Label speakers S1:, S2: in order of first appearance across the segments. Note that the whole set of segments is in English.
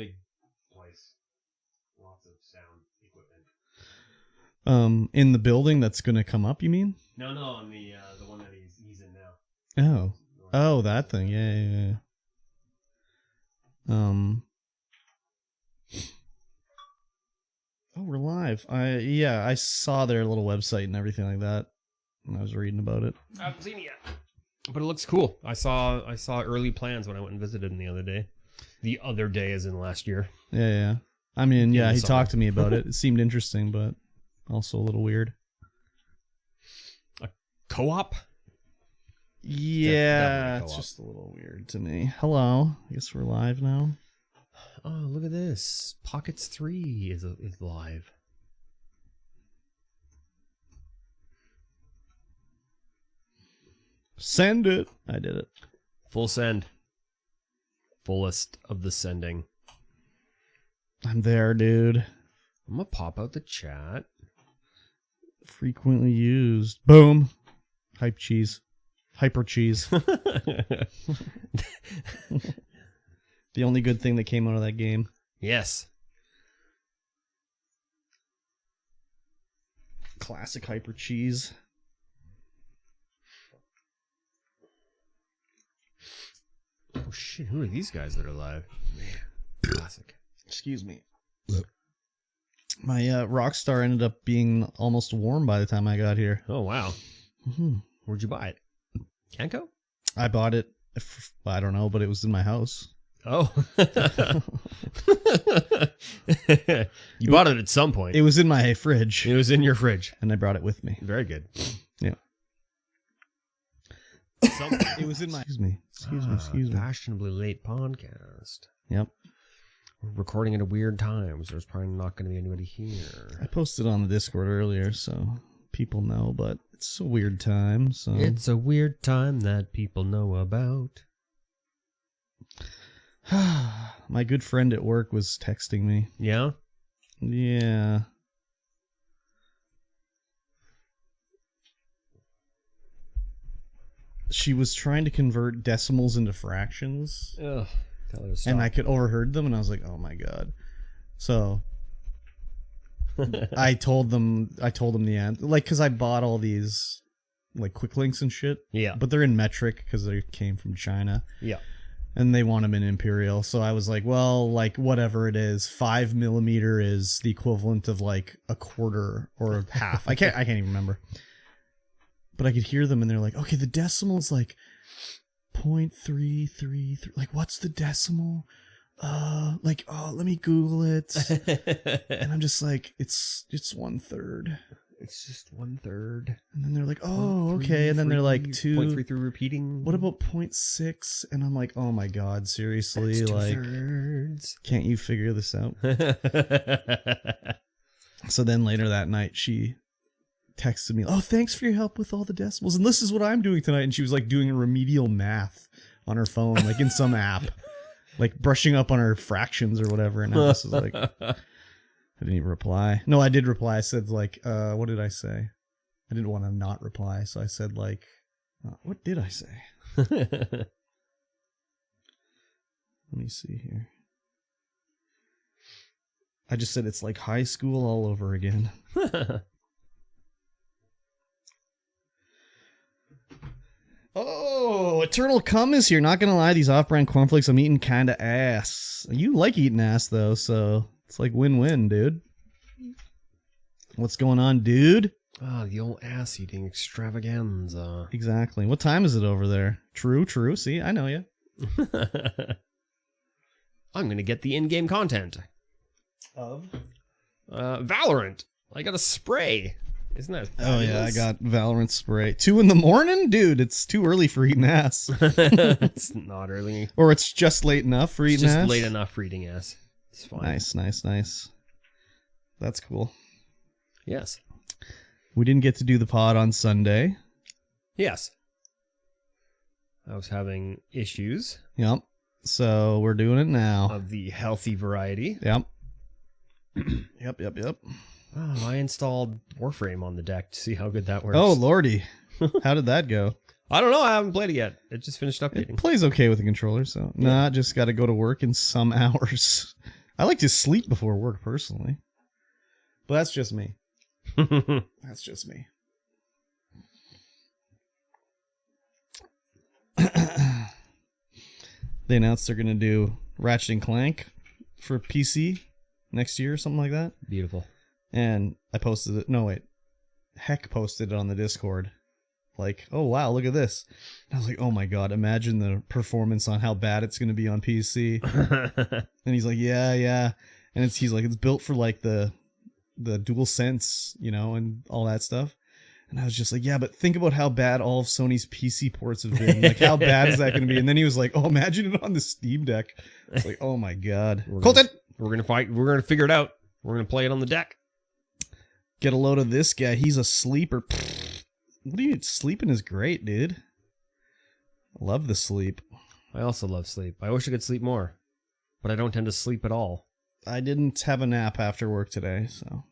S1: big place. Lots of sound equipment.
S2: In the building that's going to come up, you mean?
S1: No, on the one that he's in now.
S2: Oh, that thing. Yeah. Oh, we're live. I saw their little website and everything like that when I was reading about it.
S1: I haven't seen it yet, but it looks cool. I saw early plans when I went and visited him the other day. The other day, as in last year.
S2: Yeah. I mean, yeah, he talked to me about it. It seemed interesting, but also a little weird.
S1: A co-op?
S2: Yeah, it's just a little weird to me. Hello. I guess we're live now.
S1: Oh, look at this. Pockets 3 is live.
S2: Send it. I did it.
S1: Full send. Fullest of the sending.
S2: I'm there, dude.
S1: I'm gonna pop out the chat.
S2: Frequently used. Boom. Hype cheese. Hyper cheese. The only good thing that came out of that game.
S1: Yes.
S2: Classic hyper cheese.
S1: Oh shit, who are these guys that are live? Man, classic.
S2: Excuse me. My Rockstar ended up being almost warm by the time I got here.
S1: Oh wow.
S2: Mm-hmm.
S1: Where'd you buy it? Canco?
S2: I bought it, I don't know, but it was in my house.
S1: Oh. You bought it at some point.
S2: It was in my fridge.
S1: It was in your fridge.
S2: And I brought it with me.
S1: Very good.
S2: Yeah. It was in my... Excuse me.
S1: Fashionably late podcast.
S2: Yep.
S1: We're recording at a weird time, so there's probably not going to be anybody here.
S2: I posted on the Discord earlier, so people know, but it's a weird time, so...
S1: It's a weird time that people know about.
S2: My good friend at work was texting me.
S1: Yeah?
S2: Yeah. She was trying to convert decimals into fractions.
S1: Ugh. Tell her to stop.
S2: And I could overheard them, and I was like, oh my god. So I told them the end. Like, because I bought all these like quick links and shit.
S1: Yeah.
S2: But they're in metric because they came from China.
S1: Yeah.
S2: And they want them in imperial. So I was like, well, like whatever it is, 5 millimeter is the equivalent of like a quarter or half. I can't even remember. But I could hear them and they're like, okay, the decimal's like 0.333. Like, what's the decimal? Like, oh, let me Google it. And I'm just like, it's 1/3.
S1: It's just 1/3.
S2: And then they're like, oh, okay. And then they're like
S1: 0.33 repeating.
S2: What about 0.6? And I'm like, oh my god, seriously?
S1: That's
S2: like,
S1: 2/3.
S2: Can't you figure this out? So then later that night, she texted me, oh, thanks for your help with all the decimals. And this is what I'm doing tonight. And she was like doing remedial math on her phone, like in some app, like brushing up on her fractions or whatever. And I was like, I didn't even reply. No, I did reply. I said like, what did I say? I didn't want to not reply. So I said like, what did I say? Let me see here. I just said it's like high school all over again. Oh, Eternal Cum is here. Not gonna lie, these off-brand cornflakes I'm eating kinda ass. You like eating ass though, so it's like win-win, dude. What's going on, dude?
S1: Ah, the old ass-eating extravaganza.
S2: Exactly. What time is it over there? True. See, I know you.
S1: I'm gonna get the in-game content.
S2: Of?
S1: Valorant. I got a spray. Isn't that fabulous?
S2: Oh yeah, I got Valorant spray. 2 a.m, dude. It's too early for eating ass.
S1: It's not early.
S2: Or it's just late enough for eating ass.
S1: Just late enough for eating ass. It's fine.
S2: Nice. That's cool.
S1: Yes.
S2: We didn't get to do the pod on Sunday.
S1: Yes. I was having issues.
S2: Yep. So we're doing it now.
S1: Of the healthy variety.
S2: Yep. Yep.
S1: Oh, I installed Warframe on the deck to see how good that works.
S2: Oh, lordy. How did that go?
S1: I don't know. I haven't played it yet. It just finished updating.
S2: It plays okay with the controller, so... Yeah. Nah, just got to go to work in some hours. I like to sleep before work personally, but that's just me. That's just me. They announced they're going to do Ratchet and Clank for PC next year or something like that.
S1: Beautiful.
S2: And I posted it. No, wait. Heck posted it on the Discord. Like, oh, wow, look at this. And I was like, oh, my God, imagine the performance on how bad it's going to be on PC. And he's like, yeah. And he's like, it's built for like the DualSense, you know, and all that stuff. And I was just like, yeah, but think about how bad all of Sony's PC ports have been. Like, how bad is that going to be? And then he was like, oh, imagine it on the Steam Deck. I was like, oh, my God.
S1: Colton! We're going to fight. We're going to figure it out. We're going to play it on the deck.
S2: Get a load of this guy. He's a sleeper. What do you... Sleeping is great, dude. I love the sleep.
S1: I also love sleep. I wish I could sleep more. But I don't tend to sleep at all.
S2: I didn't have a nap after work today, so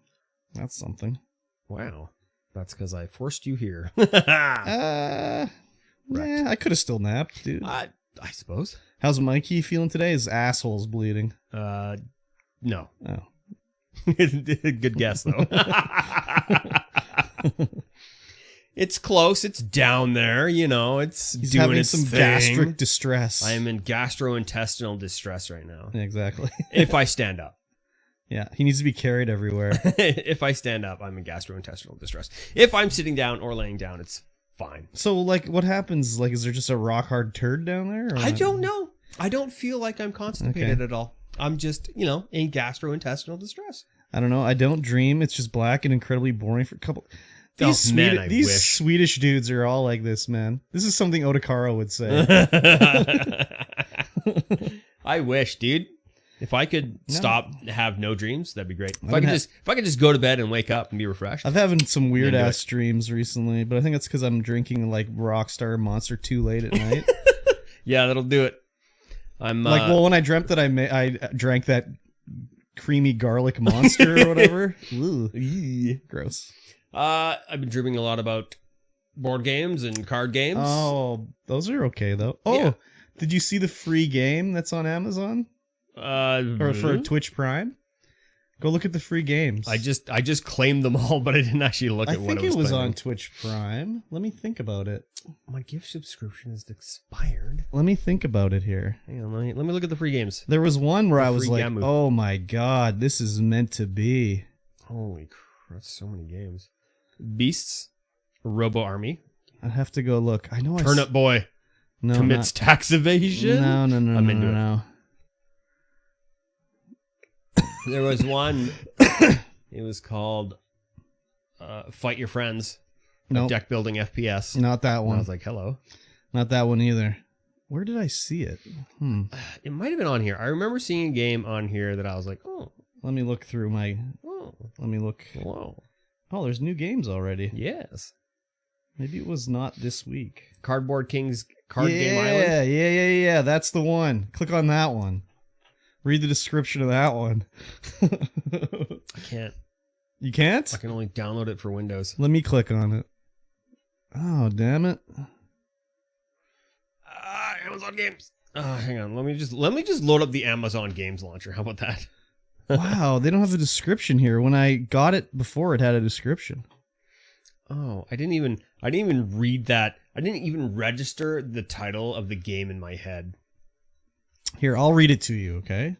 S2: that's something.
S1: Wow. That's because I forced you here.
S2: Yeah, I could have still napped, dude.
S1: I suppose.
S2: How's Mikey feeling today? His asshole's bleeding.
S1: No.
S2: Oh.
S1: Good guess, though. It's close. It's down there. You know, He's doing
S2: having
S1: its
S2: some
S1: thing.
S2: gastric distress.
S1: I am in gastrointestinal distress right now.
S2: Exactly.
S1: If I stand up.
S2: Yeah, he needs to be carried everywhere.
S1: If I stand up, I'm in gastrointestinal distress. If I'm sitting down or laying down, it's fine.
S2: So, like, what happens? Like, is there just a rock hard turd down there? Or
S1: I don't know. I don't feel like I'm constipated
S2: Okay.
S1: at all. I'm just, you know, in gastrointestinal distress.
S2: I don't know. I don't dream. It's just black and incredibly boring for a couple... These,
S1: I
S2: these
S1: wish.
S2: Swedish dudes are all like this, man. This is something Otakaro would say.
S1: I wish, dude. If I could have no dreams, that'd be great. If
S2: I
S1: could just go to bed and wake up and be refreshed.
S2: I've having some weird ass dreams recently, but I think it's because I'm drinking like Rockstar Monster too late at night.
S1: Yeah, that'll do it. I'm
S2: like, well, when I dreamt that I drank that creamy garlic monster or whatever. Ooh, gross.
S1: I've been dreaming a lot about board games and card games.
S2: Oh, those are okay though. Oh,
S1: yeah.
S2: Did you see the free game that's on Amazon? Or for Twitch Prime? Go look at the free games.
S1: I just claimed them all, but I didn't actually look at what
S2: I think it was
S1: playing.
S2: on Twitch Prime. Let me think about it.
S1: My gift subscription is expired.
S2: Let me think about it here.
S1: Hang on, let me look at the free games.
S2: There was one where I was like,
S1: Gamu.
S2: oh my God, this is meant to be.
S1: Holy crap, that's so many games. Beasts, Robo Army.
S2: I'd have to go look. I know
S1: Turnip Boy commits tax evasion.
S2: No.
S1: I'm into
S2: it.
S1: There was one. It was called Fight Your Friends.
S2: No,
S1: Deck building FPS.
S2: Not that one.
S1: And I was like, hello.
S2: Not that one either. Where did I see it?
S1: It might have been on here. I remember seeing a game on here that I was like, oh.
S2: Let me look through my.
S1: Oh.
S2: Let me look.
S1: Whoa.
S2: Oh, there's new games already.
S1: Yes.
S2: Maybe it was not this week.
S1: Cardboard Kings Card Game Island.
S2: Yeah. That's the one. Click on that one. Read the description of that one.
S1: I can't.
S2: You can't?
S1: I can only download it for Windows.
S2: Let me click on it. Oh, damn it.
S1: Amazon Games. Hang on. Let me just load up the Amazon Games launcher. How about that?
S2: Wow, they don't have a description here. When I got it before, it had a description.
S1: Oh, I didn't even read that. I didn't even register the title of the game in my head.
S2: Here, I'll read it to you, okay?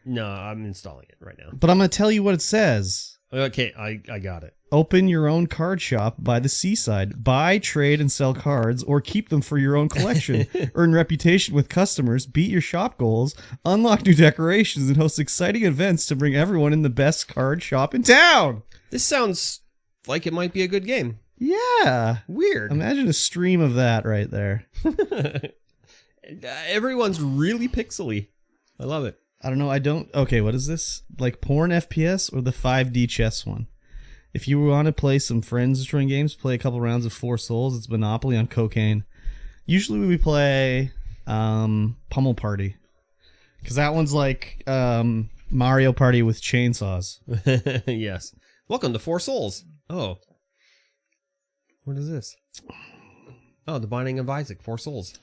S1: No, I'm installing it right now.
S2: But I'm going to tell you what it says.
S1: Okay, I got it.
S2: Open your own card shop by the seaside. Buy, trade, and sell cards, or keep them for your own collection. Earn reputation with customers, beat your shop goals, unlock new decorations, and host exciting events to bring everyone in the best card shop in town.
S1: This sounds like it might be a good game.
S2: Yeah.
S1: Weird.
S2: Imagine a stream of that right there.
S1: Everyone's really pixely. I love it.
S2: I don't know. Okay, what is this? Like porn FPS or the 5D chess one? If you want to play some friends destroying games, play a couple rounds of Four Souls. It's Monopoly on cocaine. Usually we play Pummel Party. Because that one's like Mario Party with chainsaws.
S1: Yes. Welcome to Four Souls. Oh. What is this? Oh, The Binding of Isaac, Four Souls.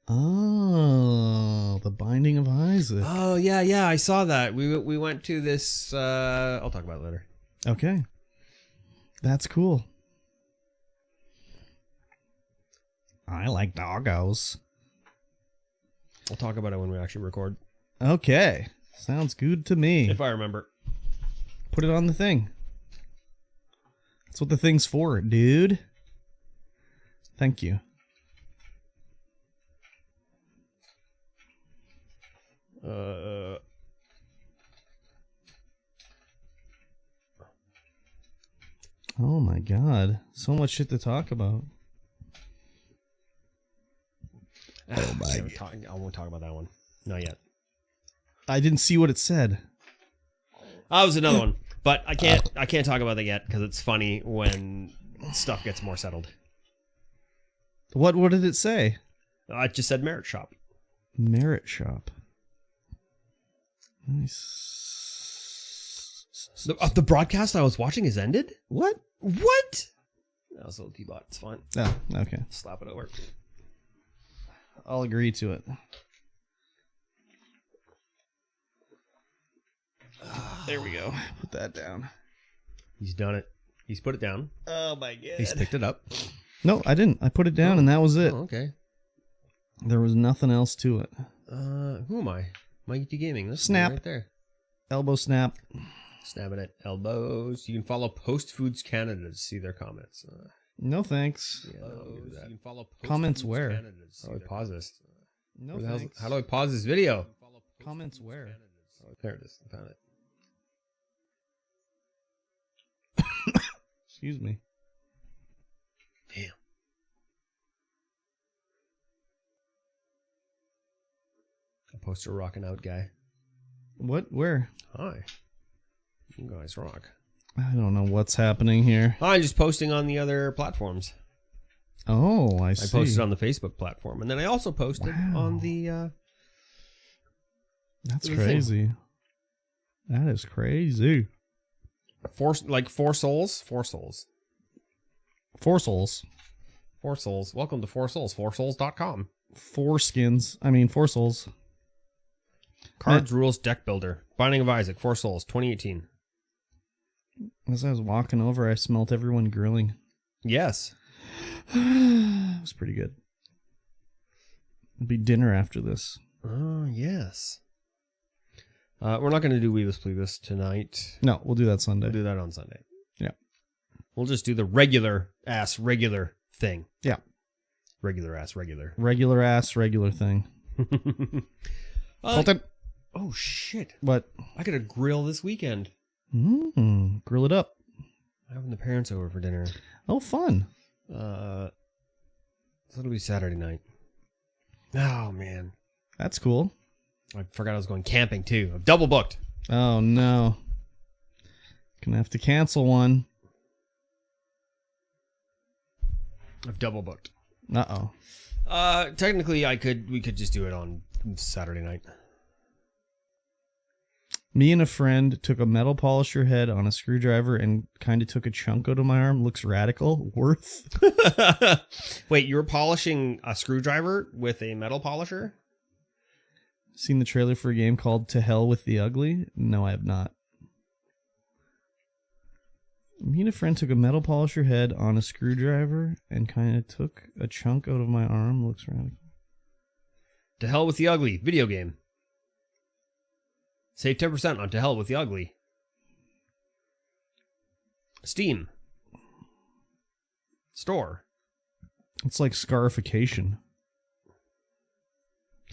S2: Oh, the Binding of Isaac.
S1: Oh, yeah, I saw that. We went to this, I'll talk about it later.
S2: Okay. That's cool. I like doggos.
S1: We'll talk about it when we actually record.
S2: Okay. Sounds good to me.
S1: If I remember.
S2: Put it on the thing. That's what the thing's for, dude. Thank you. Oh my god. So much shit to talk about.
S1: Oh my God. I won't talk about that one. Not yet.
S2: I didn't see what it said.
S1: That was another one. But I can't talk about that yet because it's funny when stuff gets more settled.
S2: What did it say?
S1: I just said Merit Shop.
S2: Merit Shop. Nice.
S1: The broadcast I was watching is ended?
S2: What?
S1: What? That was a little T-bot. It's fine.
S2: Oh, okay.
S1: Slap it over.
S2: I'll agree to it. There we go. Put that down.
S1: He's done it. He's put it down.
S2: Oh my god.
S1: He's picked it up.
S2: No, I didn't. I put it down and that was it.
S1: Oh, okay.
S2: There was nothing else to it.
S1: Who am I? MikeyT Gaming. This
S2: Snap.
S1: right there.
S2: Elbow snap.
S1: Snapping at elbows. You can follow Post Foods Canada to see their comments.
S2: No thanks.
S1: Yeah, you can follow Post
S2: Comments
S1: Foods
S2: where?
S1: Canada to see pause this?
S2: No
S1: Where the hell's-
S2: thanks.
S1: How do I pause this video?
S2: Comments where?
S1: Oh, there it is. I found it.
S2: Excuse me.
S1: Damn. A poster rocking out guy.
S2: What? Where?
S1: Hi. You guys rock.
S2: I don't know what's happening here.
S1: I'm just posting on the other platforms.
S2: Oh, I see.
S1: I posted on the Facebook platform, and then I also posted on the.
S2: That's
S1: the
S2: crazy. That is crazy.
S1: Four souls. Four souls.
S2: Four souls.
S1: Four souls. Welcome to Four Souls. FourSouls.com.
S2: Four skins. I mean, four souls.
S1: Cards, rules, deck builder. Binding of Isaac. Four Souls. 2018.
S2: As I was walking over, I smelt everyone grilling.
S1: Yes.
S2: It was pretty good. It'll be dinner after this.
S1: Oh, yes. We're not going to do Weebus Plebus tonight.
S2: No, we'll do that Sunday.
S1: We'll do that on Sunday.
S2: Yeah.
S1: We'll just do the regular thing.
S2: Yeah.
S1: Regular
S2: Regular thing. Colton.
S1: Oh, shit.
S2: What?
S1: I got a grill this weekend.
S2: Grill it up.
S1: I'm having the parents over for dinner.
S2: Oh, fun.
S1: So it'll be Saturday night. Oh, man.
S2: That's cool.
S1: I forgot I was going camping, too. I've double booked.
S2: Oh, no. Gonna have to cancel one.
S1: I've double booked.
S2: Uh-oh.
S1: Technically, we could just do it on Saturday night.
S2: Me and a friend took a metal polisher head on a screwdriver and kind of took a chunk out of my arm. Looks radical. Worth?
S1: Wait, you were polishing a screwdriver with a metal polisher?
S2: Seen the trailer for a game called To Hell with the Ugly? No, I have not. Me and a friend took a metal polisher head on a screwdriver and kind of took a chunk out of my arm. Looks radical.
S1: To Hell with the Ugly video game. Save 10% on To Hell with the Ugly. Steam. Store.
S2: It's like scarification.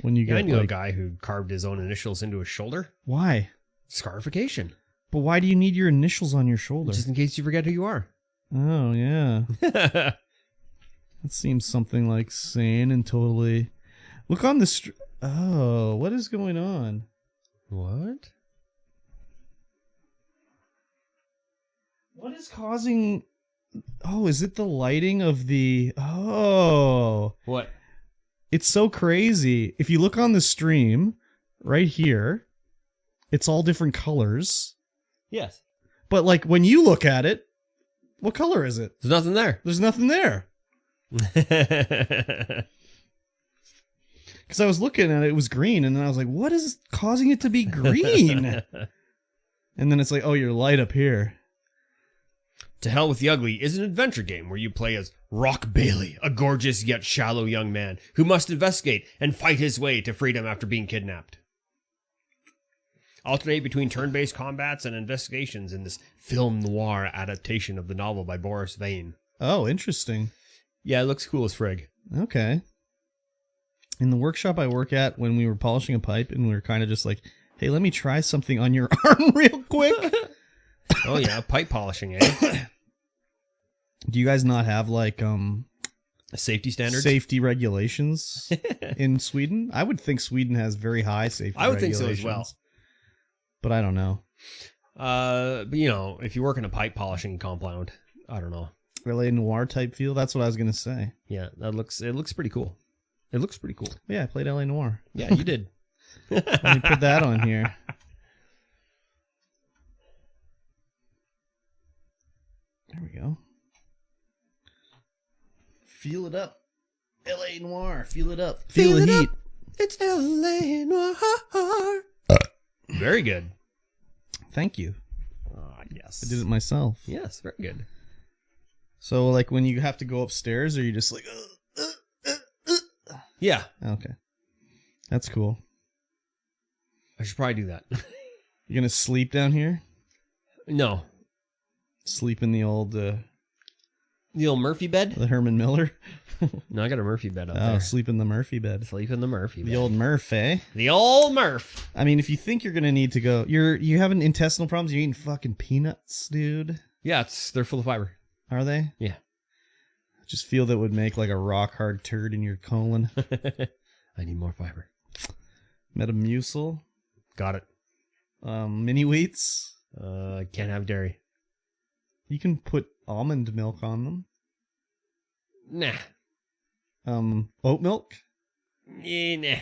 S2: When you
S1: Yeah,
S2: get
S1: I knew a
S2: like,
S1: guy who carved his own initials into his shoulder.
S2: why?
S1: Scarification.
S2: But why do you need your initials on your shoulder?
S1: Just in case you forget who you are.
S2: Oh, yeah. That seems something like sane and totally... Look on the... Oh, what is going on?
S1: What?
S2: What is causing... Oh, is it the lighting of the... Oh.
S1: What?
S2: It's so crazy. If you look on the stream, right here, it's all different colors.
S1: Yes.
S2: But like when you look at it, what color is it?
S1: There's nothing there.
S2: There's nothing there. Because I was looking at it, it was green, and then I was like, what is causing it to be green? And then it's like, oh, your light up here.
S1: To Hell with the Ugly is an adventure game where you play as Rock Bailey, a gorgeous yet shallow young man who must investigate and fight his way to freedom after being kidnapped. Alternate between turn-based combats and investigations in this film noir adaptation of the novel by Boris Vian.
S2: Oh, interesting.
S1: Yeah, it looks cool as frig.
S2: Okay. In the workshop I work at, when we were polishing a pipe, and we were kind of just like, hey, let me try something on your arm real quick.
S1: Oh yeah, pipe polishing, eh?
S2: Do you guys not have like
S1: Safety standards?
S2: safety regulations in Sweden? I would think Sweden has very high safety
S1: I would think
S2: regulations.
S1: so as well.
S2: But I don't know.
S1: But you know, if you work in a pipe polishing compound, I don't know.
S2: LA Noire type feel? That's what I was going to say.
S1: Yeah, it looks pretty cool. It looks pretty cool.
S2: Yeah, I played LA Noire.
S1: Yeah, you did.
S2: Let me put that on here. There we go. Feel it up. LA Noire. Feel it up. Feel the heat.
S1: It's LA Noire. Very good.
S2: Thank you.
S1: Yes.
S2: I did it myself.
S1: Yes, very good.
S2: So, like, when you have to go upstairs, are you just like...
S1: Yeah.
S2: Okay. That's cool.
S1: I should probably do that.
S2: You gonna sleep down here?
S1: No.
S2: Sleep in the old...
S1: The old Murphy bed?
S2: the Herman Miller?
S1: No, I got a Murphy bed up
S2: Oh,
S1: there.
S2: sleep in the Murphy bed.
S1: Sleep in the Murphy bed.
S2: The old Murph, eh?
S1: The old Murph.
S2: I mean, if you think you're gonna need to go... You having intestinal problems? You're eating fucking peanuts, dude?
S1: Yeah, they're full of fiber.
S2: Are they?
S1: Yeah.
S2: I just feel that would make like a rock hard turd in your colon.
S1: I need more fiber.
S2: Metamucil.
S1: Got it.
S2: Mini wheats.
S1: Can't have dairy.
S2: You can put almond milk on them.
S1: Nah.
S2: Oat milk.
S1: Nah.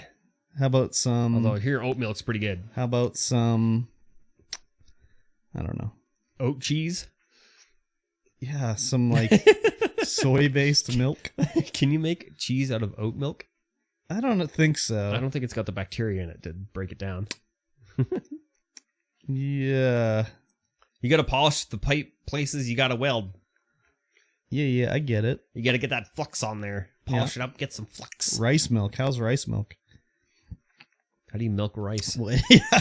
S2: How about some...
S1: Although here oat milk's pretty good.
S2: How about some... I don't know.
S1: Oat cheese.
S2: Yeah, some like soy-based milk.
S1: Can you make cheese out of oat milk?
S2: I don't think so.
S1: I don't think it's got the bacteria in it to break it down.
S2: Yeah.
S1: You got to polish the pipe places you got to weld.
S2: Yeah, I get it.
S1: You got to get that flux on there. Polish it up, get some flux.
S2: Rice milk. How's rice milk?
S1: How do you milk rice?
S2: Well, yeah.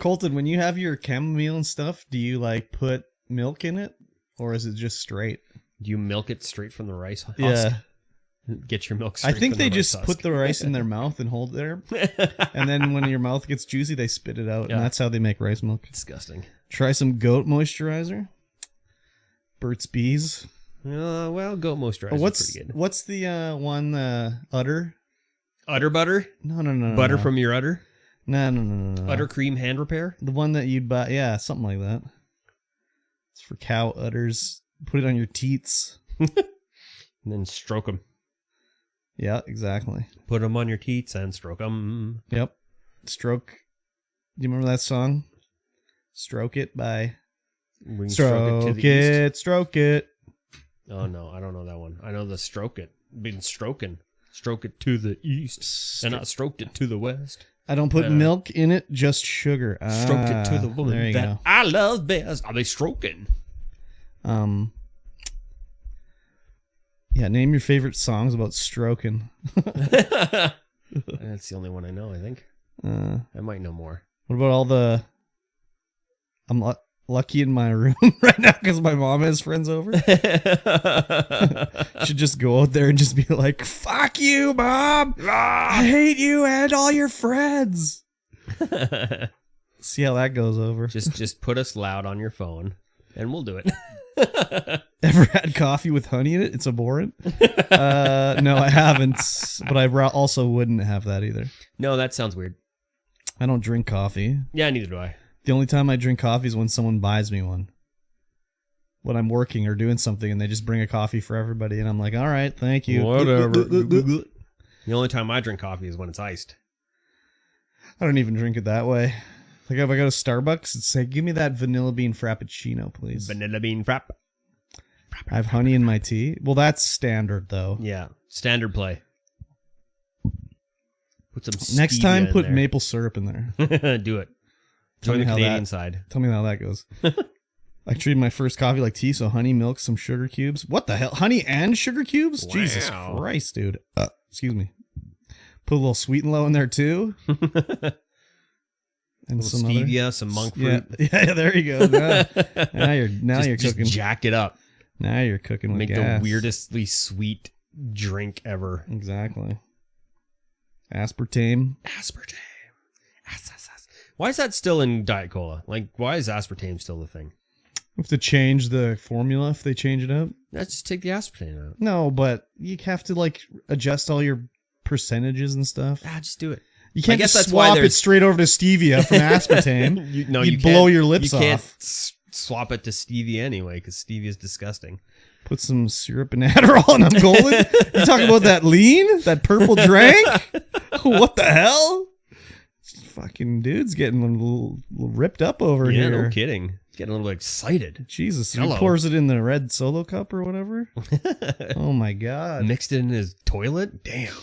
S2: Colton, when you have your chamomile and stuff, do you like put milk in it? Or is it just straight?
S1: Do you milk it straight from the rice husk?
S2: Yeah.
S1: Get your milk straight
S2: I think
S1: from
S2: they
S1: the
S2: just
S1: rice
S2: put
S1: husk.
S2: the rice in their mouth and hold it there. And then when your mouth gets juicy, they spit it out.
S1: Yeah.
S2: And that's how they make rice milk.
S1: Disgusting.
S2: Try some goat moisturizer. Burt's Bees.
S1: Well, goat moisturizer is pretty good.
S2: What's the one, udder?
S1: Udder butter?
S2: No.
S1: Butter from your udder?
S2: No.
S1: Udder cream hand repair?
S2: The one that you'd buy. Yeah, something like that. It's for cow udders. Put it on your teats.
S1: And then stroke them.
S2: Yeah, exactly.
S1: Put them on your teats and stroke them.
S2: Yep. Stroke. Do you remember that song? Stroke It by...
S1: We can
S2: Stroke
S1: to the east.
S2: it, stroke it.
S1: Oh, no, I don't know that one. I know the stroke it. Been stroking. Stroke it to the east. And not stroked it to the west.
S2: I don't put milk in it, just sugar.
S1: Stroked it to the
S2: there
S1: woman
S2: you
S1: that
S2: go.
S1: I love best. Are they stroking?
S2: Yeah, name your favorite songs about stroking.
S1: That's the only one I know, I think. I might know more.
S2: What about all the... I'm lucky in my room right now because my mom has friends over. Should just go out there and just be like, fuck you, Mom! I hate you and all your friends! See how that goes over.
S1: Just put us loud on your phone, and we'll do it.
S2: Ever had coffee with honey in it? It's abhorrent. No, I haven't. But I also wouldn't have that either.
S1: No, that sounds weird.
S2: I don't drink coffee.
S1: Yeah, neither do I.
S2: The only time I drink coffee is when someone buys me one. When I'm working or doing something and they just bring a coffee for everybody and I'm like, all right, thank you.
S1: Whatever. The only time I drink coffee is when it's iced.
S2: I don't even drink it that way. Like if I go to Starbucks and say, give me that vanilla bean frappuccino, please.
S1: Vanilla bean frap.
S2: I have honey in my tea. Well, that's standard though.
S1: Yeah, standard play. Put some
S2: Next time,
S1: stevia
S2: put
S1: in
S2: maple syrup in there.
S1: there. Do it.
S2: Tell
S1: Join
S2: me
S1: the
S2: how
S1: Canadian
S2: that-
S1: side.
S2: Tell me how that goes. I treated my first coffee like tea, so honey, milk, some sugar cubes. What the hell? Honey and sugar cubes?
S1: Wow.
S2: Jesus Christ, dude. Excuse me. Put a little sweet and low in there too. And
S1: Some
S2: some
S1: stevia,
S2: other...
S1: some monk fruit.
S2: Yeah, there you go. Now you're
S1: Just
S2: cooking.
S1: jack it up.
S2: Now you're cooking with
S1: Make
S2: gas.
S1: the weirdestly sweet drink ever.
S2: Exactly. Aspartame.
S1: Aspartame. Why is that still in Diet Cola? Like, why is aspartame still a thing?
S2: You have to change the formula if they change it up.
S1: Let's just take the aspartame out.
S2: No, but you have to like adjust all your percentages and stuff.
S1: Just do it.
S2: You can't
S1: guess
S2: just
S1: that's why
S2: swap it
S1: there's-
S2: straight over to stevia from aspartame.
S1: You
S2: You'd blow
S1: can't-
S2: your lips
S1: You can't
S2: off.
S1: swap it to stevia anyway, because stevia is disgusting.
S2: Put some syrup and Adderall and I'm golden. You talking about that lean? That purple drink? What the hell? Fucking dude's getting a little ripped up over
S1: Yeah,
S2: here.
S1: no kidding. Getting a little excited.
S2: Jesus,
S1: Hello.
S2: he pours it in the red Solo cup or whatever. Oh my god,
S1: Mixed it in his toilet? Damn.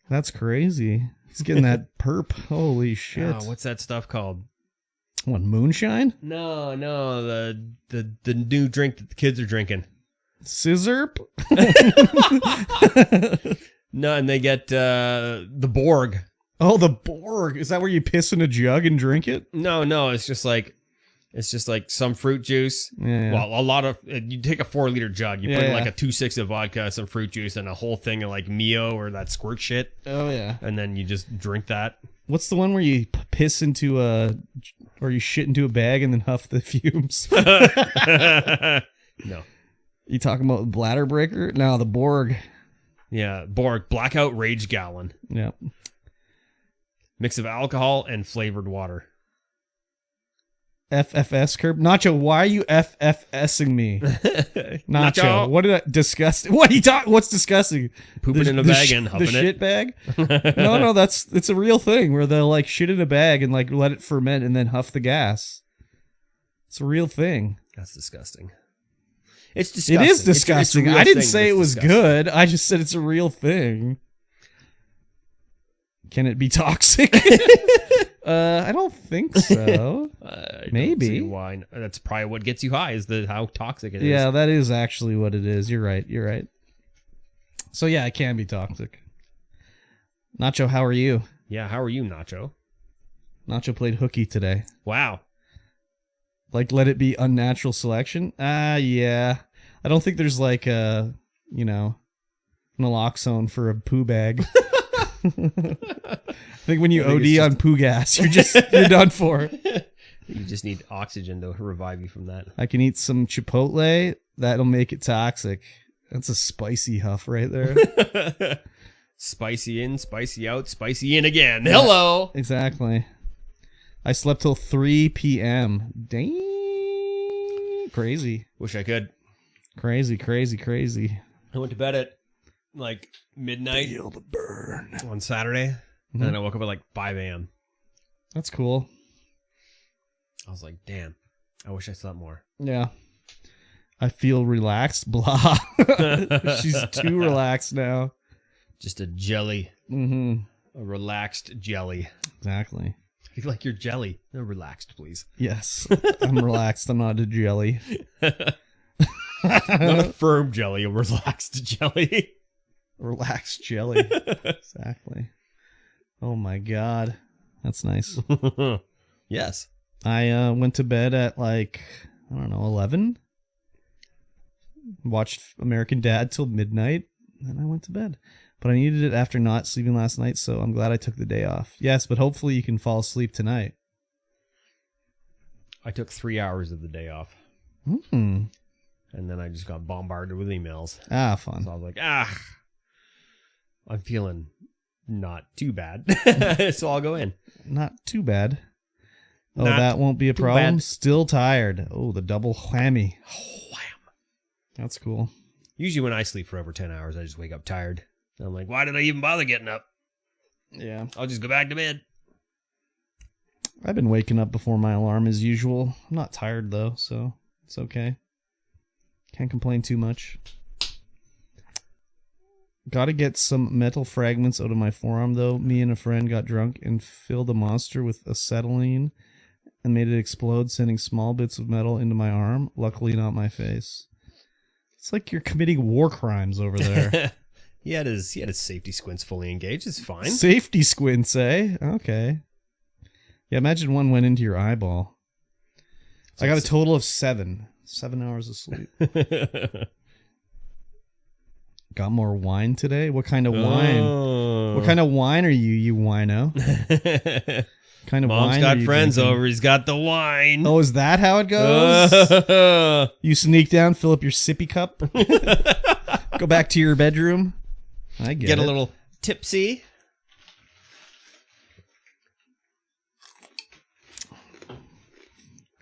S2: that's crazy. He's getting that perp. Holy shit!
S1: Oh, what's that stuff called?
S2: What, moonshine?
S1: No, the new drink that the kids are drinking.
S2: Scissorp?
S1: No, and they get the Borg.
S2: Oh, the Borg. Is that where you piss in a jug and drink it?
S1: No, it's just like some fruit juice.
S2: Yeah.
S1: Well, a lot of you take a 4-liter jug, you put in
S2: Yeah.
S1: like a 2/6 of vodka, some fruit juice, and a whole thing of like Mio or that squirt shit,
S2: Oh yeah.
S1: and then you just drink that.
S2: What's the one where you piss into or you shit into a bag and then huff the fumes?
S1: No.
S2: You talking about bladder breaker? No, the Borg.
S1: Yeah, Borg Blackout Rage Gallon.
S2: Yeah.
S1: Mix of alcohol and flavored water.
S2: FFS curb. Nacho, why are you FFSing me? Nacho, what did I disgust? What you talk? What's disgusting?
S1: Pooping in a bag and huffing
S2: the
S1: it.
S2: shit bag? No, it's a real thing where they'll like shit in a bag and like let it ferment and then huff the gas. It's a real thing.
S1: That's disgusting. It's disgusting.
S2: It is disgusting.
S1: It's a real
S2: I didn't
S1: thing
S2: say
S1: that's
S2: it was
S1: disgusting.
S2: good. I just said it's a real thing. Can it be toxic? I don't think so.
S1: I
S2: Maybe.
S1: don't see why. That's probably what gets you high is how toxic it is.
S2: Yeah, that is actually what it is. You're right. So yeah, it can be toxic. Nacho, how are you?
S1: Yeah, how are you, Nacho?
S2: Nacho played hooky today.
S1: Wow.
S2: Like, let it be unnatural selection? Yeah. I don't think there's like a, naloxone for a poo bag. I think when you
S1: I think
S2: OD
S1: it's
S2: on poo gas, you're done for.
S1: You just need oxygen to revive you from that.
S2: I can eat some Chipotle. That'll make it toxic. That's a spicy huff right there.
S1: Spicy in, spicy out, spicy in again. Hello.
S2: Exactly. I slept till 3 p.m. Dang. Crazy.
S1: Wish I could.
S2: Crazy.
S1: I went to bed at like midnight.
S2: Feel the burn.
S1: On Saturday. And then I woke up at like 5 a.m.
S2: That's cool.
S1: I was like, damn, I wish I slept more.
S2: Yeah. I feel relaxed. Blah. She's too relaxed now.
S1: Just a jelly.
S2: Mm-hmm.
S1: A relaxed jelly.
S2: Exactly.
S1: You like your jelly. No, relaxed, please.
S2: Yes. I'm relaxed. I'm not a jelly.
S1: Not a firm jelly, a relaxed jelly.
S2: Relaxed jelly. Exactly. Oh my God. That's nice.
S1: Yes.
S2: I went to bed at like, 11. Watched American Dad till midnight. And I went to bed. But I needed it after not sleeping last night, so I'm glad I took the day off. Yes, but hopefully you can fall asleep tonight.
S1: I took 3 hours of the day off.
S2: Mm-hmm.
S1: And then I just got bombarded with emails.
S2: Fun.
S1: So I was like, I'm feeling not too bad. So I'll go in.
S2: Not too bad. Oh,
S1: Not
S2: that won't be a problem.
S1: bad.
S2: Still tired. Oh, the double whammy.
S1: Wham.
S2: That's cool.
S1: Usually when I sleep for over 10 hours, I just wake up tired. And I'm like, why did I even bother getting up?
S2: Yeah.
S1: I'll just go back to bed.
S2: I've been waking up before my alarm as usual. I'm not tired though, so it's okay. Can't complain too much. Gotta get some metal fragments out of my forearm, though. Me and a friend got drunk and filled a monster with acetylene and made it explode, sending small bits of metal into my arm. Luckily, not my face. It's like you're committing war crimes over there.
S1: He had his safety squints fully engaged. It's fine.
S2: Safety squints, eh? Okay. Yeah, imagine one went into your eyeball. I got a total of 7. 7 hours of sleep. Got more wine today? What kind of wine? What kind of wine are you wino? Kind of
S1: Mom's
S2: wine
S1: got
S2: are you
S1: friends
S2: drinking?
S1: over. He's got the wine.
S2: Oh, is that how it goes? You sneak down, fill up your sippy cup, go back to your bedroom. I get
S1: a
S2: it.
S1: little tipsy.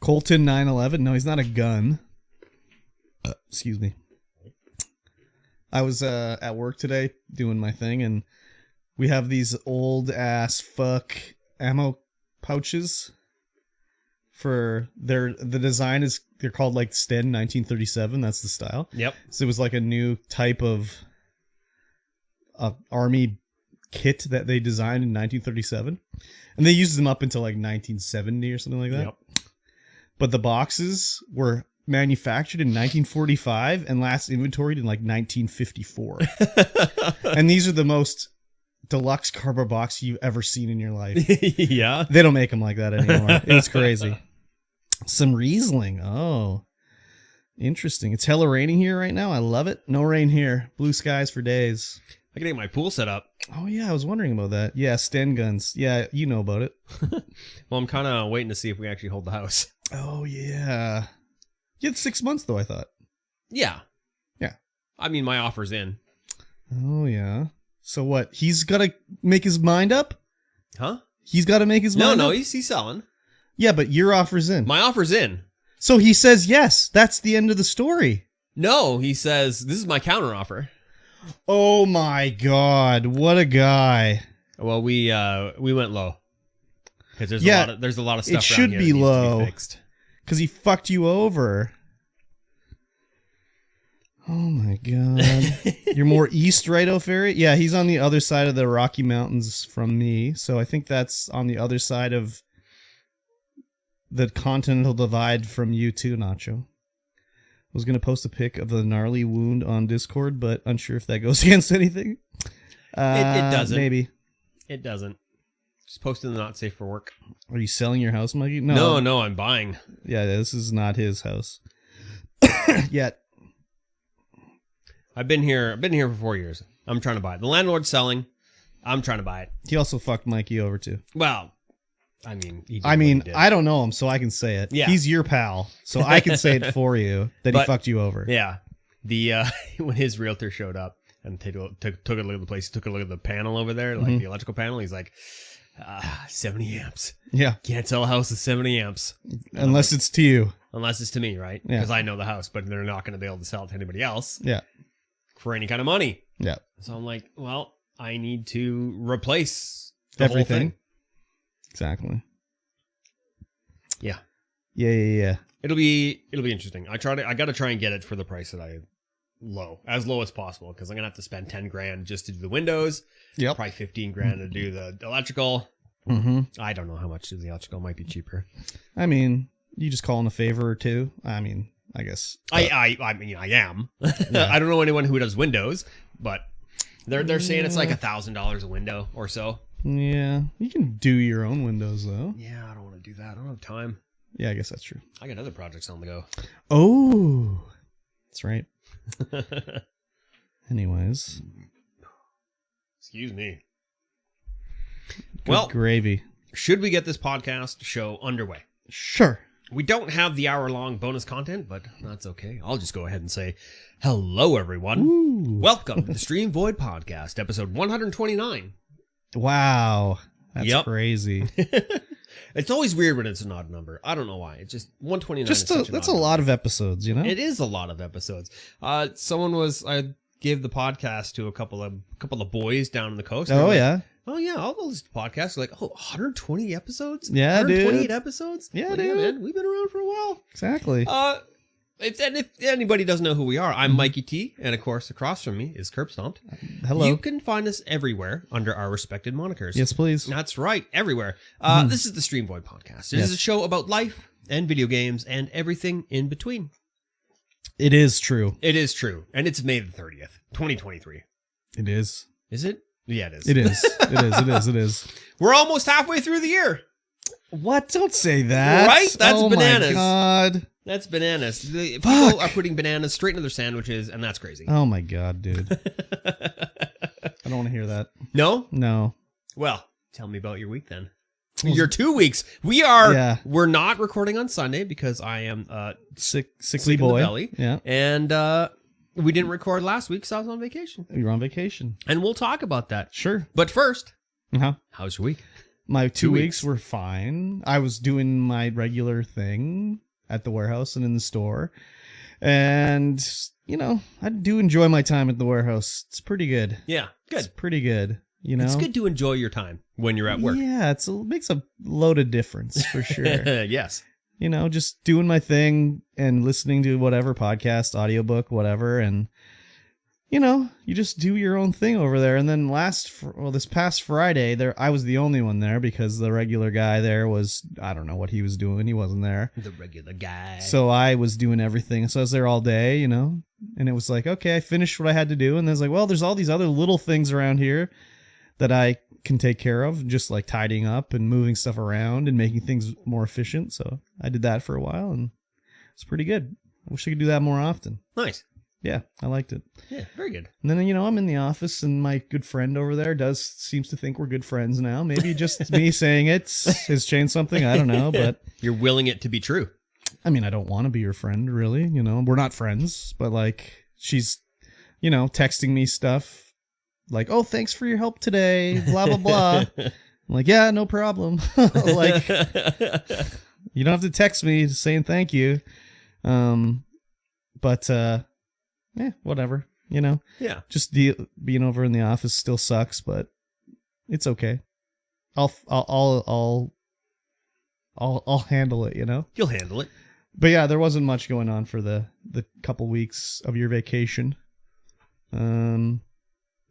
S2: Colton 911. No, he's not a gun. Excuse me. I was at work today doing my thing, and we have these old ass fuck ammo pouches. For the design is they're called like Sten 1937. That's the style.
S1: Yep.
S2: So it was like a new type of army kit that they designed in 1937, and they used them up until like 1970 or something like that.
S1: Yep.
S2: But the boxes were manufactured in 1945 and last inventoried in like 1954. And these are the most deluxe cardboard box you've ever seen in your life.
S1: Yeah.
S2: They don't make them like that anymore. It's crazy. Some Riesling. Oh, interesting. It's hella raining here right now. I love it. No rain here. Blue skies for days.
S1: I can get my pool set up.
S2: Oh, yeah. I was wondering about that. Yeah, Sten guns. Yeah, you know about it.
S1: Well, I'm kind of waiting to see if we actually hold the house.
S2: Oh, yeah. You had 6 months, though, I thought.
S1: Yeah.
S2: Yeah.
S1: I mean, my offer's in.
S2: Oh, yeah. So what? He's got to make his mind up?
S1: Huh?
S2: He's got to make his mind up?
S1: No, he's selling.
S2: Yeah, but your offer's in.
S1: My offer's in.
S2: So he says yes. That's the end of the story.
S1: No, he says, this is my counter offer.
S2: Oh, my God. What a guy.
S1: Well, we went low. Because there's a lot of stuff
S2: it should
S1: around here
S2: be
S1: that needs
S2: low.
S1: to be fixed.
S2: Because he fucked you over. Oh my God. You're more east, right, O'Ferry? Yeah, he's on the other side of the Rocky Mountains from me. So I think that's on the other side of the continental divide from you too, Nacho. I was going to post a pic of the gnarly wound on Discord, but unsure if that goes against anything.
S1: It doesn't.
S2: Maybe.
S1: It doesn't. Just posting the not safe for work.
S2: Are you selling your house, Mikey?
S1: No, I'm buying.
S2: Yeah, this is not his house. Yet.
S1: I've been here for 4 years. I'm trying to buy it. The landlord's selling. I'm trying to buy it.
S2: He also fucked Mikey over too.
S1: Well, I mean,
S2: I don't know him, so I can say it.
S1: Yeah.
S2: He's your pal, so I can say it for you that he fucked you over.
S1: Yeah. The when his realtor showed up and took a look at the place, took a look at the panel over there, like the electrical panel. He's like, 70 amps.
S2: Yeah.
S1: Can't sell a house with 70 amps.
S2: Unless it's to you.
S1: Unless it's to me, right?
S2: Yeah.
S1: Because I know the house, but they're not going to be able to sell it to anybody else.
S2: Yeah.
S1: For any kind of money.
S2: Yeah.
S1: So I'm like, well, I need to replace the whole
S2: Everything.
S1: thing.
S2: Exactly.
S1: Yeah.
S2: Yeah.
S1: It'll be interesting. I got to try and get it for the price that as low as possible, because I'm gonna have to spend 10 grand just to do the windows.
S2: Yep.
S1: Probably 15 grand to do the electrical.
S2: Mm-hmm.
S1: I don't know how much is the electrical. Might be cheaper.
S2: I mean, you just call in a favor or two. I mean, I guess.
S1: I mean, I am. Yeah. I don't know anyone who does windows, but they're saying it's like $1,000 a window or so.
S2: Yeah, you can do your own windows though.
S1: Yeah, I don't want to do that. I don't have time.
S2: Yeah, I guess that's true.
S1: I got other projects on the go.
S2: Oh, that's right. Anyways.
S1: Excuse me.
S2: Good gravy.
S1: Should we get this podcast show underway?
S2: Sure.
S1: We don't have the hour-long bonus content, but that's okay. I'll just go ahead and say, hello, everyone.
S2: Ooh.
S1: Welcome to the Streamvoid podcast, episode 129.
S2: Wow. That's
S1: Yep.
S2: crazy.
S1: It's always weird when it's an odd number. I don't know why. It's just 129.
S2: That's a lot of episodes, you know?
S1: It is a lot of episodes. I gave the podcast to a couple of boys down on the coast.
S2: Oh,
S1: like,
S2: yeah.
S1: Oh, yeah. All those podcasts are like, 120 episodes?
S2: Yeah,
S1: 128
S2: dude.
S1: episodes?
S2: Yeah,
S1: Well,
S2: dude.
S1: man, we've been around for a while.
S2: Exactly.
S1: If anybody doesn't know who we are, I'm Mikey T, and of course, across from me is Kurbstomped.
S2: Hello.
S1: You can find us everywhere under our respected monikers.
S2: Yes, please.
S1: That's right, everywhere. This is the Streamvoid podcast. It is
S2: Yes.
S1: a show about life and video games and everything in between.
S2: It is true.
S1: It is true, and it's May the 30th, 2023.
S2: It is.
S1: Is it? Yeah, it is.
S2: It is. It is. It is. It is.
S1: We're almost halfway through the year.
S2: What? Don't say that.
S1: Right? That's bananas.
S2: Oh, my God.
S1: That's bananas. People are putting bananas straight into their sandwiches, and that's crazy.
S2: Oh, my God, dude. I don't want to hear that.
S1: No?
S2: No.
S1: Well, tell me about your week then. Your 2 weeks. We're not recording on Sunday because I am
S2: Sickly
S1: in
S2: boy.
S1: the belly.
S2: Yeah.
S1: And we didn't record last week because I was on vacation.
S2: You're on vacation.
S1: And we'll talk about that.
S2: Sure.
S1: But first,
S2: Uh-huh.
S1: how's your week?
S2: My 2
S1: 2
S2: weeks were fine. I was doing my regular thing at the warehouse and in the store. And, you know, I do enjoy my time at the warehouse. It's pretty good.
S1: Yeah,
S2: It's
S1: good.
S2: pretty good. You know?
S1: It's good to enjoy your time when you're at work.
S2: Yeah, it makes a load of difference for sure.
S1: Yes.
S2: You know, just doing my thing and listening to whatever podcast, audiobook, whatever. And, you know, you just do your own thing over there. And then this past Friday, I was the only one there because the regular guy there was, I don't know what he was doing. He wasn't there.
S1: The regular guy.
S2: So I was doing everything. So I was there all day, you know, and it was like, okay, I finished what I had to do. And there's like, well, there's all these other little things around here that I can take care of, just like tidying up and moving stuff around and making things more efficient. So I did that for a while and it's pretty good. I wish I could do that more often.
S1: Nice.
S2: Yeah, I liked it.
S1: Yeah, very good.
S2: And then, you know, I'm in the office and my good friend over there seems to think we're good friends now. Maybe just me saying it has changed something. I don't know, but
S1: You're willing it to be true.
S2: I mean, I don't want to be your friend, really. You know, we're not friends, but like she's, you know, texting me stuff like, oh, thanks for your help today, blah, blah, blah. I'm like, yeah, no problem. Like, you don't have to text me saying thank you. But yeah, whatever, you know.
S1: Yeah.
S2: Just being over in the office still sucks, but it's okay. I'll handle it, you know.
S1: You'll handle it.
S2: But yeah, there wasn't much going on for the couple weeks of your vacation.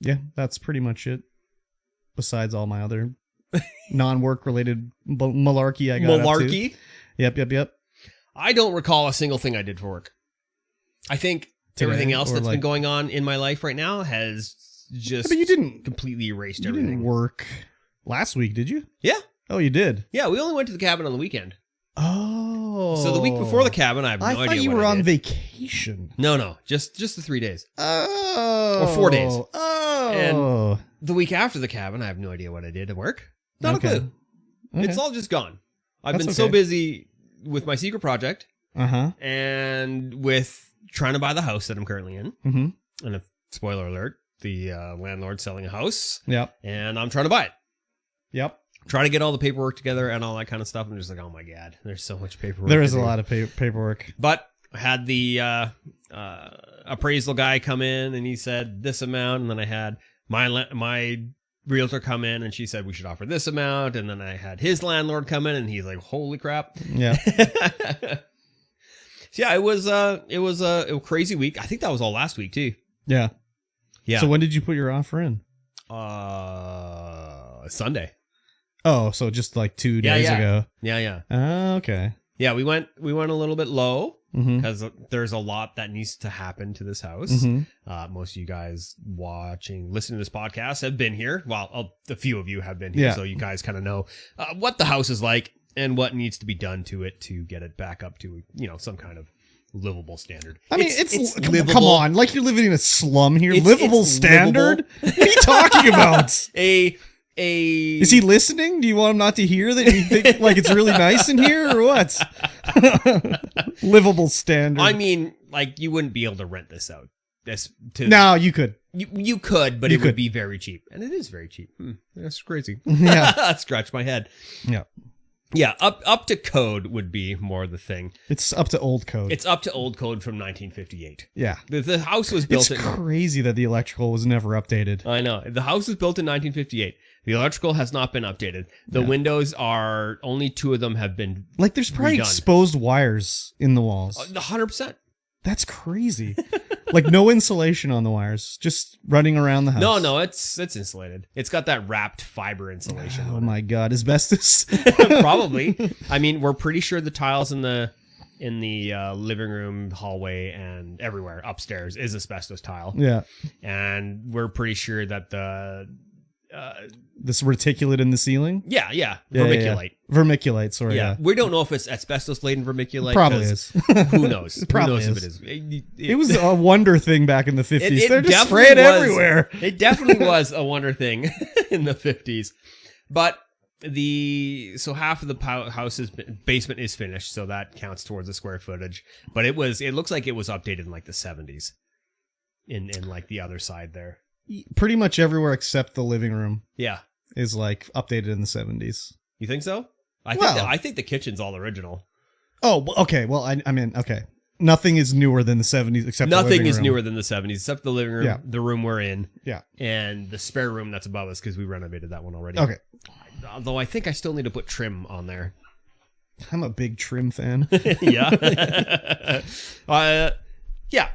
S2: Yeah, that's pretty much it. Besides all my other non-work related malarkey I got up to.
S1: Malarkey?
S2: Yep.
S1: I don't recall a single thing I did for work. I think everything else that's been going on in my life right now has just
S2: but you didn't
S1: completely erased
S2: You
S1: everything.
S2: didn't work last week, did you?
S1: Yeah.
S2: Oh, you did?
S1: Yeah, we only went to the cabin on the weekend.
S2: Oh.
S1: So the week before the cabin, I have no idea
S2: I thought you
S1: what
S2: were
S1: I
S2: on
S1: did.
S2: vacation.
S1: No, just the 3 days.
S2: Oh.
S1: Or 4 days.
S2: Oh.
S1: The week after the cabin, I have no idea what I did at work. Not a clue.
S2: Okay.
S1: It's all just gone. I've
S2: That's
S1: been so
S2: okay.
S1: busy with my secret project
S2: Uh-huh.
S1: and with trying to buy the house that I'm currently in.
S2: Mm-hmm.
S1: And spoiler alert, the landlord's selling a house
S2: Yep.
S1: and I'm trying to buy it.
S2: Yep.
S1: Trying to get all the paperwork together and all that kind of stuff. I'm just like, oh my God, there's so much paperwork.
S2: There is
S1: to
S2: a
S1: do.
S2: lot of paperwork.
S1: But I had the appraisal guy come in and he said this amount. And then I had my realtor come in and she said we should offer this amount. And then I had his landlord come in and he's like, holy crap.
S2: Yeah.
S1: So yeah, it was a crazy week. I think that was all last week too.
S2: Yeah.
S1: Yeah.
S2: So when did you put your offer in?
S1: Sunday.
S2: Oh, so just like 2 days ago.
S1: Yeah.
S2: Oh, okay.
S1: Yeah, we went a little bit low
S2: Mm-hmm.
S1: because there's a lot that needs to happen to this house.
S2: Mm-hmm.
S1: Most of you guys listening to this podcast have been here. Well, a few of you have been here,
S2: Yeah.
S1: so you guys kind of know what the house is like and what needs to be done to it to get it back up to, you know, some kind of livable standard.
S2: I mean, it's
S1: livable.
S2: come on, like you're living in a slum here.
S1: It's
S2: Livable
S1: livable.
S2: standard? What are you talking about?
S1: Is
S2: Is he listening? Do you want him not to hear that you think like it's really nice in here or what? Livable standard.
S1: I mean, like you wouldn't be able to rent this out.
S2: No, you could.
S1: You could, but
S2: You
S1: it would
S2: could.
S1: be very cheap, and it is very cheap. That's crazy.
S2: Yeah.
S1: Scratch my head.
S2: Yeah.
S1: Yeah, up to code would be more the thing.
S2: It's up to old code.
S1: It's up to old code from 1958.
S2: Yeah.
S1: The house was built
S2: It's crazy that the electrical was never updated.
S1: I know. The house was built in 1958. The electrical has not been updated. The windows are only 2 of them have been
S2: Like there's probably
S1: redone.
S2: exposed wires in the walls.
S1: 100%.
S2: That's crazy. Like no insulation on the wires, just running around the house.
S1: No, it's insulated. It's got that wrapped fiber insulation.
S2: Oh
S1: on
S2: my God, asbestos.
S1: it. Probably. I mean, we're pretty sure the tiles in the living room, hallway, and everywhere upstairs is asbestos tile.
S2: Yeah.
S1: And we're pretty sure that
S2: This reticulate in the ceiling?
S1: Yeah. Vermiculite.
S2: Vermiculite, sorry.
S1: Yeah. We don't know if it's asbestos laden vermiculite.
S2: Probably is.
S1: Who knows?
S2: Probably
S1: Who knows
S2: is.
S1: if it is.
S2: It was a wonder thing back in the 50s.
S1: It
S2: They're just
S1: definitely
S2: spraying
S1: was.
S2: everywhere.
S1: It definitely was a wonder thing in the 50s. But so half of the house's basement is finished, so that counts towards the square footage. But it looks like it was updated in like the 70s in like the other side there.
S2: Pretty much everywhere except the living room
S1: Yeah.
S2: is like updated in the 70s.
S1: You think so?
S2: Well-
S1: I think the kitchen's all original.
S2: Oh, okay. Well, I mean, okay. Nothing is newer than the 70s except the
S1: Nothing
S2: living
S1: is
S2: room.
S1: newer than the 70s except the living room,
S2: Yeah.
S1: the room we're in,
S2: Yeah.
S1: and the spare room that's above us because we renovated that one already.
S2: Okay.
S1: Although I think I still need to put trim on there.
S2: I'm a big trim fan.
S1: Yeah. Yeah.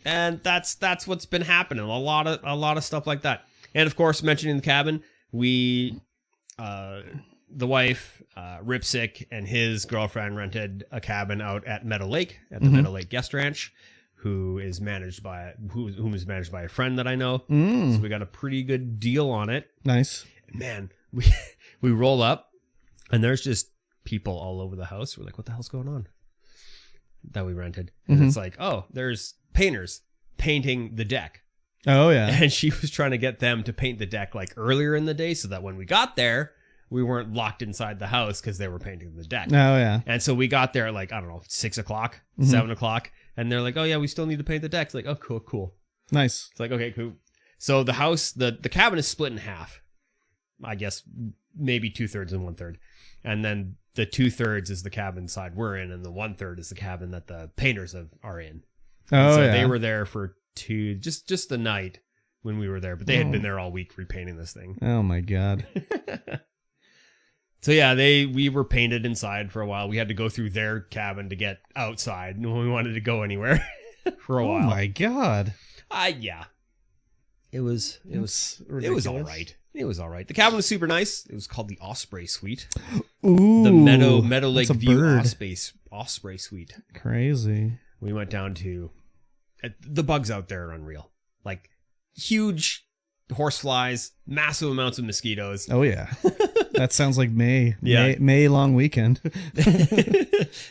S1: And that's what's been happening. A lot of stuff like that. And of course, mentioning the cabin, we the wife, Ripsick, and his girlfriend rented a cabin out at Meadow Lake, at the Meadow Lake Guest Ranch, who is managed by a friend that I know. So we got a pretty good deal on it.
S2: Nice.
S1: Man, we roll up and there's just people all over the house. We're like, what the hell's going on? That we rented. And it's like, oh, there's painters painting the deck.
S2: Oh, yeah.
S1: And she was trying to get them to paint the deck like earlier in the day so that when we got there, we weren't locked inside the house because they were painting the deck.
S2: Oh, yeah.
S1: And so we got there at like, I don't know, 6 o'clock, 7 o'clock. And they're like, oh, yeah, we still need to paint the deck. It's like, oh, cool.
S2: Nice.
S1: It's like, okay, cool. So the house, the cabin is split in half. I guess maybe 2/3 and 1/3. And then the 2/3 is the cabin side we're in, and the 1/3 is the cabin that the painters are in.
S2: Oh,
S1: So
S2: yeah.
S1: they were there for just the night when we were there, but they had been there all week repainting this thing.
S2: Oh, my God.
S1: So yeah, we were painted inside for a while. We had to go through their cabin to get outside when we wanted to go anywhere for a while.
S2: Oh, my God.
S1: Yeah. It was
S2: ridiculous.
S1: all right. It was all right. The cabin was super nice. It was called the Osprey Suite.
S2: Ooh.
S1: The Meadow Lake
S2: that's a
S1: View
S2: bird.
S1: Osprey Suite.
S2: Crazy.
S1: We went down to the bugs out there are unreal. Like huge horseflies, massive amounts of mosquitoes.
S2: Oh, yeah. That sounds like May.
S1: Yeah.
S2: May long weekend.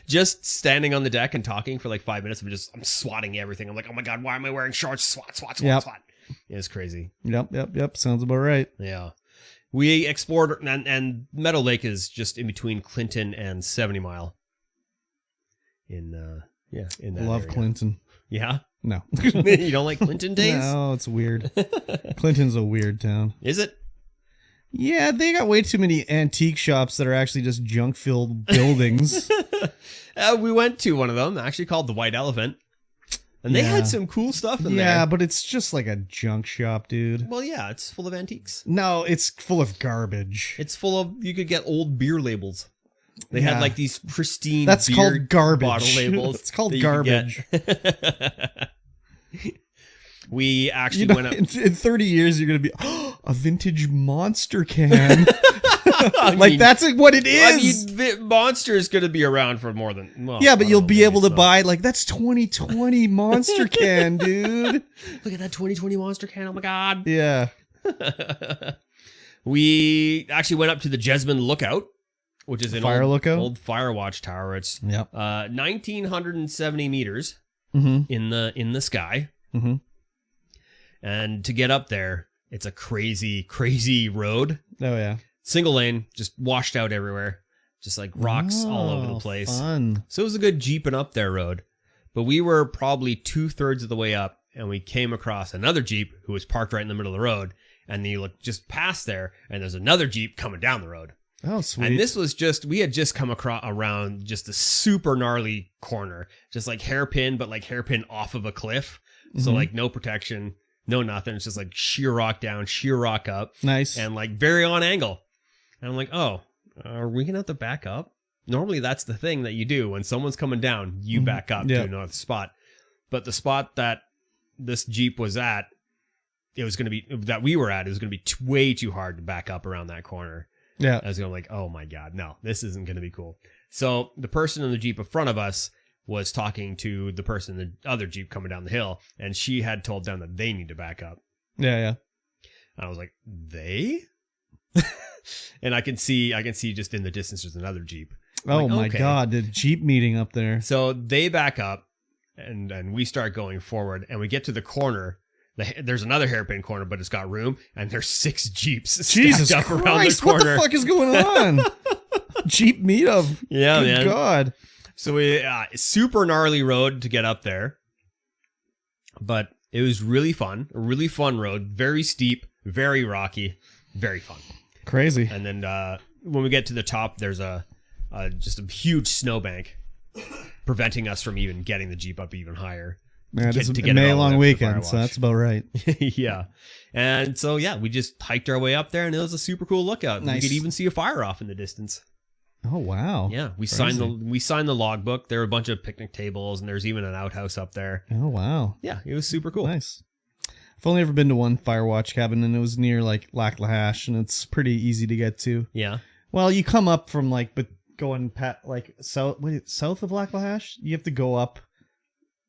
S1: Just standing on the deck and talking for like 5 minutes of I'm swatting everything. I'm like, oh my God, why am I wearing shorts? Swat.
S2: Yep.
S1: It was crazy.
S2: Yep. Sounds about right.
S1: Yeah. We explored, and Meadow Lake is just in between Clinton and 70 Mile. In that
S2: Love
S1: area.
S2: Clinton.
S1: Yeah?
S2: No.
S1: You don't like Clinton days?
S2: No, it's weird. Clinton's a weird town.
S1: Is it?
S2: Yeah, they got way too many antique shops that are actually just junk-filled buildings.
S1: We went to one of them, actually called the White Elephant. And they had some cool stuff in there.
S2: Yeah, but it's just like a junk shop, dude.
S1: Well, yeah, it's full of antiques.
S2: No, it's full of garbage.
S1: It's full of, you could get old beer labels. They had like these pristine
S2: That's
S1: beer
S2: called garbage.
S1: bottle labels.
S2: It's called
S1: that you could
S2: garbage.
S1: get. We actually went up.
S2: In 30 years, you're going to be, a vintage Monster can. That's what it is.
S1: I mean, Monster is going to be around for more than... Well,
S2: Yeah, but
S1: I
S2: you'll
S1: don't know,
S2: be
S1: maybe
S2: able to
S1: it's not.
S2: buy, that's 2020 Monster can, dude.
S1: Look at that 2020 Monster can. Oh, my God.
S2: Yeah.
S1: We actually went up to the Jesmond Lookout, which is an
S2: Fire lookout?
S1: old fire watch tower. It's
S2: Yep.
S1: 1,970 meters
S2: Mm-hmm.
S1: in the sky.
S2: Mm-hmm.
S1: And to get up there, it's a crazy, crazy road.
S2: Oh, yeah.
S1: Single lane, just washed out everywhere. Just like rocks all over the place.
S2: Fun.
S1: So it was a good jeeping up there road. But we were probably 2/3 of the way up, and we came across another Jeep who was parked right in the middle of the road. And then you look just past there, and there's another Jeep coming down the road.
S2: Oh, sweet.
S1: And this was we had just come around just a super gnarly corner. Just like hairpin, but like hairpin off of a cliff. So like no protection, no nothing. It's just like sheer rock down, sheer rock up.
S2: Nice.
S1: And like very on angle. And I'm like, oh, are we going to have to back up? Normally that's the thing that you do. When someone's coming down, you back up to another spot. but the spot that this Jeep was at, it was going to be way too hard to back up around that corner.
S2: Yeah.
S1: I was going like, oh my God, no, this isn't going to be cool. So the person in the Jeep in front of us was talking to the person in the other Jeep coming down the hill, and she had told them that they need to back up.
S2: Yeah, yeah.
S1: And I was like, they? And I can see just in the distance there's another Jeep.
S2: Oh
S1: like,
S2: my
S1: okay.
S2: God, the Jeep meeting up there.
S1: So they back up, and we start going forward, and we get to the corner. There's another hairpin corner, but it's got room, and there's 6 Jeeps
S2: Jesus
S1: stacked up around the
S2: Christ,
S1: corner.
S2: what the fuck is going on? Jeep meetup.
S1: Yeah,
S2: Good
S1: man.
S2: God.
S1: So we super gnarly road to get up there, but it was really fun. A really fun road, very steep, very rocky, very fun.
S2: Crazy.
S1: And then when we get to the top, there's just a huge snowbank preventing us from even getting the Jeep up even higher.
S2: Man,
S1: to
S2: it's
S1: get
S2: a
S1: it
S2: May
S1: all
S2: long
S1: up to
S2: weekend, so
S1: Firewatch.
S2: that's about right.
S1: Yeah. And so, yeah, we just hiked our way up there, and it was a super cool lookout.
S2: Nice.
S1: We could even see a fire off in the distance.
S2: Oh, wow.
S1: Yeah, we
S2: Crazy.
S1: signed the logbook. There were a bunch of picnic tables, and there's even an outhouse up there.
S2: Oh, wow.
S1: Yeah, it was super cool.
S2: Nice. I've only ever been to one Firewatch cabin, and it was near like Lacklahash, and it's pretty easy to get to.
S1: Yeah.
S2: Well, you come up from like, but going south of Lacklahash, you have to go up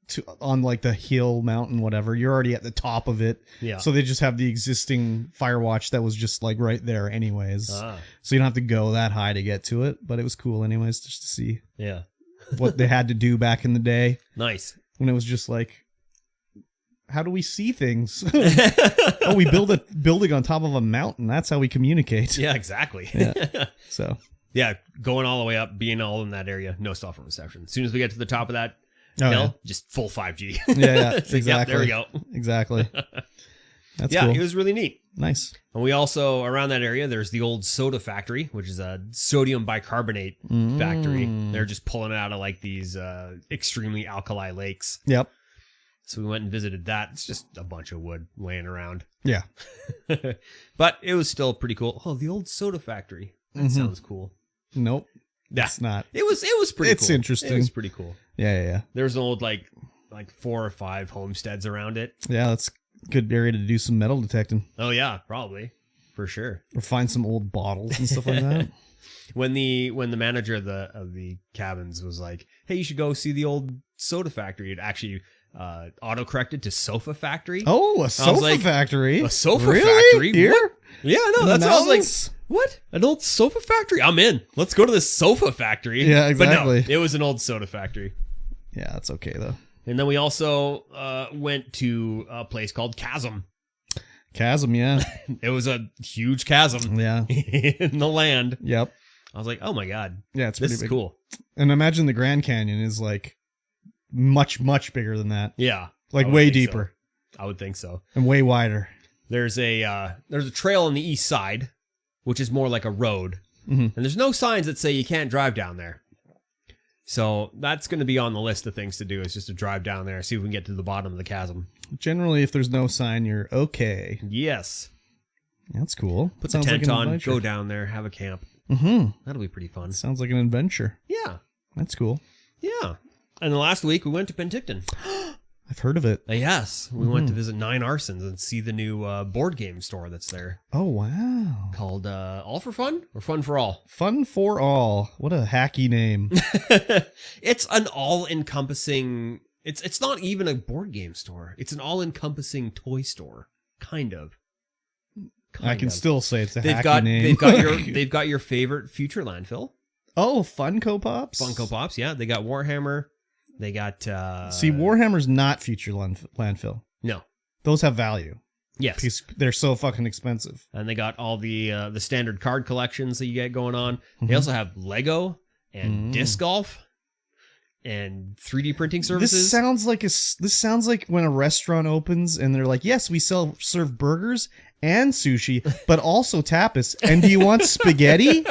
S2: to on like the hill, mountain, whatever. You're already at the top of it.
S1: Yeah.
S2: So they just have the existing Firewatch that was just like right there, anyways. So you don't have to go that high to get to it. But it was cool, anyways, just to see
S1: Yeah.
S2: what they had to do back in the day
S1: Nice.
S2: when it was just like, how do we see things? Oh, we build a building on top of a mountain. That's how we communicate.
S1: Yeah, exactly.
S2: Yeah. So
S1: Yeah, going all the way up, being all in that area, no cell phone reception. As soon as we get to the top of that
S2: Oh,
S1: hill,
S2: yeah.
S1: just full 5G.
S2: Yeah,
S1: It's like,
S2: exactly.
S1: yep, there we go.
S2: Exactly. That's
S1: Yeah,
S2: cool.
S1: it was really neat.
S2: Nice.
S1: And we also, around that area, there's the old soda factory, which is a sodium bicarbonate factory. They're just pulling it out of like these extremely alkali lakes.
S2: Yep.
S1: So we went and visited that. It's just a bunch of wood laying around.
S2: Yeah.
S1: But it was still pretty cool. Oh, the old soda factory. That sounds cool.
S2: Nope.
S1: Yeah.
S2: It's not.
S1: It was pretty cool.
S2: It's interesting.
S1: It was pretty cool.
S2: Yeah.
S1: There's an old like 4 or 5 homesteads around it.
S2: Yeah, that's a good area to do some metal detecting.
S1: Oh yeah, probably. For sure.
S2: Or find some old bottles and stuff like that.
S1: When the manager of the cabins was like, "Hey, you should go see the old soda factory," it actually auto-corrected to sofa factory.
S2: Oh, a sofa
S1: like,
S2: factory?
S1: A sofa
S2: Really?
S1: factory?
S2: Here?
S1: What? Yeah, no,
S2: In
S1: that's
S2: the
S1: what I was
S2: mountains?
S1: like. What? An old sofa factory? I'm in. Let's go to the sofa factory.
S2: Yeah, exactly.
S1: But no, it was an old soda factory.
S2: Yeah, that's okay, though.
S1: And then we also went to a place called Chasm.
S2: Chasm, yeah.
S1: It was a huge chasm
S2: Yeah.
S1: in the land.
S2: Yep.
S1: I was like, oh my God,
S2: Yeah, it's
S1: this
S2: pretty
S1: is
S2: big.
S1: cool.
S2: And imagine the Grand Canyon is like much, much bigger than that.
S1: Yeah.
S2: Like
S1: I would
S2: way
S1: think
S2: deeper
S1: so. I would think so.
S2: and way wider.
S1: There's a trail on the east side, which is more like a road.
S2: Mhm.
S1: And there's no signs that say you can't drive down there. So that's going to be on the list of things to do, is just to drive down there, see if we can get to the bottom of the chasm.
S2: Generally, if there's no sign, you're okay.
S1: Yes.
S2: That's cool.
S1: Put
S2: Sounds
S1: the
S2: like
S1: tent
S2: an
S1: on,
S2: adventure.
S1: go down there, have a camp.
S2: Mm-hmm.
S1: That'll be pretty fun.
S2: Sounds like an adventure.
S1: Yeah.
S2: That's cool.
S1: Yeah. And the last week we went to Penticton.
S2: I've heard of it.
S1: Yes. We went to visit Nine Arsons and see the new board game store that's there
S2: Oh, wow.
S1: called All for Fun or Fun for All.
S2: Fun for all. What a hacky name.
S1: It's an all-encompassing... It's not even a board game store. It's an all-encompassing toy store. Kind of.
S2: I can still say it's a
S1: They've
S2: hacky
S1: got
S2: name.
S1: they've got your favorite future landfill.
S2: Oh, Funko Pops?
S1: Funko Pops, yeah. They got Warhammer. They got
S2: See, Warhammer's not future landfill.
S1: No.
S2: Those have value.
S1: Yes.
S2: Because they're so fucking expensive.
S1: And they got all the standard card collections that you get going on.
S2: Mm-hmm.
S1: They also have Lego and disc golf and 3D printing services.
S2: This sounds like when a restaurant opens and they're like, "Yes, we serve burgers and sushi, but also tapas. And do you want spaghetti?"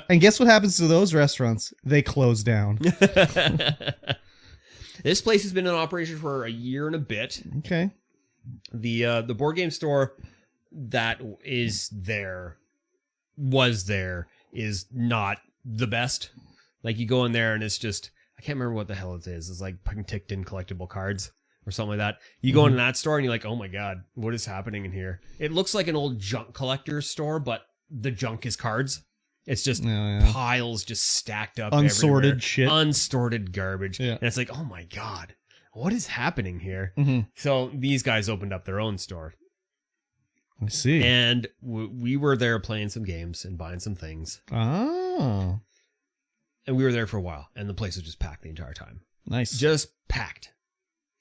S2: And guess what happens to those restaurants? They close down.
S1: This place has been in operation for a year and a bit.
S2: Okay.
S1: The board game store that was there is not the best. Like, you go in there and it's just, I can't remember what the hell it is. It's like Penticton collectible cards or something like that. You go into that store and you're like, oh my God, what is happening in here? It looks like an old junk collector's store, but the junk is cards. It's just piles just stacked up.
S2: Unsorted
S1: everywhere.
S2: shit.
S1: Unsorted garbage.
S2: Yeah.
S1: And it's like, oh my God, what is happening here?
S2: Mm-hmm.
S1: So these guys opened up their own store.
S2: I see.
S1: And we were there playing some games and buying some things.
S2: Oh.
S1: And we were there for a while. And the place was just packed the entire time.
S2: Nice.
S1: Just packed.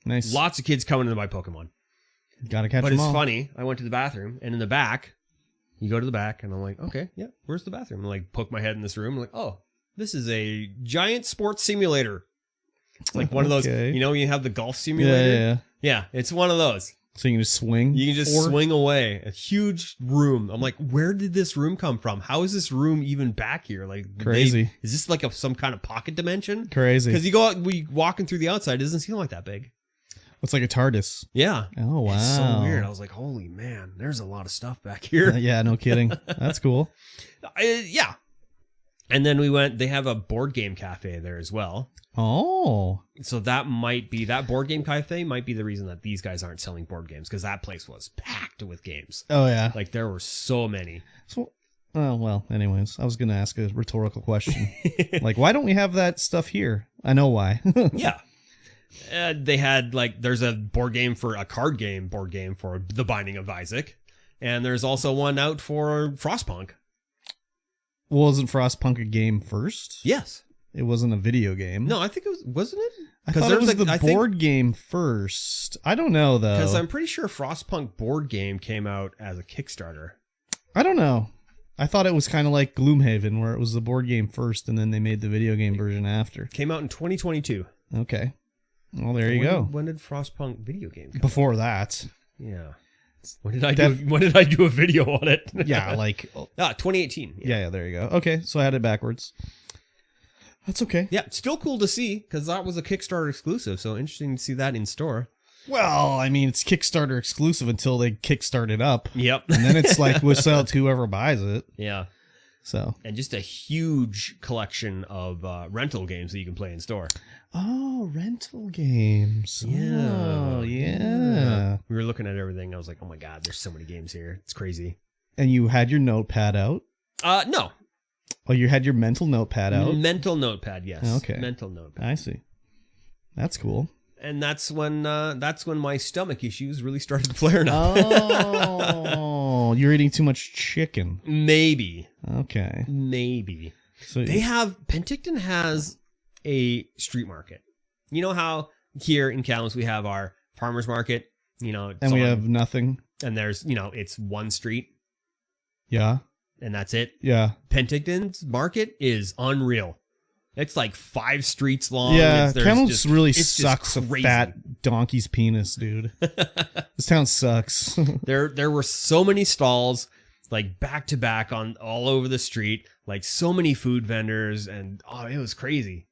S2: Nice.
S1: Lots of kids coming in to buy Pokemon.
S2: Gotta catch
S1: But
S2: them
S1: it's
S2: all.
S1: funny. I went to the bathroom. And in the back, you go to the back. And I'm like, okay, yeah, where's the bathroom? And like, poke my head in this room. I'm like, oh, this is a giant sports simulator. It's like one of those, you know, you have the golf simulator. Yeah, it's one of those.
S2: So you can just swing?
S1: You can just swing away. A huge room. I'm like, where did this room come from? How is this room even back here? Like
S2: crazy.
S1: Is this like some kind of pocket dimension?
S2: Crazy.
S1: Because you go out, we walking through the outside, it doesn't seem like that big.
S2: It's like a TARDIS.
S1: Yeah.
S2: Oh, wow.
S1: It's so weird. I was like, holy man, there's a lot of stuff back here.
S2: Yeah, no kidding. That's cool.
S1: Yeah. And then we went, they have a board game cafe there as well.
S2: Oh.
S1: So that board game cafe might be the reason that these guys aren't selling board games, because that place was packed with games.
S2: Oh, yeah.
S1: Like there were so many.
S2: So, oh, well, anyways, I was going to ask a rhetorical question. Like, why don't we have that stuff here? I know why.
S1: Yeah. They had there's a board game for board game for The Binding of Isaac. And there's also one out for Frostpunk.
S2: Wasn't Frostpunk a game first?
S1: Yes.
S2: It wasn't a video game.
S1: No, I think it wasn't it?
S2: I thought it was the board game first. I don't know, though.
S1: Because I'm pretty sure Frostpunk board game came out as a Kickstarter.
S2: I don't know. I thought it was kind of like Gloomhaven, where it was the board game first, and then they made the video game version after.
S1: Came out in 2022.
S2: Okay. Well, there you go.
S1: When did Frostpunk video game come
S2: Before that.
S1: Yeah. When did I do a video on it?
S2: Yeah, like
S1: 2018.
S2: Yeah, there you go. Okay, so I had it backwards. That's okay.
S1: Yeah, it's still cool to see, because that was a Kickstarter exclusive, so interesting to see that in store.
S2: Well, I mean, it's Kickstarter exclusive until they kickstart it up.
S1: Yep.
S2: And then it's like we'll sell it to whoever buys it.
S1: Yeah.
S2: So.
S1: And just a huge collection of rental games that you can play in store.
S2: Oh, rental games.
S1: Yeah.
S2: Oh, yeah.
S1: We were looking at everything. I was like, oh my God, there's so many games here. It's crazy.
S2: And you had your notepad out?
S1: No.
S2: Oh, you had your mental notepad out?
S1: Mental notepad, yes.
S2: Okay.
S1: Mental notepad.
S2: I see. That's cool.
S1: And that's when my stomach issues really started flaring up.
S2: Oh, you're eating too much chicken.
S1: Maybe.
S2: Okay.
S1: Maybe.
S2: So
S1: Penticton has a street market. You know how here in Kamloops we have our farmers market,
S2: and we have nothing.
S1: And there's, it's one street.
S2: Yeah.
S1: And that's it.
S2: Yeah.
S1: Penticton's market is unreal. It's like 5 streets long.
S2: Yeah, Kamloops really sucks a fat donkey's penis, dude. This town sucks.
S1: There were so many stalls, like back to back on all over the street, like so many food vendors, and it was crazy.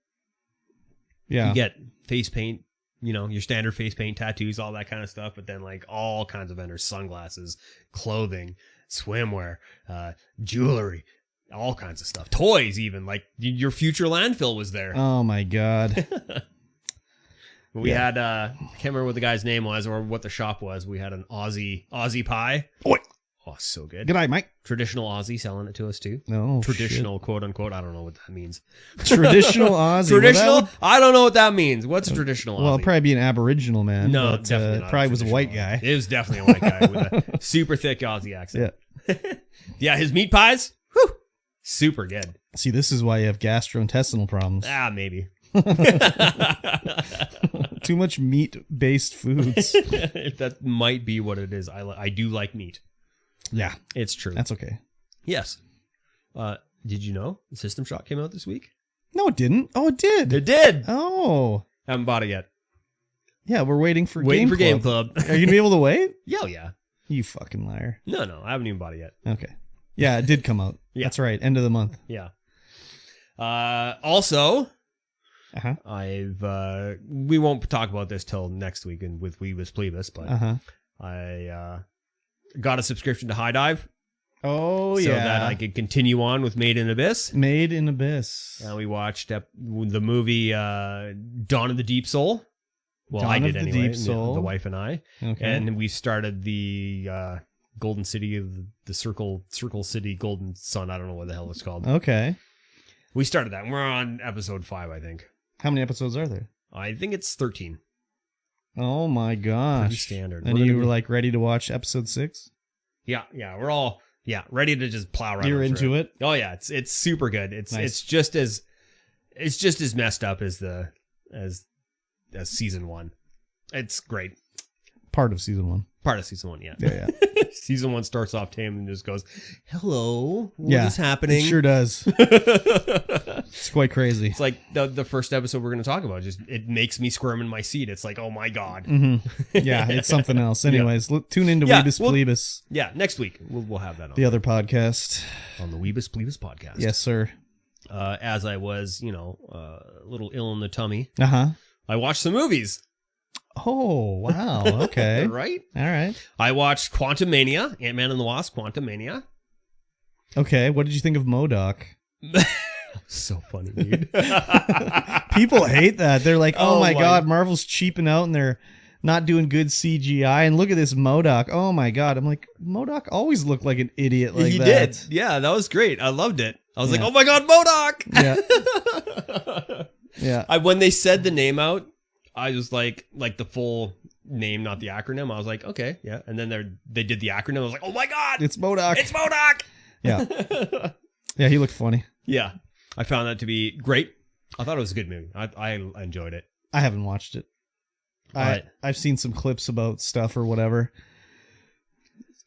S2: Yeah.
S1: You get face paint, your standard face paint, tattoos, all that kind of stuff, but then like all kinds of vendors, sunglasses, clothing, swimwear, jewelry, all kinds of stuff. Toys, even. Like, your future landfill was there.
S2: Oh, my God.
S1: We had, I can't remember what the guy's name was or what the shop was. We had an Aussie pie.
S2: Oi.
S1: Oh, so good.
S2: Good night, Mike.
S1: Traditional Aussie selling it to us, too.
S2: No,
S1: Traditional, quote unquote. I don't know what that means.
S2: Traditional Aussie.
S1: Traditional? I don't know what that means. What's a traditional Aussie?
S2: Well, it'd probably be an Aboriginal man.
S1: No,
S2: but,
S1: definitely not.
S2: Probably was a white guy.
S1: It was definitely a white guy with a super thick Aussie accent.
S2: Yeah.
S1: Yeah, his meat pies, whew, super good.
S2: See, this is why you have gastrointestinal problems.
S1: Maybe.
S2: Too much meat-based foods.
S1: That might be what it is. I do like meat.
S2: Yeah.
S1: It's true.
S2: That's okay.
S1: Yes. Did you know System Shock came out this week?
S2: No, it didn't. Oh, it did.
S1: It did.
S2: Oh.
S1: Haven't bought it yet.
S2: Yeah, we're waiting for
S1: Game Club.
S2: Are you going to be able to wait?
S1: Yeah.
S2: You fucking liar.
S1: No, I haven't even bought it yet.
S2: Okay. Yeah, it did come out.
S1: Yeah.
S2: That's right. End of the month.
S1: Yeah. Also,
S2: uh-huh.
S1: We won't talk about this till next week with Weebus Plebus, but
S2: uh-huh.
S1: I got a subscription to High Dive.
S2: Oh,
S1: so that I could continue on with Made in Abyss.
S2: Made in Abyss.
S1: And we watched the movie Dawn of the Deep Soul. Well,
S2: Dawn
S1: I did
S2: of the
S1: anyway,
S2: Deep Soul.
S1: the wife and I.
S2: Okay.
S1: And we started the Golden City of the Circle City Golden Sun. I don't know what the hell it's called.
S2: Okay.
S1: We started that. We're on episode 5, I think.
S2: How many episodes are there?
S1: I think it's 13.
S2: Oh my gosh.
S1: Pretty standard.
S2: And you were like ready to watch episode 6?
S1: Yeah. We're all ready to just plow right.
S2: You're into it?
S1: Oh yeah, it's super good. It's
S2: nice.
S1: it's just as messed up as season 1. It's great.
S2: Part of season 1.
S1: Part of season 1, yeah.
S2: Yeah.
S1: Season 1 starts off tame and just goes, "Hello, what is happening?"
S2: It sure does. It's quite crazy.
S1: It's like the first episode we're going to talk about. Just it makes me squirm in my seat. It's like, oh my god.
S2: Mm-hmm. Yeah, it's something else. Anyways, tune into Weebus Plebus.
S1: Yeah, next week we'll have that on
S2: the other podcast
S1: on the Weebus Plebus podcast.
S2: Yes, sir.
S1: As I was, a little ill in the tummy, I watched some movies.
S2: Oh, wow. Okay.
S1: Right?
S2: All right.
S1: I watched Quantum Mania, Ant-Man and the Wasp, Quantum Mania.
S2: Okay. What did you think of MODOK?
S1: So funny, dude.
S2: People hate that. They're like, oh my God, Marvel's cheaping out and they're not doing good CGI. And look at this MODOK. Oh my God. I'm like, MODOK always looked like an idiot like
S1: he
S2: that.
S1: He did. Yeah, that was great. I loved it. I was like, oh my God, MODOK.
S2: Yeah.
S1: When they said the name out, I was like the full name, not the acronym. I was like, okay, yeah. And then they did the acronym. I was like, oh my God,
S2: it's MODOK.
S1: It's MODOK.
S2: Yeah. Yeah, he looked funny.
S1: Yeah. I found that to be great. I thought it was a good movie. I enjoyed it.
S2: I haven't watched it. I've seen some clips about stuff or whatever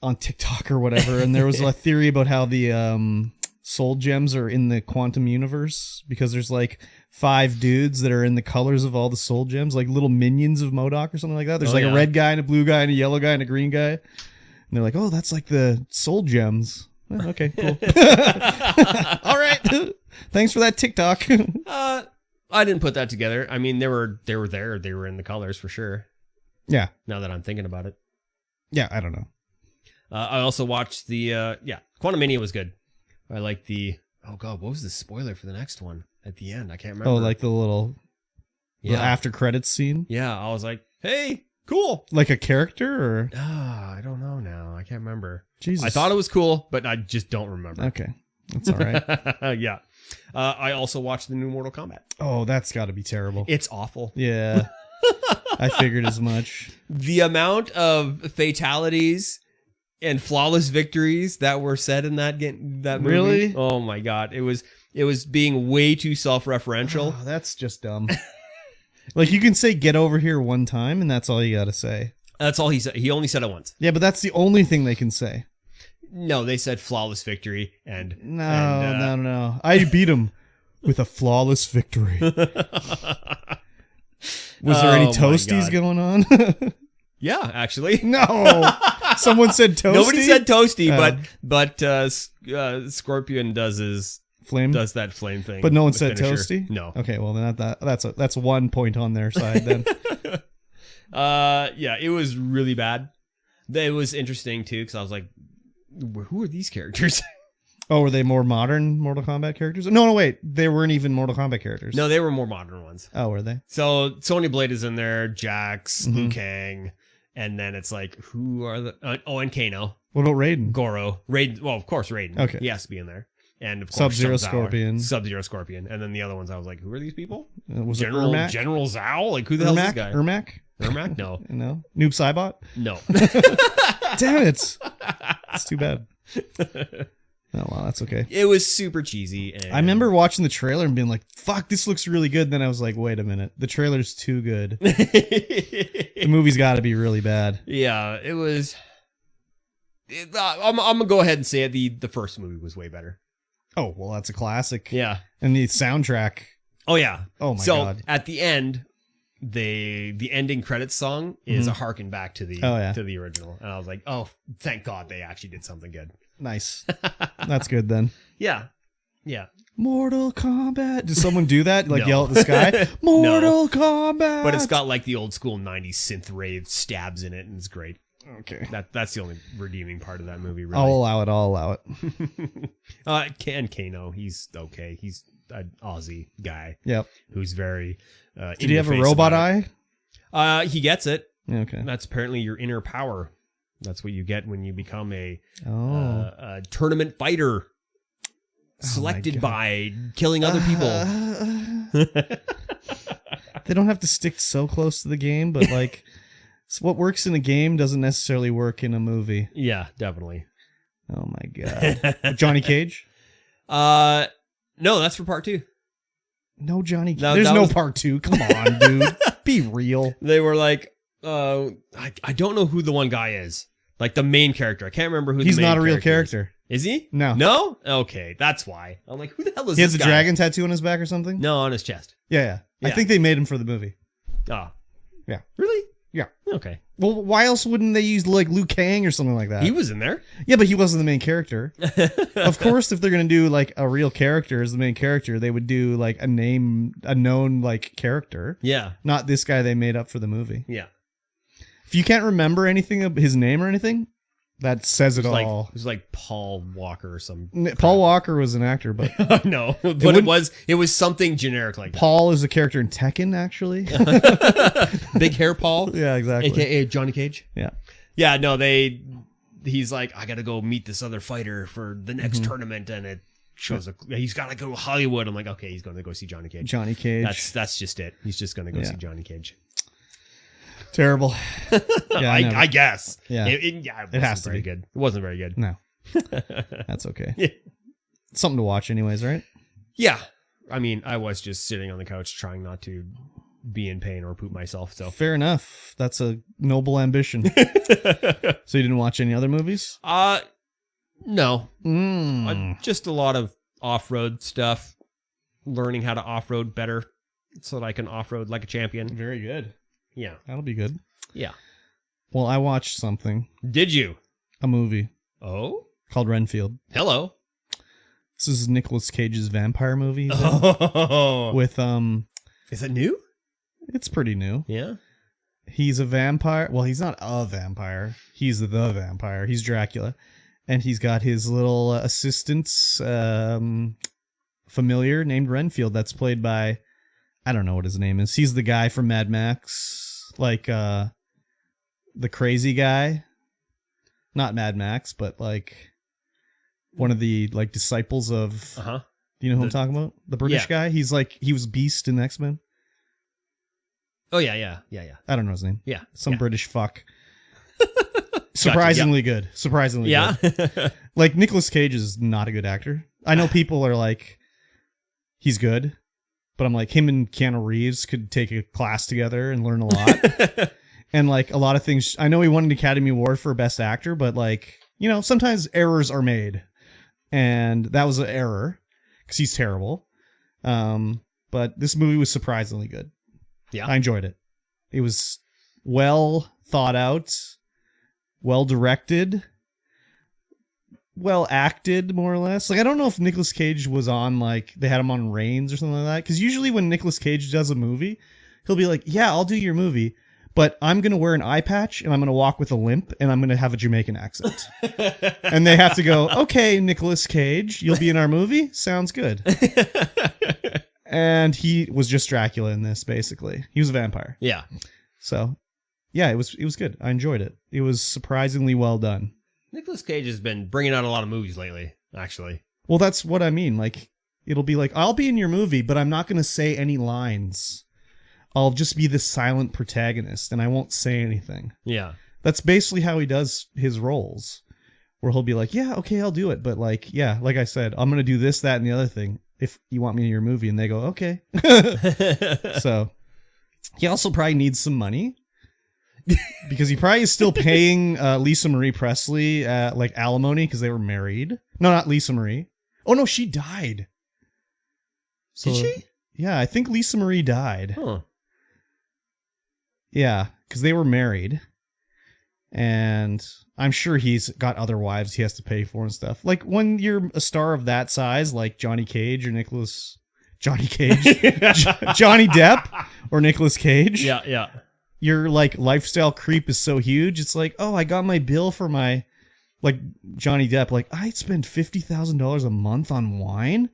S2: on TikTok or whatever, and there was a theory about how the soul gems are in the quantum universe because there's like 5 dudes that are in the colors of all the soul gems, like little minions of MODOK or something like that. There's a red guy and a blue guy and a yellow guy and a green guy. And they're like, oh, that's like the soul gems. Well, okay, cool. All right. Thanks for that TikTok.
S1: I didn't put that together. I mean, they were there. They were in the colors for sure.
S2: Yeah.
S1: Now that I'm thinking about it.
S2: Yeah, I don't know.
S1: I also watched the Quantum Mania was good. I like the oh god, what was the spoiler for the next one at the end? I can't remember.
S2: Oh, like the little the after credits scene?
S1: Yeah, I was like, hey, cool.
S2: Like a character or
S1: I don't know now. I can't remember.
S2: Jesus.
S1: I thought it was cool, but I just don't remember.
S2: Okay. That's all right.
S1: Yeah. I also watched the new Mortal Kombat.
S2: Oh, that's got to be terrible.
S1: It's awful.
S2: Yeah. I figured as much.
S1: The amount of fatalities and flawless victories that were said in that movie.
S2: Really?
S1: Oh my god. It was being way too self-referential.
S2: Oh, that's just dumb. Like you can say get over here one time and that's all you got to say.
S1: That's all he said. He only said it once.
S2: Yeah, but that's the only thing they can say.
S1: No, they said flawless victory and
S2: no. I beat him with a flawless victory. Was there any toasties going on?
S1: Yeah, actually.
S2: No. Someone said toasty.
S1: Nobody said toasty, but Scorpion does that flame thing.
S2: But no one said toasty?
S1: No.
S2: Okay, well then that's 1 point on their side then.
S1: Yeah, it was really bad. It was interesting too because I was like, who are these characters?
S2: Oh, were they more modern Mortal Kombat characters? No, wait. They weren't even Mortal Kombat characters.
S1: No, they were more modern ones.
S2: Oh, were they?
S1: So Sonya Blade is in there, Jax, Liu Kang, and then it's like, who are the... and Kano.
S2: What about Raiden?
S1: Goro. Raiden. Well, of course, Raiden.
S2: Okay.
S1: He has to be in there. And of course,
S2: Sub-Zero Scorpion.
S1: Sub-Zero Scorpion. And then the other ones, I was like, who are these people?
S2: Was
S1: General,
S2: it Ermac?
S1: General Zhao? Like, who the hell is this guy?
S2: Ermac?
S1: Ermac? No.
S2: No? Noob Saibot?
S1: No.
S2: Damn it. It's too bad. Oh, wow, that's okay.
S1: It was super cheesy. And...
S2: I remember watching the trailer and being like, fuck, this looks really good. Then I was like, wait a minute. The trailer's too good. The movie's got to be really bad.
S1: Yeah, it was... I'm going to go ahead and say it. The first movie was way better.
S2: Oh, well, that's a classic.
S1: Yeah.
S2: And the soundtrack.
S1: Oh, yeah.
S2: Oh, my God.
S1: So, at the end... the ending credits song is a harken back to the original, and I was like, oh, thank God they actually did something good.
S2: Nice. That's good then.
S1: Yeah.
S2: Mortal Kombat. Did someone do that? Like yell at the sky? Mortal Kombat.
S1: But it's got like the old school 90s synth rave stabs in it, and it's great.
S2: Okay.
S1: That's the only redeeming part of that movie, really.
S2: I'll allow it.
S1: And Kano, he's okay. He's an Aussie guy.
S2: Yep.
S1: Who's very.
S2: Did he have a robot eye?
S1: He gets it.
S2: Okay.
S1: That's apparently your inner power. That's what you get when you become a tournament fighter. Selected by killing other people.
S2: They don't have to stick so close to the game, but like what works in a game doesn't necessarily work in a movie.
S1: Yeah, definitely.
S2: Oh my god. Johnny Cage?
S1: No, that's for part 2.
S2: No Johnny Cage.
S1: No,
S2: There's no
S1: was...
S2: part 2. Come on, dude. Be real.
S1: They were like, I don't know who the one guy is. Like the main character. I can't remember who
S2: He's
S1: the main
S2: not a real
S1: character
S2: character.
S1: Is he?
S2: No.
S1: No? Okay, that's why. I'm like, who the hell is
S2: He
S1: this
S2: has a
S1: guy?
S2: dragon tattoo on his back or something?
S1: No, on his chest.
S2: Yeah. I
S1: Yeah.
S2: think they made him for the movie.
S1: Oh.
S2: Yeah.
S1: Really?
S2: Yeah.
S1: Okay.
S2: Well, why else wouldn't they use like Liu Kang or something like that?
S1: He was in there.
S2: Yeah, but he wasn't the main character. Of course, if they're going to do like a real character as the main character, they would do like a known like character.
S1: Yeah.
S2: Not this guy they made up for the movie.
S1: Yeah.
S2: If you can't remember anything of his name or anything, that says it
S1: Like,
S2: all.
S1: it was like Paul Walker or some.
S2: Paul Walker was an actor, but
S1: No, but it was something generic like that.
S2: Paul is a character in Tekken, actually.
S1: Big hair Paul.
S2: Yeah, exactly.
S1: AKA Johnny Cage.
S2: Yeah.
S1: Yeah, no, he's like, I gotta go meet this other fighter for the next tournament, and it shows he's gotta go to Hollywood. I'm like, okay, he's gonna go see Johnny Cage.
S2: Johnny Cage.
S1: That's just it. He's just gonna go see Johnny Cage.
S2: Terrible. Yeah,
S1: I guess.
S2: Yeah.
S1: It
S2: has to
S1: very
S2: be
S1: good. It wasn't very good.
S2: No. That's okay.
S1: Yeah.
S2: Something to watch anyways, right?
S1: Yeah. I mean, I was just sitting on the couch trying not to be in pain or poop myself. So
S2: Fair enough. That's a noble ambition. So you didn't watch any other movies?
S1: No. Just a lot of off-road stuff. Learning how to off-road better so that I can off-road like a champion.
S2: Very good.
S1: Yeah.
S2: That'll be good.
S1: Yeah.
S2: Well, I watched something.
S1: Did you?
S2: A movie
S1: Oh?
S2: called Renfield.
S1: Hello.
S2: This is Nicolas Cage's vampire movie.
S1: Oh.
S2: With
S1: Is it new?
S2: it's pretty new.
S1: Yeah.
S2: He's a vampire. Well, he's not a vampire. He's the vampire. He's Dracula. And he's got his little assistant's familiar named Renfield that's played by, I don't know what his name is. He's the guy from Mad Max. Like the crazy guy. Not Mad Max, but like one of the like disciples of Do you know who I'm talking about? The British guy? He was Beast in X-Men.
S1: Oh yeah.
S2: I don't know his name.
S1: Yeah.
S2: Some
S1: yeah.
S2: British fuck. Surprisingly good. Surprisingly good. Like, Nicolas Cage is not a good actor. I know people are like, he's good. But I'm like, him and Keanu Reeves could take a class together and learn a lot. And like, a lot of things, I know he won an Academy Award for Best Actor, but like, you know, sometimes errors are made. And that was an error, because he's terrible. But this movie was surprisingly good.
S1: Yeah.
S2: I enjoyed it. It was well thought out, well directed, well acted, more or less. Like, I don't know if Nicolas Cage was on, like, they had him on Reigns or something like that. Because usually when Nicolas Cage does a movie, he'll be like, yeah, I'll do your movie, but I'm going to wear an eye patch and I'm going to walk with a limp and I'm going to have a Jamaican accent. And they have to go, okay, Nicolas Cage, you'll be in our movie? Sounds good. And he was just Dracula in this, basically. He was a vampire.
S1: Yeah.
S2: So, yeah, it was good. I enjoyed it. It was surprisingly well done.
S1: Nicolas Cage has been bringing out a lot of movies lately, actually.
S2: Well, that's what I mean. Like, it'll be like, I'll be in your movie, but I'm not going to say any lines. I'll just be the silent protagonist, and I won't say anything.
S1: Yeah.
S2: That's basically how he does his roles, where he'll be like, yeah, okay, I'll do it. But like, yeah, like I said, I'm going to do this, that, and the other thing if you want me in your movie. And they go, okay. So he also probably needs some money because he probably is still paying Lisa Marie Presley like alimony because they were married. No, not Lisa Marie. Oh, no, she died. So,
S1: did she?
S2: Yeah, I think Lisa Marie died.
S1: Huh.
S2: Yeah, because they were married. And I'm sure he's got other wives he has to pay for and stuff. Like, when you're a star of that size, like Johnny Cage or Johnny Depp or Nicolas Cage.
S1: Yeah.
S2: your like lifestyle creep is so huge. It's like, oh, I got my bill for my, like Johnny Depp, like I spend $50,000 a month on wine.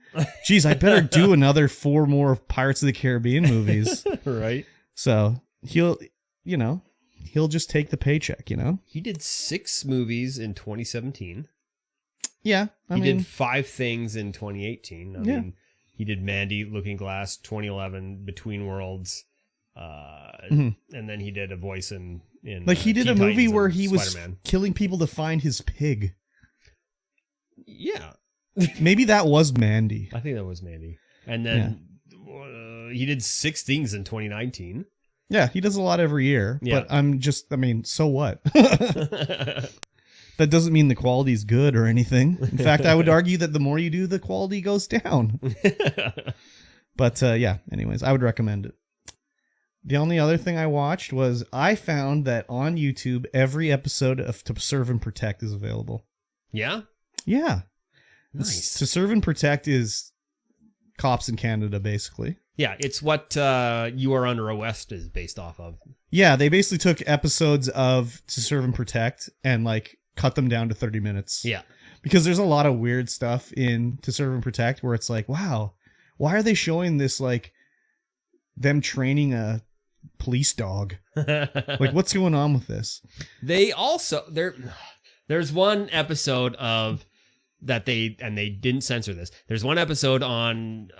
S2: Geez, I better do another 4 more Pirates of the Caribbean movies.
S1: Right.
S2: So he'll just take the paycheck,
S1: He did 6 movies in 2017.
S2: Yeah.
S1: He did 5 things in 2018. I
S2: Yeah.
S1: mean, he did Mandy, Looking Glass, 2011, Between Worlds,
S2: Mhm.
S1: and then he did a voice in
S2: like he did
S1: Teen
S2: a movie
S1: Titans
S2: where
S1: and
S2: he was
S1: Spider-Man.
S2: killing people to find his pig.
S1: Yeah,
S2: Maybe that was Mandy.
S1: I think that was Mandy. And then he did 6 things in 2019.
S2: Yeah, he does a lot every year.
S1: Yeah.
S2: But so what? That doesn't mean the quality's good or anything. In fact, I would argue that the more you do, the quality goes down. But yeah, anyways, I would recommend it. The only other thing I watched was I found that on YouTube, every episode of To Serve and Protect is available.
S1: Yeah?
S2: Yeah.
S1: Nice.
S2: To Serve and Protect is cops in Canada, basically.
S1: Yeah, it's what You Are Under Arrest is based off of.
S2: Yeah, they basically took episodes of To Serve and Protect and like cut them down to 30 minutes.
S1: Yeah.
S2: Because there's a lot of weird stuff in To Serve and Protect where it's like, wow, why are they showing this like them training a police dog? Like, what's going on with this?
S1: They also there's one episode of that they didn't censor this. There's one episode on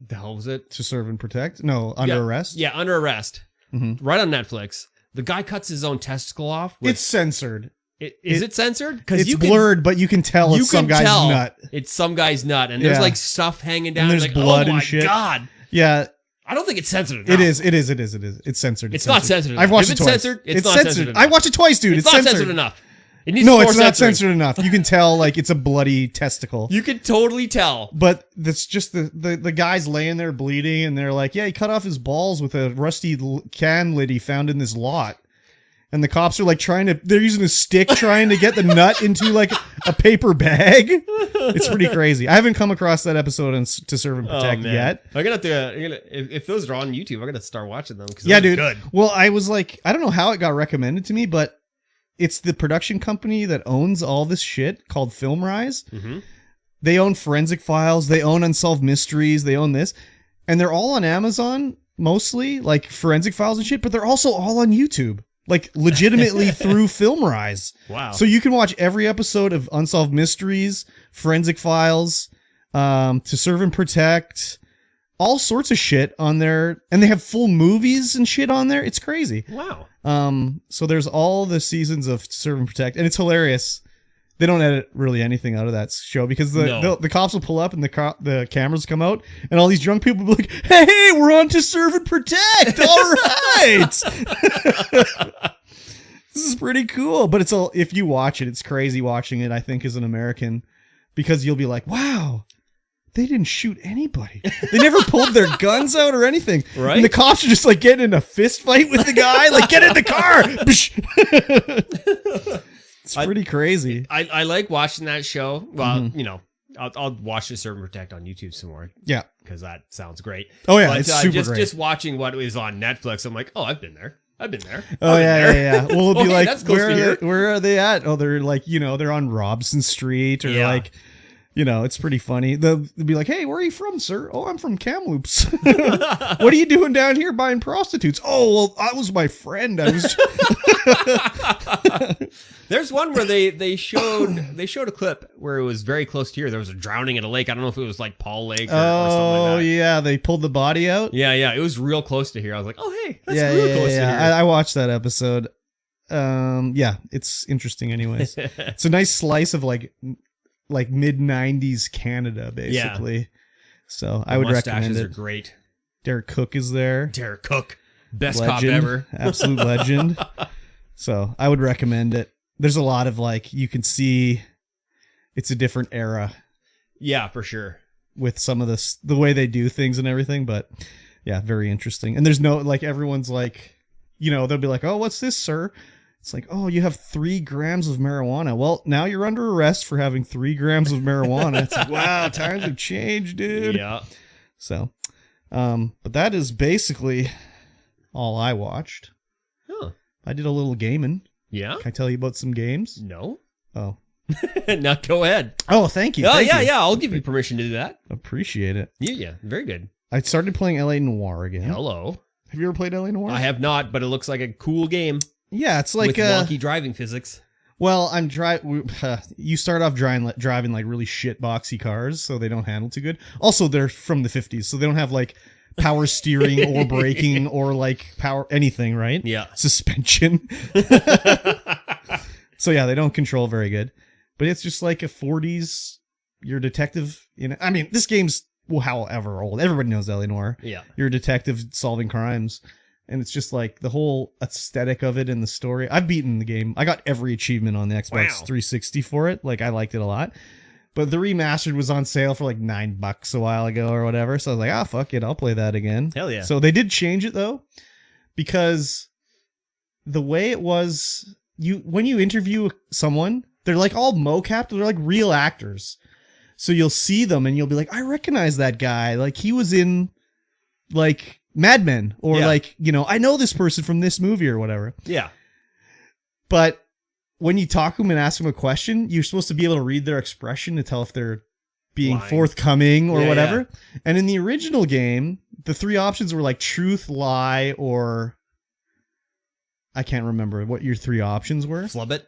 S1: the hell was it?
S2: To Serve and Protect? No, Under Arrest?
S1: Yeah, Under Arrest.
S2: Mm-hmm.
S1: Right on Netflix. The guy cuts his own testicle off.
S2: It's censored.
S1: Is it censored?
S2: It's blurred, but you can tell it's some guy's nut.
S1: It's some guy's nut, and there's like stuff hanging down.
S2: And there's
S1: like,
S2: blood
S1: oh my
S2: and shit.
S1: God.
S2: Yeah.
S1: I don't think it's censored enough.
S2: It is. It's censored.
S1: It's not censored enough.
S2: I've watched
S1: If
S2: it
S1: it's
S2: twice.
S1: censored, it's not censored enough.
S2: I watched it twice, dude.
S1: It's not censored enough. It needs
S2: No,
S1: more
S2: it's not
S1: censoring.
S2: censored enough. You can tell like it's a bloody testicle.
S1: You can totally tell.
S2: But that's just the guy's laying there bleeding, and they're like, yeah, he cut off his balls with a rusty can lid he found in this lot. And the cops are like they're using a stick trying to get the nut into like a paper bag. It's pretty crazy. I haven't come across that episode on To Serve and Protect yet.
S1: I'm gonna have to, if those are on YouTube, I'm gonna start watching them.
S2: Yeah, dude.
S1: Good.
S2: Well, I was like, I don't know how it got recommended to me, but it's the production company that owns all this shit called FilmRise.
S1: Mm-hmm.
S2: They own Forensic Files. They own Unsolved Mysteries. They own this. And they're all on Amazon, mostly, like Forensic Files and shit, but they're also all on YouTube. Like, legitimately through FilmRise.
S1: Wow.
S2: So you can watch every episode of Unsolved Mysteries, Forensic Files, To Serve and Protect, all sorts of shit on there. And they have full movies and shit on there. It's crazy.
S1: Wow.
S2: So there's all the seasons of To Serve and Protect, and it's hilarious. They don't edit really anything out of that show because the cops will pull up and the cameras come out and all these drunk people will be like, hey, we're on To Serve and Protect. All right. This is pretty cool. But if you watch it, it's crazy watching it, I think, as an American, because you'll be like, wow, they didn't shoot anybody. They never pulled their guns out or anything.
S1: Right.
S2: And the cops are just like getting in a fist fight with the guy. Like, get in the car. It's pretty crazy.
S1: I like watching that show. Well, I'll watch To Serve and Protect on YouTube some more.
S2: Yeah.
S1: Because that sounds great.
S2: Oh, yeah.
S1: But,
S2: It's super great.
S1: Just watching what is on Netflix, I'm like, oh, I've been there.
S2: Oh, yeah. Well, it'll be like,
S1: that's close to here.
S2: where are they at? Oh, they're like, they're on Robson Street or like, it's pretty funny. They'll be like, hey, where are you from, sir? Oh, I'm from Kamloops. What are you doing down here buying prostitutes? Oh, well, I was my friend. I was.
S1: There's one where they showed a clip where it was very close to here. There was a drowning in a lake. I don't know if it was like Paul Lake or something like that.
S2: Yeah, they pulled the body out.
S1: Yeah, it was real close to here. I was like, oh hey, that's
S2: real
S1: close to here.
S2: I watched that episode. It's interesting. Anyways, it's a nice slice of like mid '90s Canada, basically. Yeah. So I would recommend it.
S1: Are great.
S2: Derek Cook is there.
S1: Derek Cook, best
S2: legend,
S1: cop ever,
S2: absolute legend. So I would recommend it. There's a lot of you can see it's a different era.
S1: Yeah, for sure.
S2: With some of the way they do things and everything, but yeah, very interesting. And there's no everyone's like, they'll be like, oh, what's this, sir? It's like, oh, you have 3 grams of marijuana. Well, now you're under arrest for having 3 grams of marijuana. It's like, wow, times have changed, dude.
S1: Yeah.
S2: So, but that is basically all I watched.
S1: Huh.
S2: I did a little gaming.
S1: Yeah?
S2: Can I tell you about some games?
S1: No.
S2: Oh.
S1: Now go ahead.
S2: Oh, thank you.
S1: Oh,
S2: thank you.
S1: yeah. I'll give you permission to do that.
S2: Appreciate it.
S1: Yeah. Very good.
S2: I started playing LA Noire again.
S1: Hello.
S2: Have you ever played LA Noire?
S1: I have not, but it looks like a cool game.
S2: Yeah, it's like
S1: with wonky driving physics.
S2: Well, you start off driving like really shit boxy cars, so they don't handle too good. Also, they're from the 50s, so they don't have like power steering or braking or like power anything, right?
S1: Yeah.
S2: Suspension. So yeah, they don't control very good. But it's just like a 40s. You're a detective. I mean, this game's however old. Everybody knows LA Noire.
S1: Yeah.
S2: You're a detective solving crimes. And it's just like the whole aesthetic of it and the story. I've beaten the game. I got every achievement on the Xbox 360 for it. Like, I liked it a lot. But the remastered was on sale for like $9 a while ago or whatever. So I was like, fuck it. I'll play that again.
S1: Hell yeah.
S2: So they did change it though, because the way it was, when you interview someone, they're like all mocapped. They're like real actors. So you'll see them and you'll be like, I recognize that guy. Like, he was in like Mad Men, or like, I know this person from this movie or whatever.
S1: Yeah.
S2: But when you talk to them and ask them a question, you're supposed to be able to read their expression to tell if they're being forthcoming or whatever. Yeah. And in the original game, the 3 options were like truth, lie, or I can't remember what your 3 options were.
S1: Flub it.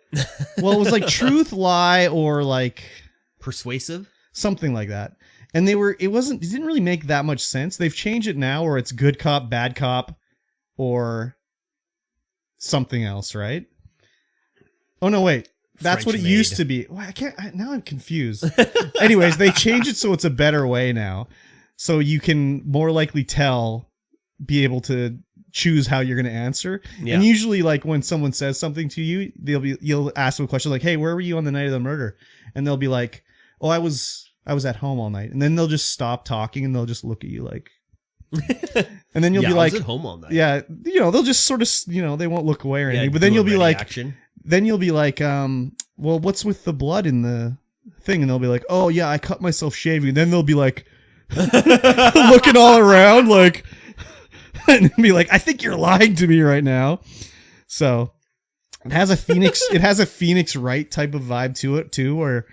S2: Well, it was like truth, lie, or like
S1: persuasive,
S2: something like that. And it didn't really make that much sense. They've changed it now where it's good cop, bad cop, or something else, right? Oh, no, wait. That's French what it made. Used to be. Well, now I'm confused. Anyways, they changed it so it's a better way now. So you can more likely be able to choose how you're going to answer. Yeah. And usually, like, when someone says something to you, you'll ask them a question like, hey, where were you on the night of the murder? And they'll be like, oh, I was at home all night. And then they'll just stop talking and they'll just look at you like, and then you'll be like,
S1: I was at home all night.
S2: Yeah. They'll just sort of, they won't look away or anything, but then you'll be like, well, what's with the blood in the thing? And they'll be like, oh yeah, I cut myself shaving. And then they'll be like, looking all around like, and be like, I think you're lying to me right now. So it has a Phoenix Wright type of vibe to it too, where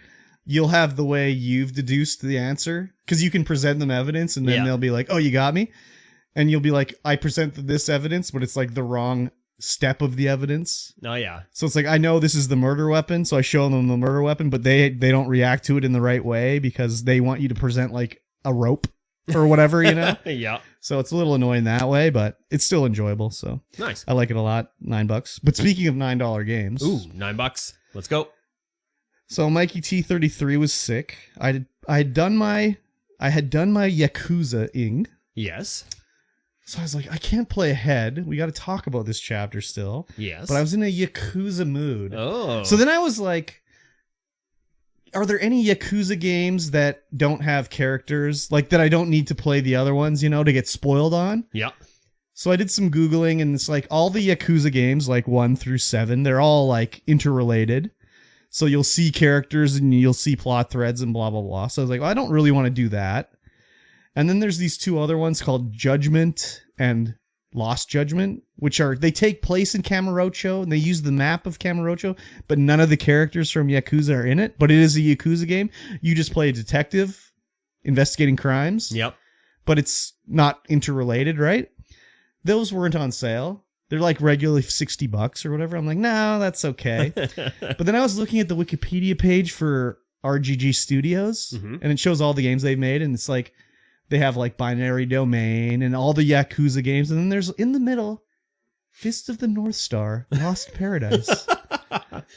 S2: you'll have the way you've deduced the answer, because you can present them evidence and then they'll be like, oh, you got me. And you'll be like, I presented this evidence, but it's like the wrong step of the evidence.
S1: Oh, yeah.
S2: So it's like, I know this is the murder weapon, so I show them the murder weapon, but they don't react to it in the right way because they want you to present like a rope or whatever,
S1: Yeah.
S2: So it's a little annoying that way, but it's still enjoyable. So
S1: nice.
S2: I like it a lot. $9. But speaking of $9 games.
S1: Ooh, $9. Let's go.
S2: So MikeyT33 was sick. I had done my Yakuza-ing.
S1: Yes.
S2: So I was like, I can't play ahead. We got to talk about this chapter still.
S1: Yes.
S2: But I was in a Yakuza mood.
S1: Oh.
S2: So then I was like, are there any Yakuza games that don't have characters, like that I don't need to play the other ones, to get spoiled on?
S1: Yeah.
S2: So I did some Googling, and it's like all the Yakuza games, like 1 through 7, they're all like interrelated. So you'll see characters and you'll see plot threads and blah, blah, blah. So I was like, well, I don't really want to do that. And then there's these 2 other ones called Judgment and Lost Judgment, which they take place in Kamurocho, and they use the map of Kamurocho, but none of the characters from Yakuza are in it. But it is a Yakuza game. You just play a detective investigating crimes.
S1: Yep.
S2: But it's not interrelated, right? Those weren't on sale. They're like regularly $60 or whatever. I'm like, no, that's okay. But then I was looking at the Wikipedia page for RGG Studios, and it shows all the games they've made, and it's like they have like Binary Domain and all the Yakuza games, and then there's in the middle Fist of the North Star, Lost Paradise.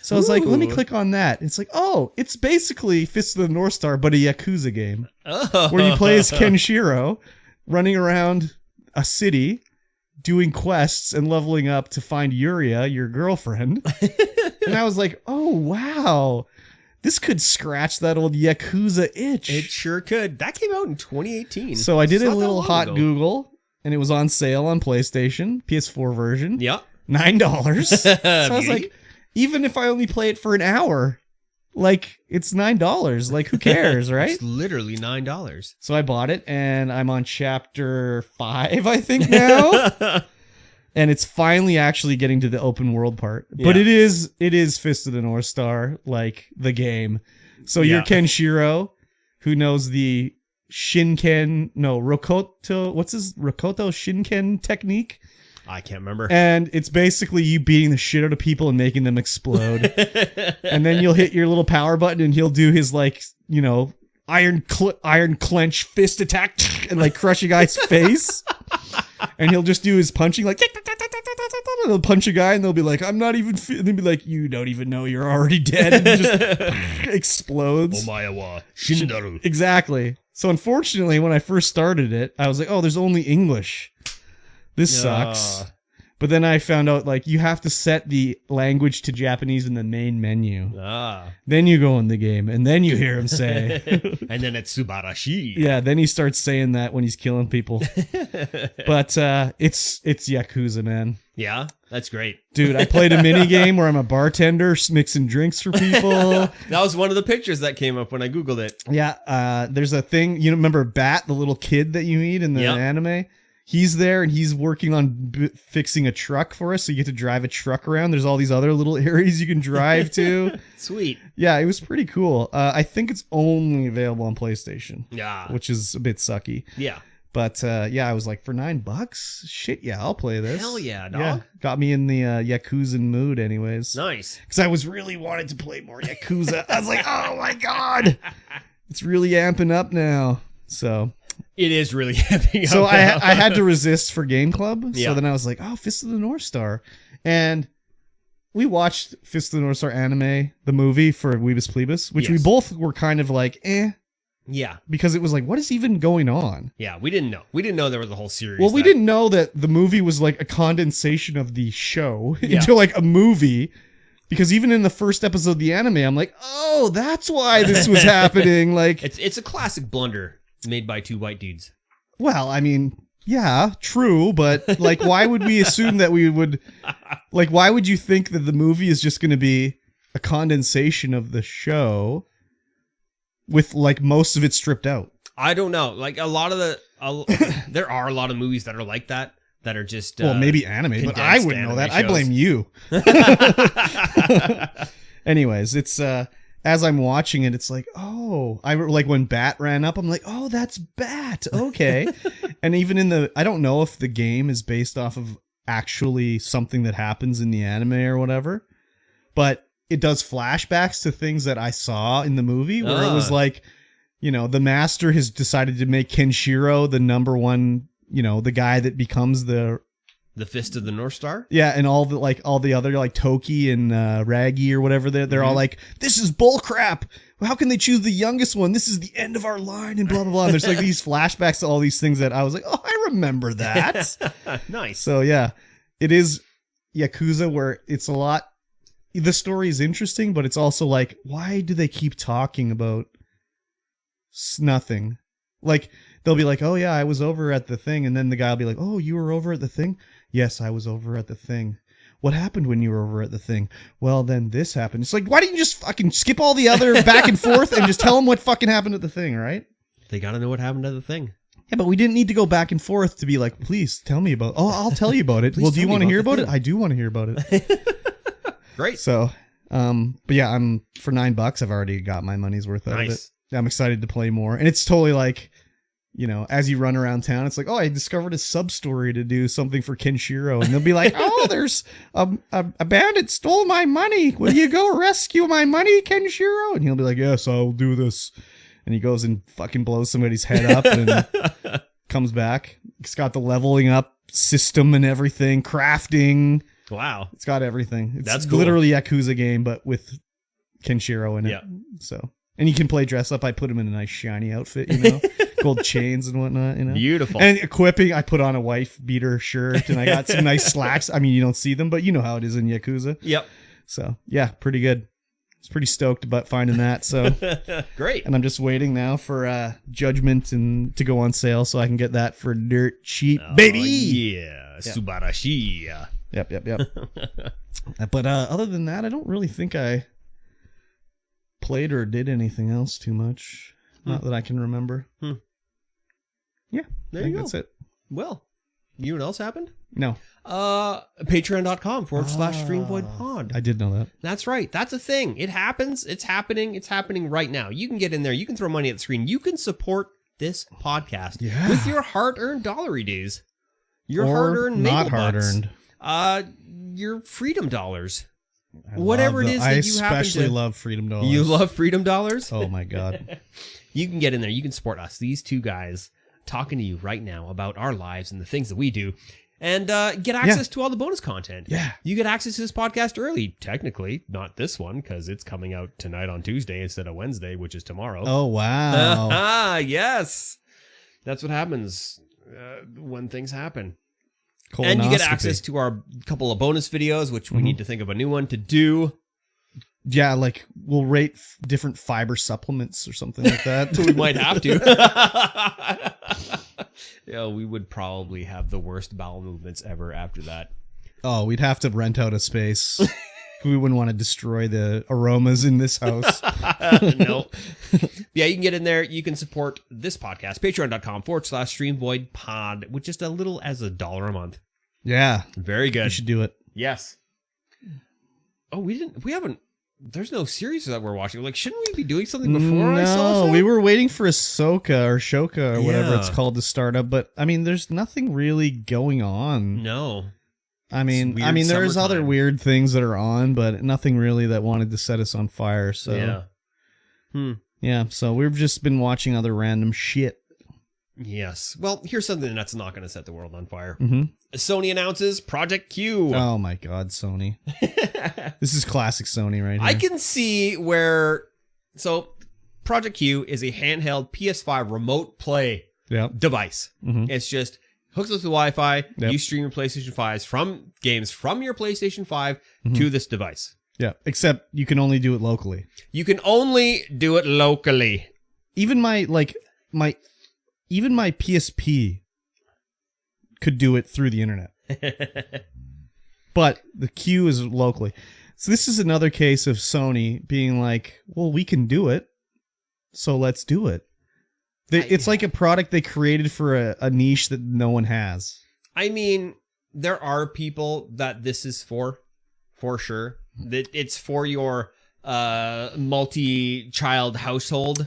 S2: So I was like, let me click on that. It's like, oh, it's basically Fist of the North Star, but a Yakuza game where you play as Kenshiro running around a city doing quests and leveling up to find Yuria, your girlfriend. And I was like, oh, wow. This could scratch that old Yakuza itch.
S1: It sure could. That came out in 2018.
S2: So I did a little hot Google, and it was on sale on PlayStation, PS4 version.
S1: Yep.
S2: $9. So I was like, even if I only play it for an hour, like, it's $9. Like, who cares, right?
S1: It's literally $9.
S2: So I bought it, and I'm on chapter 5, I think, now. And it's finally actually getting to the open world part. But it is Fist of the North Star, like the game. So you're Kenshiro, who knows the Rokoto, what's his Rokoto Shinken technique?
S1: I can't remember.
S2: And it's basically you beating the shit out of people and making them explode. And then you'll hit your little power button and he'll do his like, you know, iron clench fist attack and like crush a guy's face. And he'll just do his punching like he'll punch a guy and they'll be like, I'm not even and they'll be like, you don't even know you're already dead, and it just explodes.
S1: Omae wa shindaru.
S2: Exactly. So unfortunately when I first started it, I was like, oh, there's only English. This sucks. But then I found out, like, you have to set the language to Japanese in the main menu. Then you go in the game, and then you hear him say...
S1: and then it's Subarashi.
S2: Yeah, then he starts saying that when he's killing people. But it's Yakuza, man.
S1: Yeah, that's great.
S2: Dude, I played a mini game where I'm a bartender mixing drinks for people.
S1: That was one of the pictures that came up when I Googled it.
S2: Yeah, there's a thing... You remember Bat, the little kid that you meet in the anime? He's there and he's working on fixing a truck for us. So you get to drive a truck around. There's all these other little areas you can drive to.
S1: Sweet.
S2: Yeah, it was pretty cool. I think it's only available on PlayStation.
S1: Yeah.
S2: Which is a bit sucky.
S1: Yeah.
S2: But yeah, I was like, for $9? Shit, yeah, I'll play this.
S1: Hell yeah, dog.
S2: Yeah, got me in the Yakuza mood anyways.
S1: Nice.
S2: Because I was really wanted to play more Yakuza. I was like, oh my God. It's really amping up now. So...
S1: It is really heavy.
S2: So I had to resist for Game Club.
S1: Yeah.
S2: So then I was like, oh, Fist of the North Star. And we watched Fist of the North Star anime, the movie for Weebus Plebus, which we both were kind of like, eh.
S1: Yeah.
S2: Because it was like, what is even going on?
S1: Yeah, we didn't know. We didn't know there was a whole series.
S2: Well, we didn't know that the movie was like a condensation of the show into like a movie. Because even in the first episode of the anime, I'm like, oh, that's why this was happening. Like,
S1: it's a classic blunder made by two white dudes.
S2: Well, I mean, yeah, true, but like, why would we assume that we would, like, why would you think that the movie is just going to be a condensation of the show with like most of it stripped out?
S1: I don't know. Like there are a lot of movies that are like that are just
S2: well, maybe anime, but I wouldn't know that. Shows. I blame you. Anyways, it's as I'm watching it, it's like, oh, I like when Bat ran up, I'm like, oh, that's Bat. Okay. And even I don't know if the game is based off of actually something that happens in the anime or whatever, but it does flashbacks to things that I saw in the movie where it was like, you know, the master has decided to make Kenshiro the number one, you know, the guy that becomes the
S1: Fist of the North Star?
S2: Yeah, and all the other like Toki and Raggy or whatever, they're all like, this is bull crap. How can they choose the youngest one? This is the end of our line and blah blah blah. And there's like these flashbacks to all these things that I was like, oh, I remember that.
S1: Nice.
S2: So yeah, it is Yakuza where it's a lot. The story is interesting, but it's also like, why do they keep talking about nothing? Like they'll be like, oh yeah, I was over at the thing, and then the guy will be like, oh, you were over at the thing? Yes, I was over at the thing. What happened when you were over at the thing? Well, then this happened. It's like, why don't you just fucking skip all the other back and forth and just tell them what fucking happened at the thing, right?
S1: They gotta know what happened at the thing.
S2: Yeah, but we didn't need to go back and forth to be like, please tell me about. Oh, I'll tell you about it. Well, do you want to hear about it? I do want to hear about it.
S1: Great.
S2: So, but yeah, I'm for $9. I've already got my money's worth out of it. I'm excited to play more, and it's totally like, you know, as you run around town, it's like, oh, I discovered a sub story to do something for Kenshiro, and they'll be like, oh, there's a bandit stole my money. Will you go rescue my money, Kenshiro? And he'll be like, yes, I'll do this. And he goes and fucking blows somebody's head up and comes back. It's got the leveling up system and everything, crafting.
S1: Wow, it's
S2: got everything. It's
S1: That's cool.
S2: Literally a Yakuza game, but with Kenshiro in it.
S1: Yeah.
S2: So, and you can play dress up. I put him in a nice shiny outfit, you know. Gold chains and whatnot, you know.
S1: Beautiful.
S2: And equipping, I put on a wife beater shirt and I got some nice slacks. I mean, you don't see them, but you know how it is in Yakuza.
S1: Yep.
S2: So yeah, pretty good. I was pretty stoked about finding that. So
S1: great.
S2: And I'm just waiting now for Judgment and to go on sale so I can get that for dirt cheap, baby.
S1: Yeah. Subarashi.
S2: Yep. But other than that, I don't really think I played or did anything else too much. Not that I can remember.
S1: Yeah, there you go.
S2: That's it.
S1: Well, You know what else happened?
S2: No.
S1: Patreon.com/StreamVoidPod.
S2: I did know that.
S1: That's right. That's a thing. It happens. It's happening. It's happening right now. You can get in there. You can throw money at the screen. You can support this podcast with your hard-earned dollary days. Your hard-earned
S2: not
S1: hard-earned. Your freedom dollars. Whatever it is that you happen to...
S2: I especially love freedom dollars.
S1: You love freedom dollars?
S2: Oh, my God.
S1: You can get in there. You can support us. These two guys talking to you right now about our lives and the things that we do. And get access to all the bonus content.
S2: Yeah.
S1: You get access to this podcast early. Technically, not this one, because it's coming out tonight on Tuesday instead of Wednesday, which is tomorrow.
S2: Oh, wow.
S1: Yes. That's what happens when things happen. And you get access to our couple of bonus videos, which we need to think of a new one to do.
S2: Yeah, like we'll rate different fiber supplements or something like that.
S1: We might have to. Yeah, we would probably have the worst bowel movements ever after that.
S2: Oh, we'd have to rent out a space. We wouldn't want to destroy the aromas in this house.
S1: No. Yeah, you can get in there. You can support this podcast. Patreon.com/StreamVoidPod with just a little as $1 a month.
S2: Yeah.
S1: Very good.
S2: You should do it.
S1: Yes. Oh, we haven't. There's no series that we're watching. Like, shouldn't we be doing something before I saw something?
S2: No, we were waiting for Ahsoka or Shoka or whatever it's called to start up, but I mean, there's nothing really going on.
S1: No.
S2: I mean, there's other weird things that are on, but nothing really that wanted to set us on fire. So yeah. So we've just been watching other random shit.
S1: Yes. Well, here's something that's not going to set the world on fire.
S2: Mm-hmm.
S1: Sony announces Project Q.
S2: Oh my God, Sony! This is classic Sony right here.
S1: I can see where. So, Project Q is a handheld PS5 remote play device. Mm-hmm. It's just hooks up to Wi-Fi. You stream your PlayStation 5s from games from your PlayStation 5 to this device.
S2: Yeah, except you can only do it locally.
S1: You can only do it locally.
S2: Even my PSP could do it through the internet. But the Q is locally. So this is another case of Sony being like, well, we can do it, so let's do it. It's like a product they created for a niche that no one has. I
S1: mean, there are people that this is for sure. That it's for your multi-child household.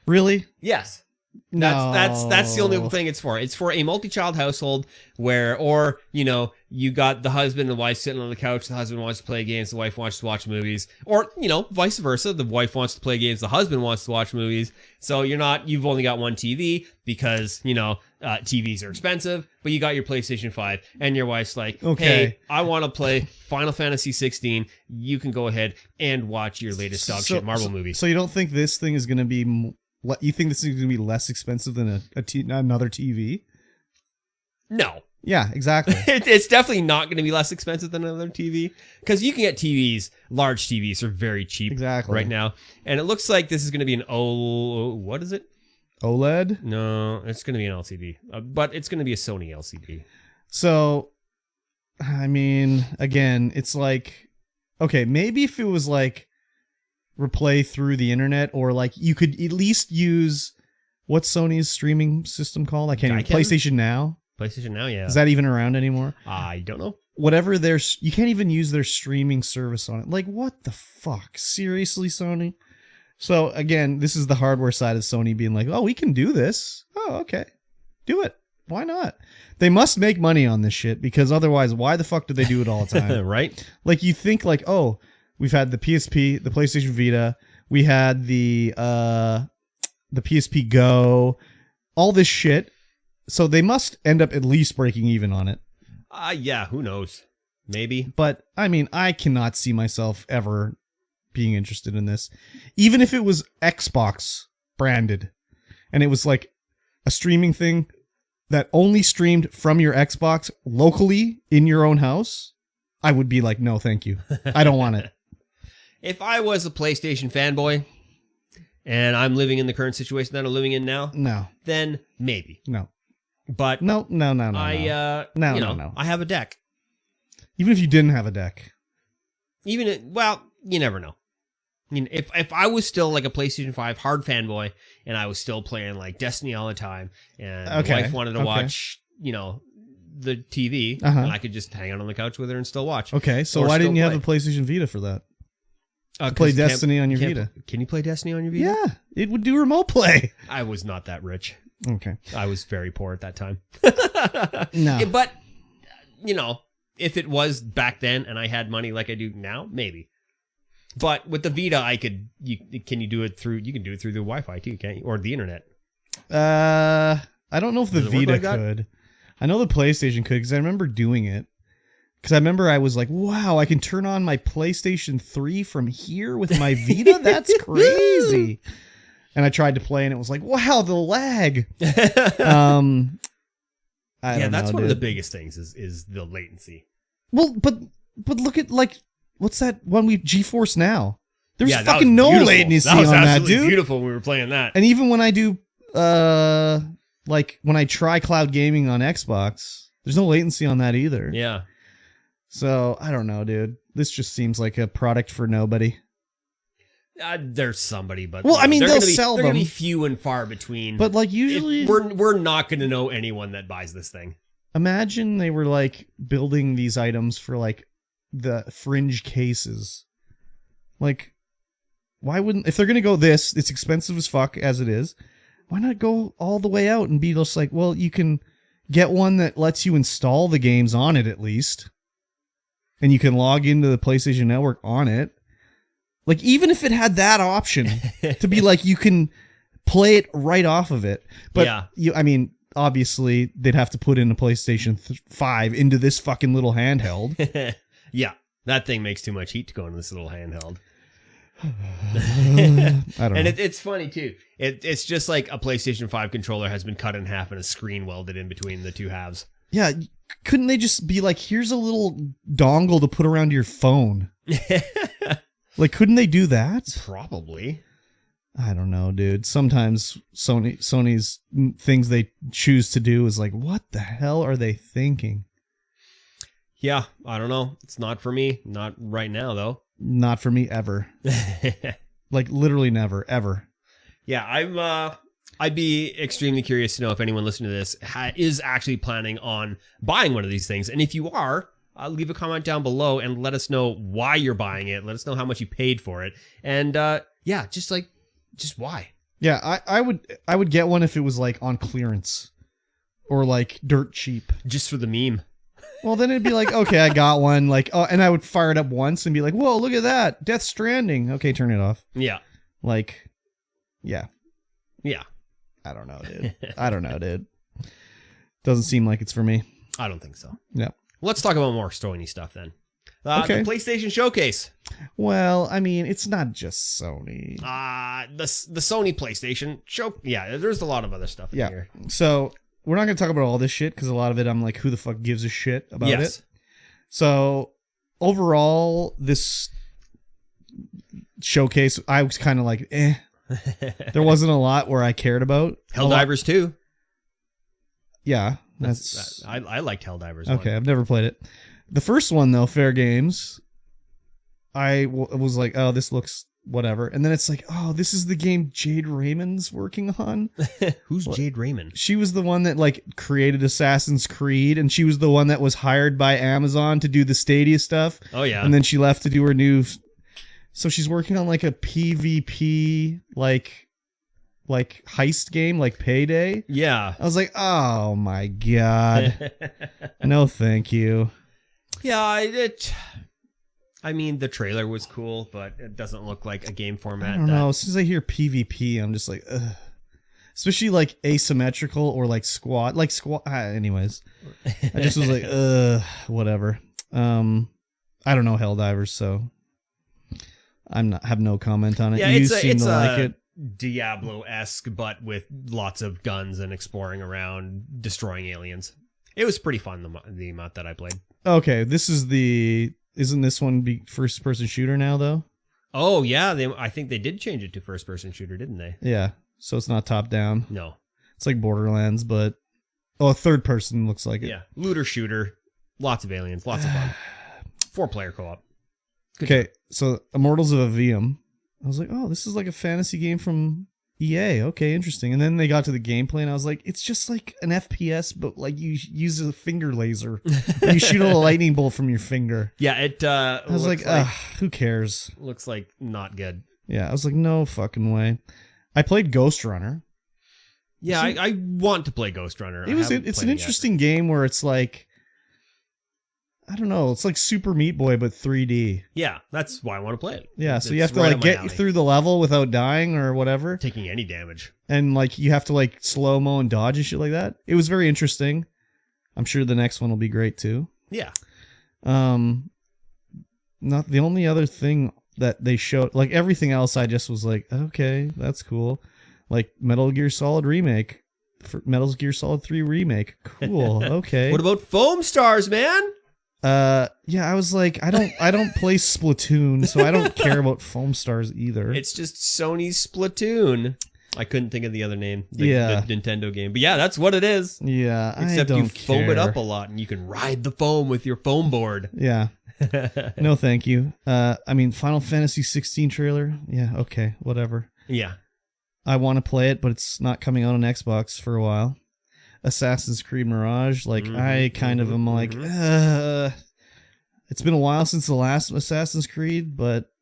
S2: Really?
S1: Yes. That's the only thing it's for. It's for a multi-child household where, you got the husband and the wife sitting on the couch. The husband wants to play games. The wife wants to watch movies. Or, vice versa. The wife wants to play games. The husband wants to watch movies. So you've only got one TV because, TVs are expensive, but you got your PlayStation 5 and your wife's like, okay, hey, I want to play Final Fantasy 16. You can go ahead and watch your latest dog shit Marvel movie.
S2: So you don't think this thing is going to be... You think this is going to be less expensive than another TV?
S1: No.
S2: Yeah, exactly.
S1: It's definitely not going to be less expensive than another TV because you can get large TVs are very cheap right now. And it looks like this is going to be what is it?
S2: OLED?
S1: No, it's going to be an LCD, but it's going to be a Sony LCD.
S2: So, I mean, again, it's like, okay, maybe if it was like, replay through the internet, or like you could at least use what's Sony's streaming system called? I can't even. PlayStation Now.
S1: PlayStation Now, yeah.
S2: Is that even around anymore?
S1: I don't know.
S2: Whatever you can't even use their streaming service on it. Like, what the fuck? Seriously, Sony? So again, this is the hardware side of Sony being like, oh, we can do this. Oh, okay, do it. Why not? They must make money on this shit because otherwise, why the fuck do they do it all the time?
S1: Right?
S2: Like you think like, oh. We've had the PSP, the PlayStation Vita. We had the PSP Go, all this shit. So they must end up at least breaking even on it.
S1: Yeah, who knows? Maybe.
S2: But, I mean, I cannot see myself ever being interested in this. Even if it was Xbox branded and it was like a streaming thing that only streamed from your Xbox locally in your own house, I would be like, no, thank you. I don't want it.
S1: If I was a PlayStation fanboy and I'm living in the current situation that I'm living in now, then maybe.
S2: No.
S1: But
S2: no.
S1: I have a deck.
S2: Even if you didn't have a deck.
S1: You never know. I mean, if I was still like a PlayStation 5 hard fanboy and I was still playing like Destiny all the time and my wife wanted to watch, the TV,
S2: Uh-huh.
S1: and I could just hang out on the couch with her and still watch.
S2: Okay, so
S1: Or
S2: why didn't you
S1: still
S2: have a PlayStation Vita for that?
S1: 'Cause
S2: Play
S1: you can't-
S2: Destiny on your
S1: can't-
S2: Vita.
S1: Can you play Destiny on your Vita?
S2: Yeah, it would do remote play.
S1: I was not that rich.
S2: Okay.
S1: I was very poor at that time.
S2: No.
S1: But, you know, if it was back then and I had money like I do now, maybe. But with the Vita, you can do it through the Wi-Fi too, can't you? Or the internet.
S2: I don't know if the
S1: Does it work
S2: Vita
S1: like that?
S2: could. I know the PlayStation could because I remember doing it. Because I remember I was like, wow, I can turn on my PlayStation 3 from here with my Vita? That's crazy. And I tried to play and it was like, wow, the lag. I don't
S1: that's
S2: know,
S1: one of the
S2: dude.
S1: biggest things is the latency.
S2: Well, but look at like, what's that one GeForce Now? There's
S1: Yeah, that
S2: fucking
S1: was
S2: no
S1: beautiful.
S2: latency
S1: That was
S2: on that,
S1: absolutely
S2: dude.
S1: beautiful when we were playing that.
S2: And even when I do, like when I try cloud gaming on Xbox, there's no latency on that either.
S1: Yeah.
S2: So I don't know, dude. This just seems like a product for nobody.
S1: There's somebody, but
S2: Well, I mean,
S1: they're
S2: they'll
S1: gonna be,
S2: sell
S1: they're gonna
S2: them.
S1: be few and far between.
S2: But like usually,
S1: we're not going to know anyone that buys this thing.
S2: imagine they were like building these items for like the fringe cases. Like, why wouldn't, if they're gonna go this, it's expensive as fuck as it is. Why not go all the way out and be just like, well, you can get one that lets you install the games on it at least, and you can log into the PlayStation Network on it. Like, even if it had that option to be like, you can play it right off of it. But,
S1: Yeah.
S2: I mean, obviously, they'd have to put in a PlayStation 5 into this fucking little handheld.
S1: Yeah, that thing makes too much heat to go in this little handheld.
S2: I don't
S1: And
S2: know.
S1: it's funny, too. It's just like a PlayStation 5 controller has been cut in half and a screen welded in between the two halves.
S2: Yeah, couldn't they just be like, here's a little dongle to put around your phone? Like, couldn't they do that?
S1: Probably.
S2: I don't know, dude. Sometimes Sony's things they choose to do is like, what the hell are they thinking?
S1: Yeah, I don't know. It's not for me. Not right now, though.
S2: Not for me ever. Like, literally never, ever.
S1: Yeah, I'd be extremely curious to know if anyone listening to this is actually planning on buying one of these things. And if you are, leave a comment down below and let us know why you're buying it. Let us know how much you paid for it. And yeah, just why.
S2: Yeah, I would get one if it was like on clearance or like dirt cheap.
S1: Just for the meme.
S2: Well, then it'd be like, okay, I got one. Like, oh, and I would fire it up once and be like, whoa, look at that. Death Stranding. Okay, turn it off.
S1: Yeah.
S2: Like, yeah.
S1: Yeah.
S2: I don't know, dude. I don't know, dude. Doesn't seem like it's for me.
S1: I don't think so.
S2: Yeah.
S1: Let's talk about more Sony stuff then.
S2: Okay.
S1: The PlayStation Showcase.
S2: Well, I mean, it's not just Sony.
S1: The Sony PlayStation Show. Yeah, there's a lot of other stuff in
S2: Yeah.
S1: here.
S2: So we're not going to talk about all this shit because a lot of it I'm like, who the fuck gives a shit about it? So overall, this showcase, I was kind of like, eh. There wasn't a lot where I cared about.
S1: Helldivers 2.
S2: Yeah.
S1: I liked Helldivers 1.
S2: Okay, I've never played it. The first one, though, Fair Games, I was like, oh, this looks whatever. And then it's like, oh, this is the game Jade Raymond's working on.
S1: Who's Jade Raymond?
S2: She was the one that like created Assassin's Creed, and she was the one that was hired by Amazon to do the Stadia stuff.
S1: Oh, yeah.
S2: And then she left to do her new. So she's working on like a PvP like heist game, like Payday.
S1: Yeah.
S2: I was like, oh my god, no, thank you.
S1: Yeah, I mean, the trailer was cool, but it doesn't look like a game format.
S2: I don't know. As soon as I hear PvP, I'm just like, ugh. Especially like asymmetrical or like squad. Anyways, I just was like, whatever. I don't know Helldivers, so have no comment on it.
S1: Yeah,
S2: You
S1: it's
S2: seem to like it.
S1: Diablo-esque, but with lots of guns and exploring around, destroying aliens. It was pretty fun, the amount that I played.
S2: Okay, isn't this one first-person shooter now, though?
S1: Oh, yeah. I think they did change it to first-person shooter, didn't they?
S2: Yeah, so it's not top-down.
S1: No.
S2: It's like Borderlands, but... Oh, third-person looks like it.
S1: Yeah, looter-shooter, lots of aliens, lots of fun. 4-player co-op.
S2: Okay, so Immortals of Avium. I was like, oh, this is like a fantasy game from EA, okay, interesting. And then they got to the gameplay, and I was like, it's just like an FPS, but like you use a finger laser. You shoot a lightning bolt from your finger.
S1: Yeah, it.
S2: I was like, who cares?
S1: Looks like not good.
S2: Yeah, I was like, no fucking way. I played Ghost Runner.
S1: Yeah, I want to play Ghost Runner.
S2: It's an interesting game where it's like, I don't know, it's like Super Meat Boy, but 3D.
S1: Yeah, that's why I want to play it.
S2: Yeah, so you have to like get through the level without dying or whatever.
S1: Taking any damage.
S2: And like you have to like slow-mo and dodge and shit like that. It was very interesting. I'm sure the next one will be great too.
S1: Yeah.
S2: Not the only other thing that they showed, like everything else I just was like, okay, that's cool. Like Metal Gear Solid Remake. For Metal Gear Solid 3 Remake. Cool. Okay.
S1: What about Foam Stars, man?
S2: Yeah, I was like, I don't play Splatoon, so I don't care about Foam Stars either.
S1: It's just Sony's Splatoon. I couldn't think of the other name. The Nintendo game. But yeah, that's what it is.
S2: Yeah,
S1: except you foam it up a lot and you can ride the foam with your foam board.
S2: Yeah. No, thank you. I mean, Final Fantasy 16 trailer. Yeah, okay, whatever.
S1: Yeah.
S2: I want to play it, but it's not coming out on Xbox for a while. Assassin's Creed Mirage, like I kind of am like, it's been a while since the last Assassin's Creed, but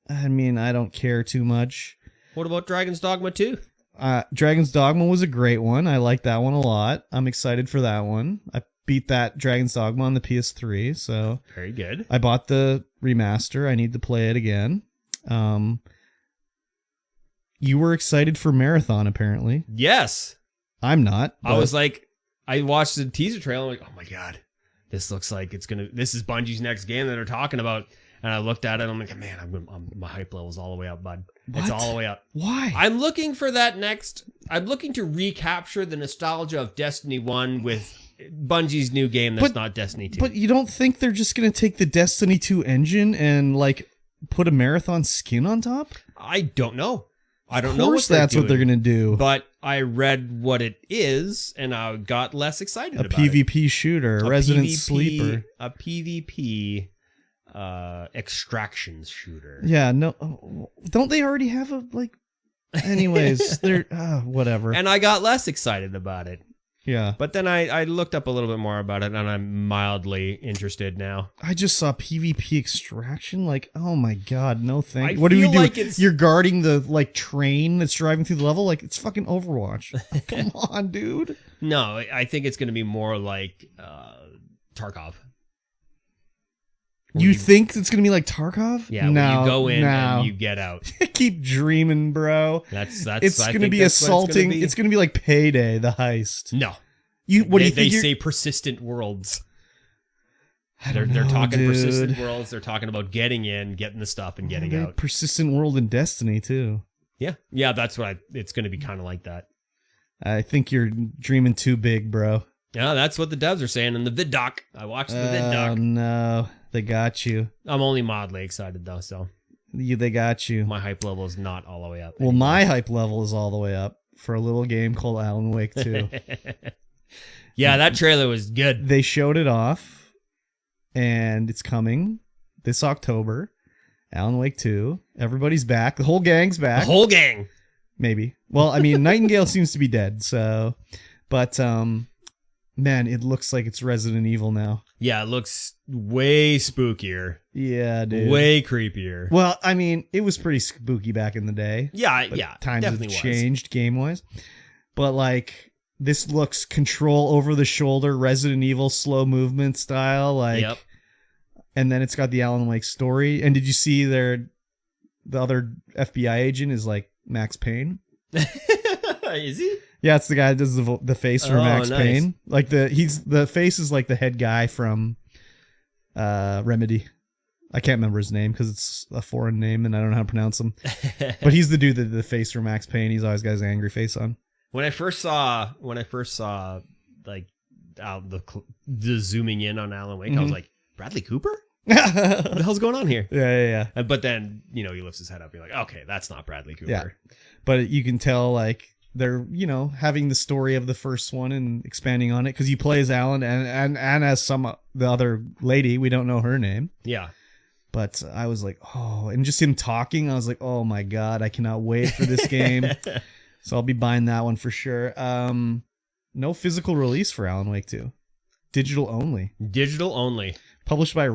S2: I mean, I don't care too much.
S1: What about Dragon's Dogma 2?
S2: Dragon's Dogma was a great one. I like that one a lot. I'm excited for that one. I beat that Dragon's Dogma on the PS3, so
S1: very good.
S2: I bought the remaster. I need to play it again. You were excited for Marathon, apparently.
S1: Yes.
S2: I'm not.
S1: I was like, I watched the teaser trailer. I'm like, oh my God, this looks like this is Bungie's next game that they're talking about. And I looked at it. I'm like, man, my hype level's all the way up, bud.
S2: What?
S1: It's all the way up.
S2: Why?
S1: I'm looking for that next. I'm looking to recapture the nostalgia of Destiny 1 with Bungie's new game that's not Destiny 2.
S2: But you don't think they're just going to take the Destiny 2 engine and like put a Marathon skin on top?
S1: I don't know. I don't know.
S2: Of course, that's what they're going to do.
S1: But I read what it is, and I got less excited about it.
S2: A PvP shooter, a Resident Sleeper.
S1: A PvP extraction shooter.
S2: Yeah, no. Don't they already have a, like... Anyways, they're... whatever.
S1: And I got less excited about it.
S2: Yeah.
S1: But then I looked up a little bit more about it, and I'm mildly interested now.
S2: I just saw PvP extraction. Like, oh my God, no thank you. What do we do? Like you're guarding the like train that's driving through the level? Like, it's fucking Overwatch. Come on, dude.
S1: No, I think it's going to be more like Tarkov.
S2: You think it's going to be like Tarkov?
S1: Yeah, where you go in and you get out.
S2: Keep dreaming, bro.
S1: That's
S2: it's going to be assaulting. It's going to be like Payday, the heist.
S1: No.
S2: What do you think?
S1: They say persistent worlds. They're talking
S2: dude.
S1: Persistent worlds. They're talking about getting in, getting the stuff, and getting out.
S2: Persistent world in Destiny, too.
S1: Yeah, that's what it's going to be kind of like that.
S2: I think you're dreaming too big, bro.
S1: Yeah, that's what the devs are saying in the vid doc. I watched the vid doc.
S2: Oh, no. They got you.
S1: I'm only mildly excited, though, so.
S2: They got you.
S1: My hype level is not all the way up.
S2: Well, my hype level is all the way up for a little game called Alan Wake 2.
S1: Yeah, that trailer was good.
S2: They showed it off, and it's coming this October. Alan Wake 2. Everybody's back. The whole gang's back.
S1: The whole gang.
S2: Maybe. Well, I mean, Nightingale seems to be dead, so. But, man, it looks like it's Resident Evil now.
S1: Yeah, it looks way spookier.
S2: Yeah, dude.
S1: Way creepier.
S2: Well, I mean, it was pretty spooky back in the day.
S1: Yeah.
S2: Times have changed game-wise. But, like, this looks control over the shoulder, Resident Evil slow movement style. Like,
S1: yep.
S2: And then it's got the Alan Wake story. And did you see the other FBI agent is like Max Payne?
S1: Is he?
S2: Yeah, it's the guy that does the face for Max
S1: nice.
S2: Payne. Like the face is like the head guy from Remedy. I can't remember his name because it's a foreign name and I don't know how to pronounce him. But he's the dude that did the face for Max Payne. He's always got his angry face on.
S1: When I first saw like the zooming in on Alan Wake, I was like, Bradley Cooper? What the hell's going on here?
S2: Yeah.
S1: But then, he lifts his head up. You're like, okay, that's not Bradley Cooper.
S2: Yeah. But you can tell, like, they're, having the story of the first one and expanding on it because you play as Alan and as the other lady. We don't know her name.
S1: Yeah.
S2: But I was like, oh, and just him talking, I was like, oh my God, I cannot wait for this game. So I'll be buying that one for sure. No physical release for Alan Wake 2. Digital only.
S1: Digital only.
S2: Published by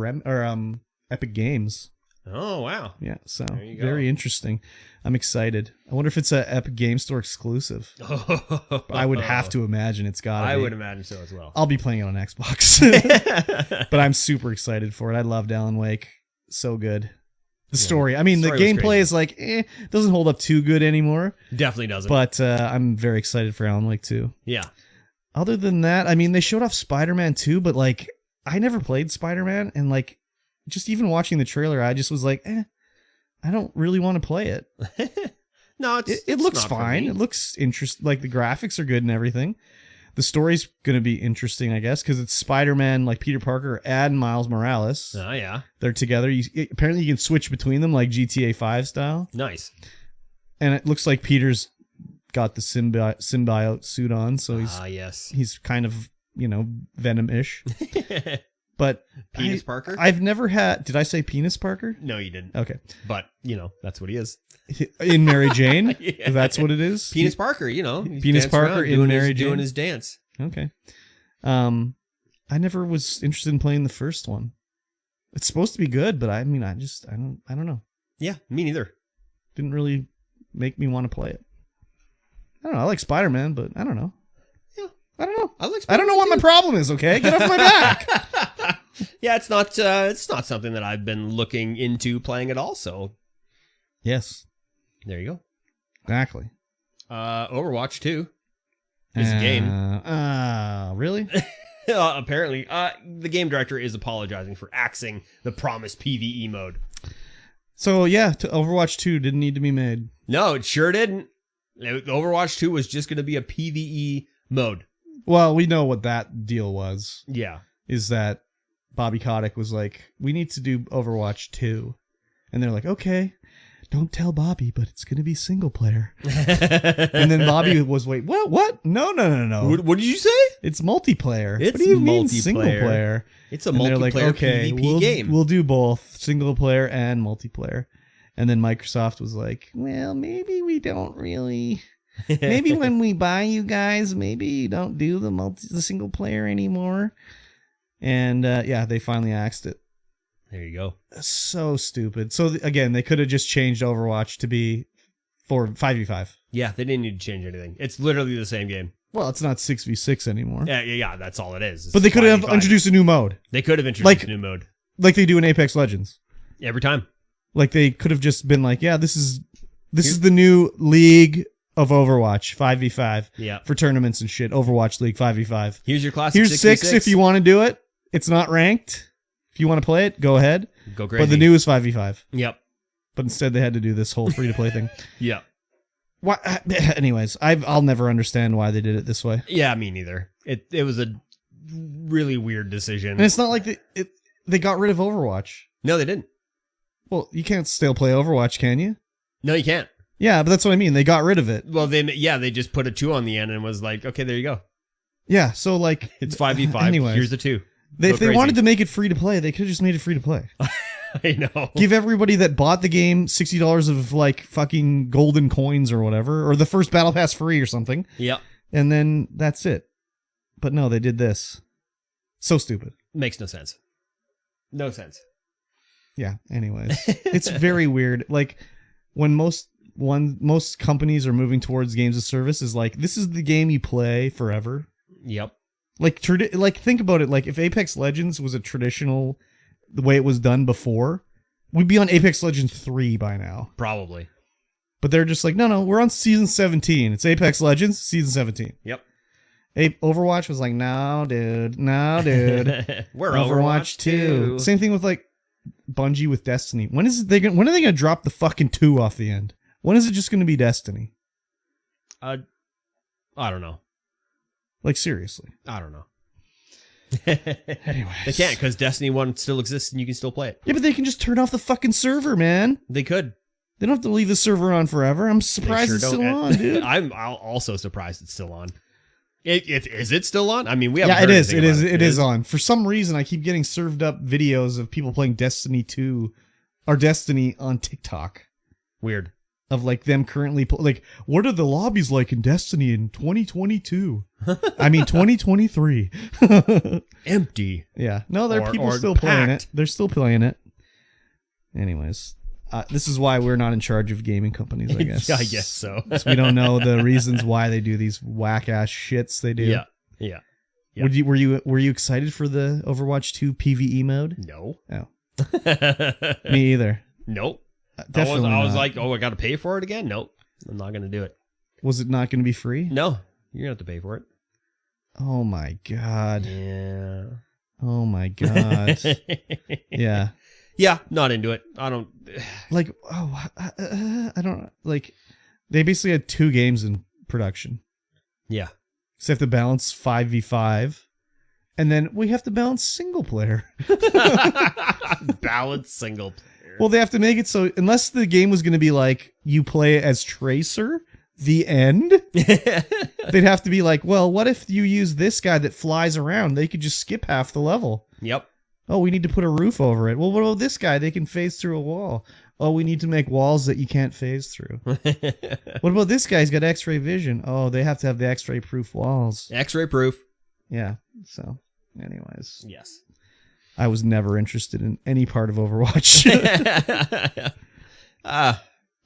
S2: Epic Games.
S1: Oh, wow.
S2: Yeah, so
S1: There you go.
S2: very interesting. I'm excited. I wonder if it's a Epic Game Store exclusive. I would have to imagine it's got to be.
S1: I would imagine so as well.
S2: I'll be playing it on Xbox. But I'm super excited for it. I loved Alan Wake. So good. The story. I mean, the gameplay is like, doesn't hold up too good anymore.
S1: Definitely doesn't.
S2: But I'm very excited for Alan Wake 2.
S1: Yeah.
S2: Other than that, I mean, they showed off Spider-Man 2, but like, I never played Spider-Man, and like, just even watching the trailer, I just was like, I don't really want to play it.
S1: No,
S2: it looks fine. It looks interesting. Like the graphics are good and everything. The story's going to be interesting, I guess, because it's Spider-Man, like Peter Parker and Miles Morales.
S1: Oh, yeah.
S2: They're together. Apparently, you can switch between them like GTA 5 style.
S1: Nice.
S2: And it looks like Peter's got the symbiote suit on, so he's kind of, Venom-ish. But
S1: Penis Parker?
S2: I've never had... Did I say Penis Parker?
S1: No, you didn't.
S2: Okay.
S1: But, that's what he is.
S2: In Mary Jane?
S1: Yeah.
S2: That's what it is?
S1: Penis Parker,
S2: Penis Parker in Mary Jane?
S1: Doing his dance.
S2: Okay. I never was interested in playing the first one. It's supposed to be good, but I mean, I don't know.
S1: Yeah, me neither.
S2: Didn't really make me want to play it. I don't know. I like Spider-Man, but I don't know.
S1: Yeah.
S2: I don't know.
S1: I like
S2: I don't know what my problem is, okay? Get off my back.
S1: Yeah, it's not something that I've been looking into playing at all, so
S2: Yes.
S1: there you go.
S2: Exactly.
S1: Overwatch 2 is a game.
S2: Really?
S1: Apparently, the game director is apologizing for axing the promised PvE mode.
S2: So, yeah, Overwatch 2 didn't need to be made.
S1: No, it sure didn't. Overwatch 2 was just going to be a PvE mode.
S2: Well, we know what that deal was.
S1: Yeah.
S2: Is that Bobby Kotick was like, we need to do Overwatch 2. And they're like, okay, don't tell Bobby, but it's going to be single player. And then Bobby was, wait, what? No.
S1: What did you say?
S2: It's multiplayer.
S1: It's
S2: what do you mean
S1: multiplayer.
S2: single player?
S1: It's a
S2: And they're like,
S1: multiplayer
S2: okay,
S1: PvP game.
S2: We'll do both single player and multiplayer. And then Microsoft was like, well, maybe we don't really. Maybe when we buy you guys, maybe you don't do the single player anymore. And they finally axed it.
S1: There you go.
S2: So stupid. So again, they could have just changed Overwatch to be for 5v5.
S1: Yeah, they didn't need to change anything. It's literally the same game.
S2: Well, it's not 6v6 anymore.
S1: Yeah, that's all it is.
S2: But they could have introduced a new mode.
S1: They could have introduced a new mode.
S2: Like they do in Apex Legends.
S1: Every time.
S2: Like they could have just been like, yeah, this is the new league of Overwatch 5v5.
S1: Yeah.
S2: For tournaments and shit. Overwatch League 5v5.
S1: Here's your classic.
S2: Here's 6 if you want to do it. It's not ranked. If you want to play it, go ahead.
S1: Go crazy.
S2: But the new is 5v5.
S1: Yep.
S2: But instead they had to do this whole free to play thing.
S1: Yeah.
S2: Why? Anyways, I'll never understand why they did it this way.
S1: Yeah, me neither. It was a really weird decision.
S2: And it's not like they got rid of Overwatch.
S1: No, they didn't.
S2: Well, you can't still play Overwatch, can you?
S1: No, you can't.
S2: Yeah, but that's what I mean. They got rid of it.
S1: Well, they just put a 2 on the end and was like, okay, there you go.
S2: Yeah, so like
S1: it's 5v5.
S2: Anyways,
S1: here's the 2.
S2: If they wanted to make it free to play, they could have just made it free to play.
S1: I know.
S2: Give everybody that bought the game $60 of like fucking golden coins or whatever, or the first battle pass free or something.
S1: Yep.
S2: And then that's it. But no, they did this. So stupid.
S1: Makes no sense. No sense.
S2: Yeah. Anyways, it's very weird. Like when most companies are moving towards games of service, is like this is the game you play forever.
S1: Yep.
S2: Like think about it. Like if Apex Legends was a traditional, the way it was done before, we'd be on Apex Legends 3 by now.
S1: Probably.
S2: But they're just like, no, we're on season 17. It's Apex Legends season 17.
S1: Yep.
S2: Overwatch was like, no, dude.
S1: We're Overwatch 2.
S2: Same thing with like Bungie with Destiny. When are they gonna drop the fucking 2 off the end? When is it just gonna be Destiny?
S1: I don't know.
S2: Like seriously.
S1: I don't know.
S2: Anyways.
S1: They can't because Destiny 1 still exists and you can still play it.
S2: Yeah, but they can just turn off the fucking server, man.
S1: They could.
S2: They don't have to leave the server on forever. I'm surprised it's still on, dude.
S1: I'm also surprised it's still on. Is it still on? I mean, we haven't.
S2: Yeah,
S1: heard
S2: it is.
S1: anything about
S2: It is on. For some reason, I keep getting served up videos of people playing Destiny 2 our Destiny on TikTok.
S1: Weird.
S2: Of like them currently, like, what are the lobbies like in Destiny in 2022? I mean, 2023.
S1: Empty.
S2: Yeah. No, there are people
S1: or
S2: still playing
S1: packed.
S2: it. They're still playing it. Anyways, this is why we're not in charge of gaming companies, I guess.
S1: I guess so.
S2: 'Cause we don't know the reasons why they do these whack ass shits they do.
S1: Yeah. Yeah. Yeah.
S2: Were you excited for the Overwatch 2 PvE mode?
S1: No.
S2: Oh, me either.
S1: Nope.
S2: Definitely
S1: I was
S2: not.
S1: like, oh, I got to pay for it again? Nope. I'm not going to do it.
S2: Was it not going to be free?
S1: No. You're going to have to pay for it.
S2: Oh my god.
S1: Yeah.
S2: Oh my god. Yeah.
S1: Yeah, not into it. I don't.
S2: Like, I don't like. They basically had 2 games in production.
S1: Yeah.
S2: So they have to balance 5v5, and then we have to balance single player.
S1: Balance single player.
S2: Well, they have to make it so unless the game was going to be like you play it as Tracer, the end, they'd have to be like, well, what if you use this guy that flies around? They could just skip half the level.
S1: Yep.
S2: Oh, we need to put a roof over it. Well, what about this guy? They can phase through a wall. Oh, we need to make walls that you can't phase through. What about this guy? He's got X-ray vision. Oh, they have to have the X-ray proof walls.
S1: X-ray proof.
S2: Yeah. So, anyways.
S1: Yes.
S2: I was never interested in any part of Overwatch.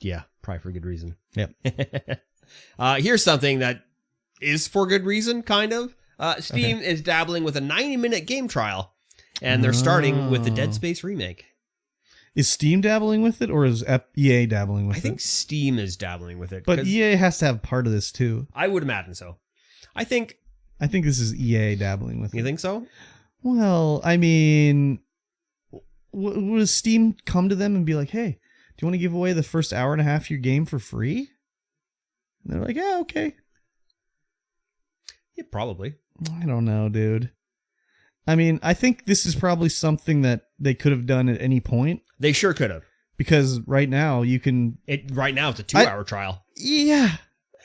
S1: Yeah, probably for good reason.
S2: Yep.
S1: Here's something that is for good reason, kind of. Steam is dabbling with a 90-minute game trial, and they're starting with the Dead Space remake.
S2: Is Steam dabbling with it, or is EA dabbling with it?
S1: I think Steam is dabbling with it.
S2: But EA has to have part of this, too.
S1: I would imagine so. I think
S2: this is EA dabbling with it.
S1: You think so?
S2: Well, I mean, would Steam come to them and be like, hey, do you want to give away the first hour and a half of your game for free? And they're like, yeah, okay.
S1: Yeah, probably.
S2: I don't know, dude. I mean, I think this is probably something that they could have done at any point.
S1: They sure could have.
S2: Because right now you can...
S1: Right now it's a 2-hour trial.
S2: Yeah.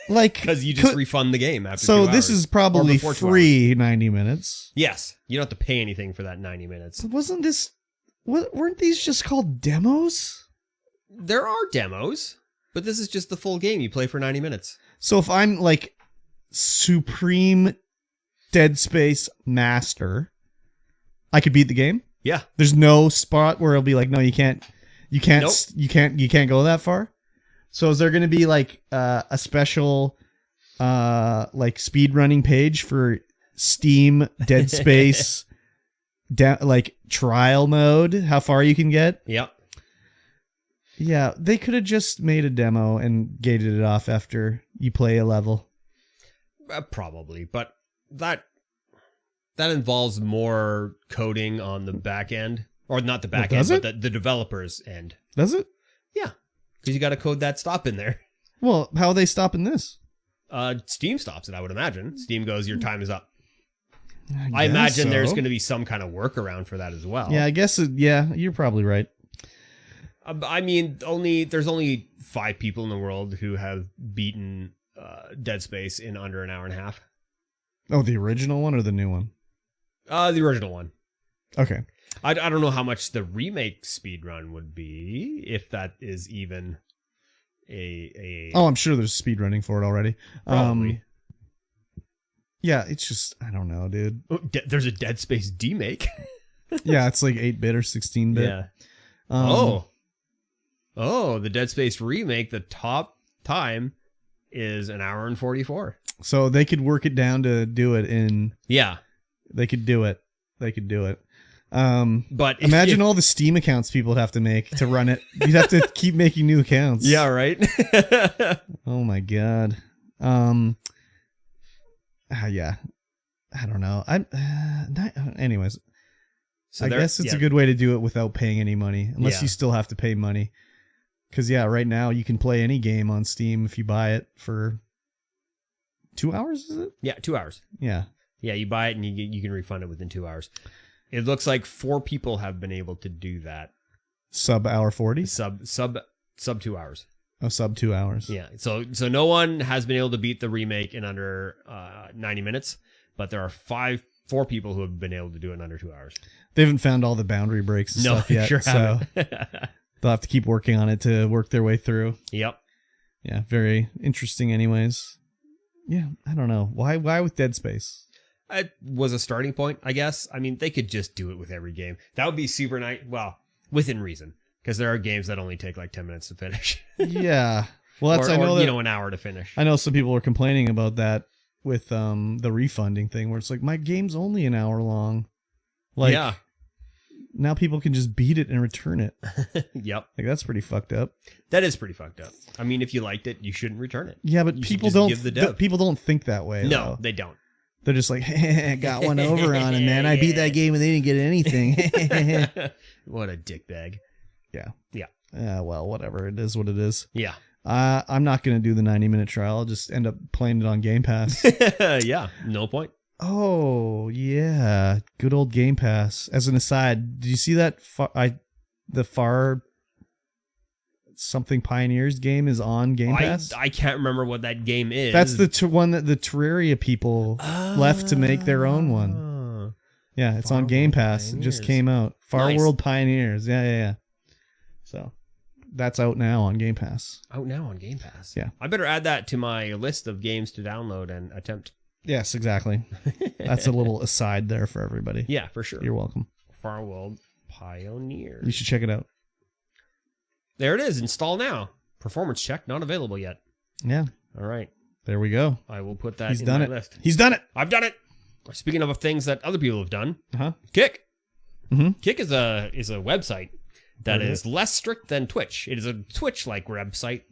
S2: Like,
S1: because you just refund the game after 2
S2: so
S1: hours.
S2: this is probably free 90 minutes.
S1: Yes. You don't have to pay anything for that 90 minutes.
S2: Wasn't this... Weren't these just called demos?
S1: There are demos, but this is just the full game you play for 90 minutes.
S2: So if I'm like Supreme Dead Space Master, I could beat the game?
S1: Yeah.
S2: There's no spot where it'll be like, no, you can't
S1: Nope.
S2: you can't go that far. So is there going to be like a special like speed running page for Steam Dead Space like trial mode, how far you can get?
S1: Yep.
S2: Yeah, they could have just made a demo and gated it off after you play a level.
S1: Probably, but that involves more coding on the back end, or not the back end, but the developers end.
S2: Does it?
S1: Yeah, because you got to code that stop in there.
S2: Well, how are they stopping this?
S1: Steam stops it, I would imagine. Steam goes, your time is up.
S2: I
S1: imagine there's going to be some kind of workaround for that as well.
S2: Yeah, I guess. Yeah, you're probably right.
S1: I mean, there's only 5 people in the world who have beaten Dead Space in under an hour and a half.
S2: Oh, the original one or the new one?
S1: The original one.
S2: Okay.
S1: I don't know how much the remake speedrun would be, if that is even a...
S2: Oh, I'm sure there's speedrunning for it already.
S1: Probably.
S2: Yeah, it's just, I don't know, dude.
S1: Oh, there's a Dead Space demake.
S2: Yeah, it's like 8-bit or 16-bit.
S1: Yeah. The Dead Space remake, the top time is an hour and 44.
S2: So they could work it down to do it in...
S1: Yeah.
S2: They could do it.
S1: But
S2: imagine all the Steam accounts people would have to make to run it. You'd have to keep making new accounts.
S1: Yeah, right?
S2: Oh my god. Yeah. I don't know. Anyways. So I guess it's a good way to do it without paying any money, unless you still have to pay money. Because right now you can play any game on Steam if you buy it for 2 hours. Is it?
S1: Yeah, 2 hours.
S2: Yeah.
S1: Yeah, you buy it and you can refund it within 2 hours. It looks like 4 people have been able to do that.
S2: Sub hour 40?
S1: Sub 2 hours.
S2: Oh, sub 2 hours.
S1: Yeah. So no one has been able to beat the remake in under 90 minutes, but there are 4 people who have been able to do it in under 2 hours.
S2: They haven't found all the boundary breaks and stuff yet.
S1: Sure haven't.
S2: They'll have to keep working on it to work their way through.
S1: Yep.
S2: Yeah, very interesting anyways. Yeah, I don't know. Why with Dead Space?
S1: It was a starting point, I guess. I mean, they could just do it with every game. That would be super nice. Well, within reason. Because there are games that only take like 10 minutes to finish.
S2: Yeah. Well, that's,
S1: or,
S2: I know that,
S1: an hour to finish.
S2: I know some people were complaining about that with the refunding thing, where it's like, my game's only an hour long. Like,
S1: yeah.
S2: Now people can just beat it and return it.
S1: Yep.
S2: Like, that's pretty fucked up.
S1: That is pretty fucked up. I mean, if you liked it, you shouldn't return it.
S2: Yeah, but
S1: You
S2: people
S1: should just
S2: don't.
S1: give the dev.
S2: People don't think that way.
S1: No,
S2: though.
S1: they don't.
S2: They're just like, got one over on him, man. I beat that game and they didn't get anything.
S1: What a dickbag.
S2: Yeah.
S1: Yeah.
S2: Well, whatever. It is what it is.
S1: Yeah.
S2: I'm not going to do the 90-minute trial. I'll just end up playing it on Game Pass.
S1: Yeah. No point.
S2: Oh, yeah. Good old Game Pass. As an aside, did you see that the Far something Pioneers game is on Game Pass?
S1: I can't remember what that game is.
S2: That's the one that the Terraria people left to make their own one. Yeah, it's on Game Pass. Pioneers. It just came out. Far World Pioneers. Yeah. So that's out now on Game Pass.
S1: Out now on Game Pass.
S2: Yeah.
S1: I better add that to my list of games to download and attempt.
S2: Yes, exactly. That's a little aside there for everybody.
S1: Yeah, for sure.
S2: You're welcome.
S1: Far World Pioneers.
S2: You should check it out.
S1: There it is. Install now. Performance check not available yet.
S2: Yeah.
S1: All right.
S2: There we go.
S1: I will put that
S2: He's
S1: in
S2: done
S1: my
S2: it.
S1: list.
S2: He's done it.
S1: I've done it. Speaking of things that other people have done, Kick.
S2: Mm-hmm.
S1: Kick is a website that is less strict than Twitch. It is a Twitch-like website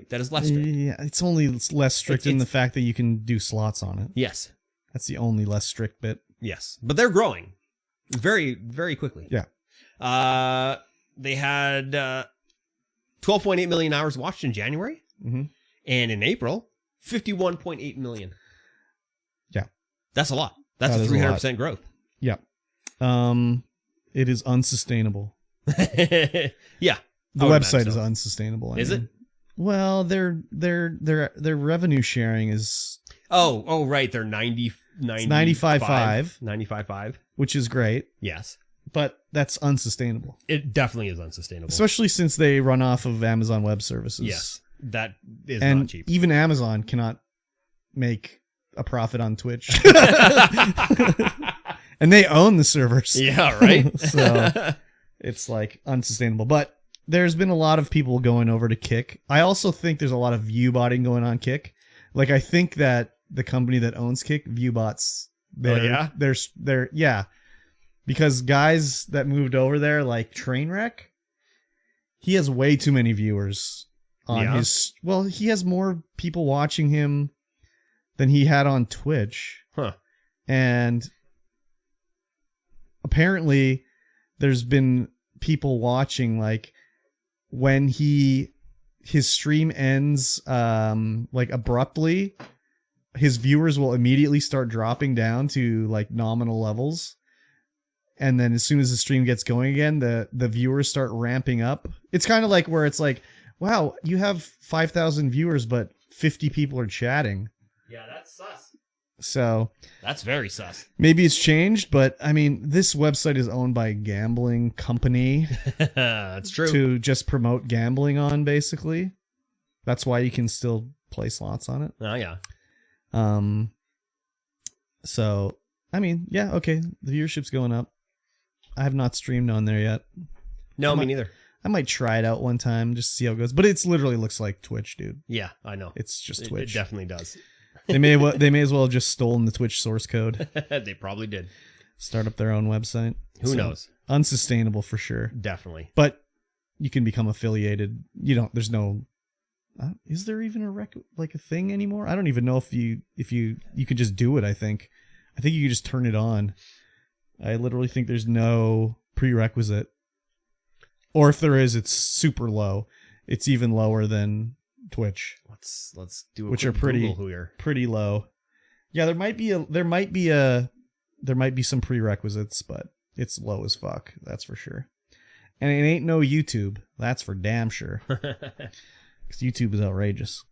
S1: that is less strict.
S2: Yeah, it's only less strict in the fact that you can do slots on it.
S1: Yes.
S2: That's the only less strict bit.
S1: Yes. But they're growing very, very quickly.
S2: Yeah.
S1: They had 12.8 million hours watched in January.
S2: Mm-hmm.
S1: And in April, 51.8 million.
S2: Yeah.
S1: That's a lot. That's a 300% growth.
S2: Yeah. It is unsustainable.
S1: Yeah.
S2: The website is unsustainable.
S1: Is it?
S2: Well, their revenue sharing is
S1: right. They're 95.5,
S2: which is great.
S1: Yes.
S2: But that's unsustainable.
S1: It definitely is unsustainable.
S2: Especially since they run off of Amazon Web Services.
S1: Yes. That is
S2: and
S1: not cheap.
S2: Even Amazon cannot make a profit on Twitch. And they own the servers.
S1: Yeah, right?
S2: So it's like unsustainable. But there's been a lot of people going over to Kick. I also think there's a lot of view botting going on Kick. Like, I think that the company that owns Kick, Viewbots, they're because guys that moved over there, like Trainwreck, he has way too many viewers on his. Well, he has more people watching him than he had on Twitch.
S1: Huh.
S2: And apparently there's been people watching, like, when his stream ends like abruptly, his viewers will immediately start dropping down to like nominal levels. And then as soon as the stream gets going again, the viewers start ramping up. It's kind of like where it's like, wow, you have 5,000 viewers, but 50 people are chatting.
S1: Yeah, that's sus.
S2: So
S1: that's very sus.
S2: Maybe it's changed, but I mean, this website is owned by a gambling company.
S1: That's true.
S2: To just promote gambling on, basically. That's why you can still play slots on it.
S1: Oh, yeah.
S2: So, I mean, yeah, okay. The viewership's going up. I have not streamed on there yet.
S1: No, me neither.
S2: I might try it out one time just to see how it goes. But it's literally looks like Twitch, dude.
S1: Yeah, I know.
S2: It's just Twitch.
S1: It definitely does.
S2: They may as well have just stolen the Twitch source code.
S1: They probably did.
S2: Start up their own website.
S1: Who knows?
S2: Unsustainable for sure.
S1: Definitely.
S2: But you can become affiliated. There's no. Is there even a thing anymore? I don't even know if you could just do it. I think you could just turn it on. I literally think there's no prerequisite. Or if there is, it's super low. It's even lower than Twitch.
S1: Let's do a
S2: which are pretty low. Yeah, there might be some prerequisites, but it's low as fuck. That's for sure. And it ain't no YouTube. That's for damn sure. Because YouTube is outrageous.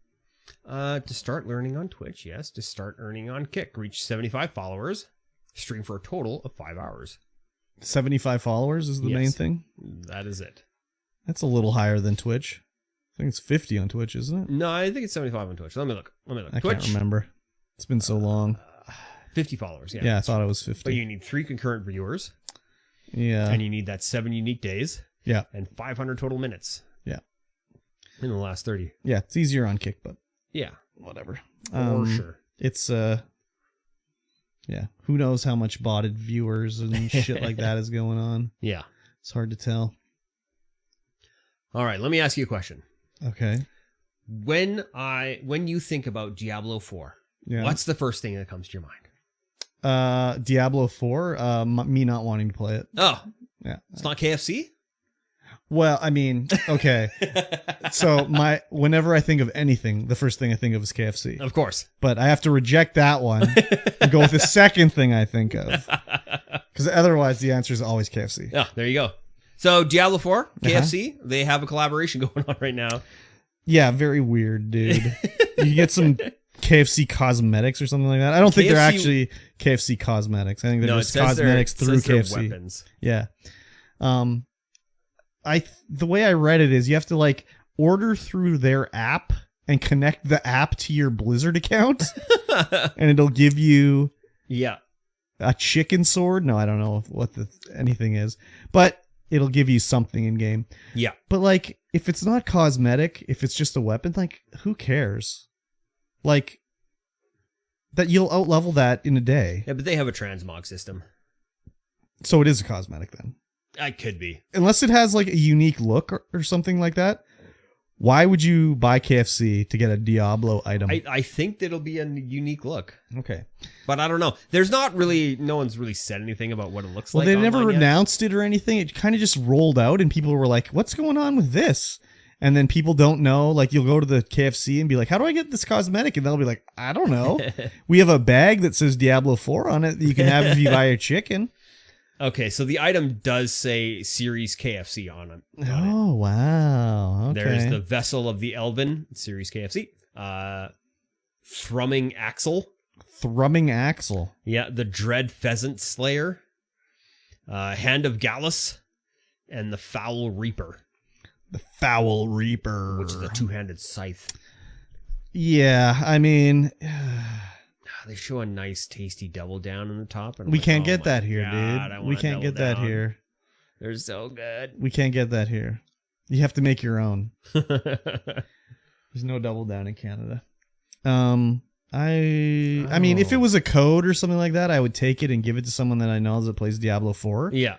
S1: To start learning on Twitch, yes. To start earning on Kick, reach 75 followers. Stream for a total of 5 hours.
S2: 75 followers is the main thing?
S1: That is it.
S2: That's a little higher than Twitch. I think it's 50 on Twitch, isn't it?
S1: No, I think it's 75 on Twitch. Let me look.
S2: I can't remember. It's been so long.
S1: 50 followers, yeah.
S2: Yeah, I thought it was 50.
S1: But you need 3 concurrent viewers.
S2: Yeah.
S1: And you need that 7 unique days.
S2: Yeah.
S1: And 500 total minutes.
S2: Yeah.
S1: In the last 30.
S2: Yeah, it's easier on Kick, but
S1: yeah,
S2: whatever.
S1: For sure.
S2: It's yeah, who knows how much botted viewers and shit like that is going on.
S1: Yeah.
S2: It's hard to tell.
S1: All right, let me ask you a question.
S2: Okay.
S1: When you think about Diablo 4, what's the first thing that comes to your mind?
S2: Diablo 4, me not wanting to play it.
S1: Oh.
S2: Yeah.
S1: It's not KFC?
S2: Well, I mean, okay. So whenever I think of anything, the first thing I think of is KFC.
S1: Of course.
S2: But I have to reject that one and go with the second thing I think of. Because otherwise the answer is always KFC.
S1: Oh, there you go. So Diablo 4, KFC, they have a collaboration going on right now.
S2: Yeah, very weird, dude. You get some KFC cosmetics or something like that. I don't think they're actually KFC cosmetics. I think they're just cosmetics through KFC.
S1: Weapons.
S2: Yeah. The way I read it is you have to like order through their app and connect the app to your Blizzard account and it'll give you a chicken sword. No, I don't know what anything is, but it'll give you something in game.
S1: Yeah.
S2: But like if it's not cosmetic, if it's just a weapon, like who cares? Like that you'll outlevel that in a day.
S1: Yeah, but they have a transmog system.
S2: So it is a cosmetic then.
S1: I could be.
S2: Unless it has like a unique look or something like that. Why would you buy KFC to get a Diablo item?
S1: I think that'll be a unique look.
S2: Okay.
S1: But I don't know. No one's really said anything about what it looks like.
S2: Well, they never announced it or anything. It kind of just rolled out and people were like, what's going on with this? And then people don't know. Like you'll go to the KFC and be like, how do I get this cosmetic? And they'll be like, I don't know. We have a bag that says Diablo 4 on it that you can have if you buy a chicken.
S1: Okay, so the item does say Series KFC on it.
S2: Oh, wow. Okay.
S1: There's the Vessel of the Elven, Series KFC. Thrumming Axle.
S2: Thrumming Axle.
S1: Yeah, the Dread Pheasant Slayer. Hand of Gallus. And the Foul Reaper.
S2: The Foul Reaper.
S1: Which is a two-handed scythe.
S2: Yeah, I mean...
S1: They show a nice, tasty double down in the top. And
S2: we can't get that here, dude. We can't get that here.
S1: They're so good.
S2: We can't get that here. You have to make your own. There's no double down in Canada. I mean, if it was a code or something like that, I would take it and give it to someone that I know that plays Diablo 4.
S1: Yeah.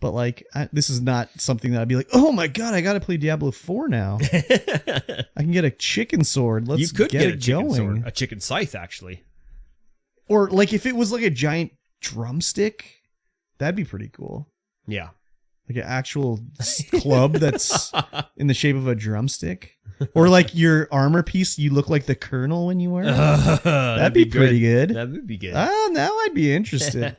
S2: But like, this is not something that I'd be like, oh my god, I got to play Diablo 4 now. I can get a chicken sword. Let's get a chicken sword.
S1: A chicken scythe, actually.
S2: Or like if it was like a giant drumstick, that'd be pretty cool.
S1: Yeah.
S2: Like an actual club that's in the shape of a drumstick. Or like your armor piece, you look like the Colonel when you wear it. That'd be pretty good.
S1: That would be good.
S2: Now I'd be interested.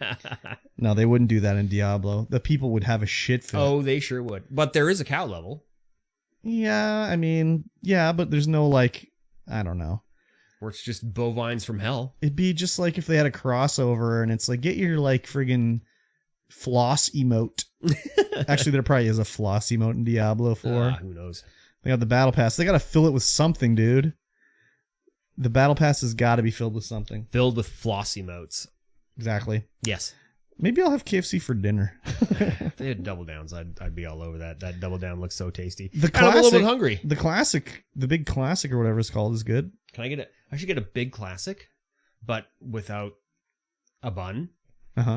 S2: No, they wouldn't do that in Diablo. The people would have a shit fit.
S1: Oh, they sure would. But there is a cow level.
S2: Yeah, I mean, yeah, but there's no like, I don't know.
S1: Or it's just bovines from hell.
S2: It'd be just like if they had a crossover and it's like, get your like friggin' floss emote. Actually, there probably is a floss emote in Diablo 4.
S1: Who knows?
S2: They got the battle pass. They got to fill it with something, dude. The battle pass has got to be filled with something.
S1: Filled with floss emotes.
S2: Exactly.
S1: Yes.
S2: Maybe I'll have KFC for dinner.
S1: If they had double downs, I'd be all over that. That double down looks so tasty.
S2: The
S1: I'm a little bit hungry.
S2: The classic, the big classic or whatever it's called is good.
S1: Can I get it? I should get a big classic, but without a bun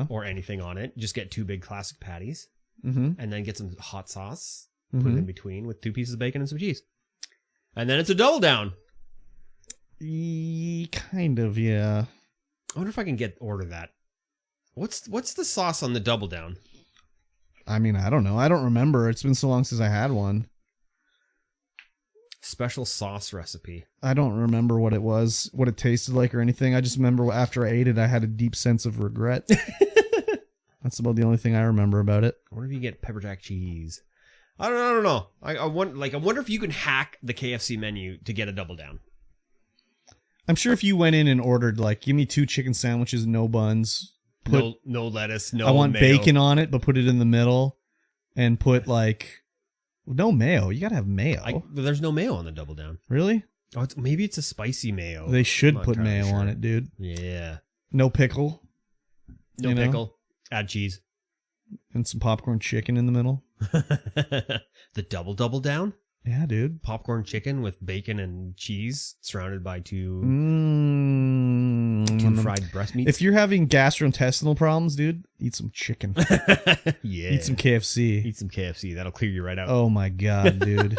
S1: or anything on it. Just get 2 big classic patties and then get some hot sauce, put it in between with 2 pieces of bacon and some cheese. And then it's a double down.
S2: Kind of, yeah.
S1: I wonder if I can order that. What's the sauce on the double down?
S2: I mean, I don't know. I don't remember. It's been so long since I had one.
S1: Special sauce recipe.
S2: I don't remember what it was, what it tasted like or anything. I just remember after I ate it, I had a deep sense of regret. That's about the only thing I remember about it.
S1: I wonder if you get pepper jack cheese. I don't know. I wonder if you can hack the KFC menu to get a double down.
S2: I'm sure if you went in and ordered like, give me 2 chicken sandwiches, no buns, put
S1: no lettuce, no
S2: I want
S1: mayo.
S2: bacon on it, but put it in the middle and put like no mayo. You gotta have mayo.
S1: There's no mayo on the double down.
S2: Really?
S1: Oh, maybe it's a spicy mayo.
S2: They should
S1: I'm not
S2: put
S1: entirely
S2: mayo
S1: sure.
S2: on it, dude.
S1: Yeah.
S2: No pickle.
S1: No
S2: You know?
S1: pickle. Add cheese.
S2: And some popcorn chicken in the middle.
S1: The double down?
S2: Yeah, dude.
S1: Popcorn chicken with bacon and cheese surrounded by two fried breast meats.
S2: If you're having gastrointestinal problems, dude, eat some chicken.
S1: Yeah.
S2: Eat some KFC.
S1: Eat some KFC. That'll clear you right out.
S2: Oh my god, dude.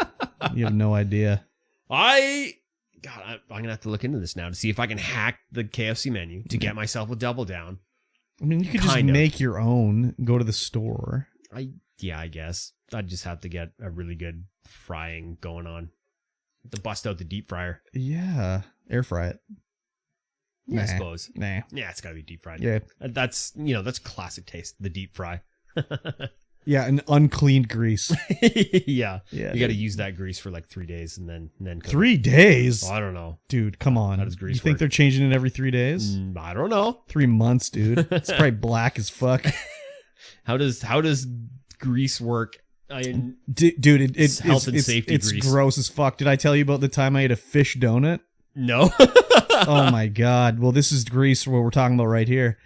S2: You have no idea.
S1: I'm going to have to look into this now to see if I can hack the KFC menu to get myself a double down.
S2: I mean, you could just
S1: Kind of.
S2: make your own, go to the store.
S1: I guess. I'd just have to get a really good frying going on. To bust out the deep fryer.
S2: Yeah. Air fry it.
S1: Yeah, I suppose.
S2: Nah.
S1: Yeah, it's got to be deep fried.
S2: Yeah.
S1: That's classic taste, the deep fry.
S2: Yeah, an uncleaned grease.
S1: Yeah.
S2: Yeah.
S1: You got to use that grease for like 3 days and then cook
S2: 3 days?
S1: it. Oh, I don't know.
S2: Dude, come on.
S1: How does grease
S2: You think
S1: work?
S2: they're changing it every 3 days?
S1: I don't know.
S2: 3 months, dude. It's probably black as fuck.
S1: How does grease work?
S2: Dude, it's
S1: health and safety
S2: it's
S1: grease.
S2: gross as fuck. Did I tell you about the time I ate a fish donut?
S1: No.
S2: Oh my god. Well, this is grease, what we're talking about right here.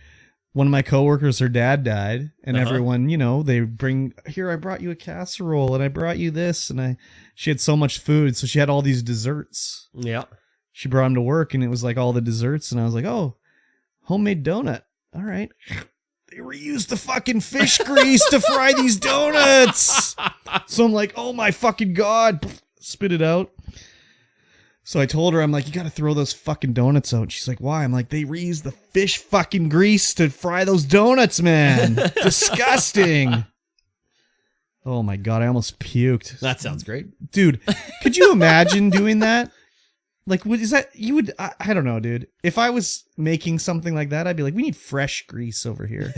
S2: One of my coworkers, her dad died, and everyone, they bring, here, I brought you a casserole, and I brought you this, and she had so much food, so she had all these desserts.
S1: Yeah.
S2: She brought them to work, and it was like all the desserts, and I was like, oh, homemade donut. All right. They reused the fucking fish grease to fry these donuts. So I'm like, oh my fucking god. Spit it out. So I told her, I'm like, you got to throw those fucking donuts out. She's like, why? I'm like, they reused the fish fucking grease to fry those donuts, man. Disgusting. Oh my god, I almost puked.
S1: That sounds great.
S2: Dude, could you imagine doing that? Like, I don't know, dude. If I was making something like that, I'd be like, we need fresh grease over here.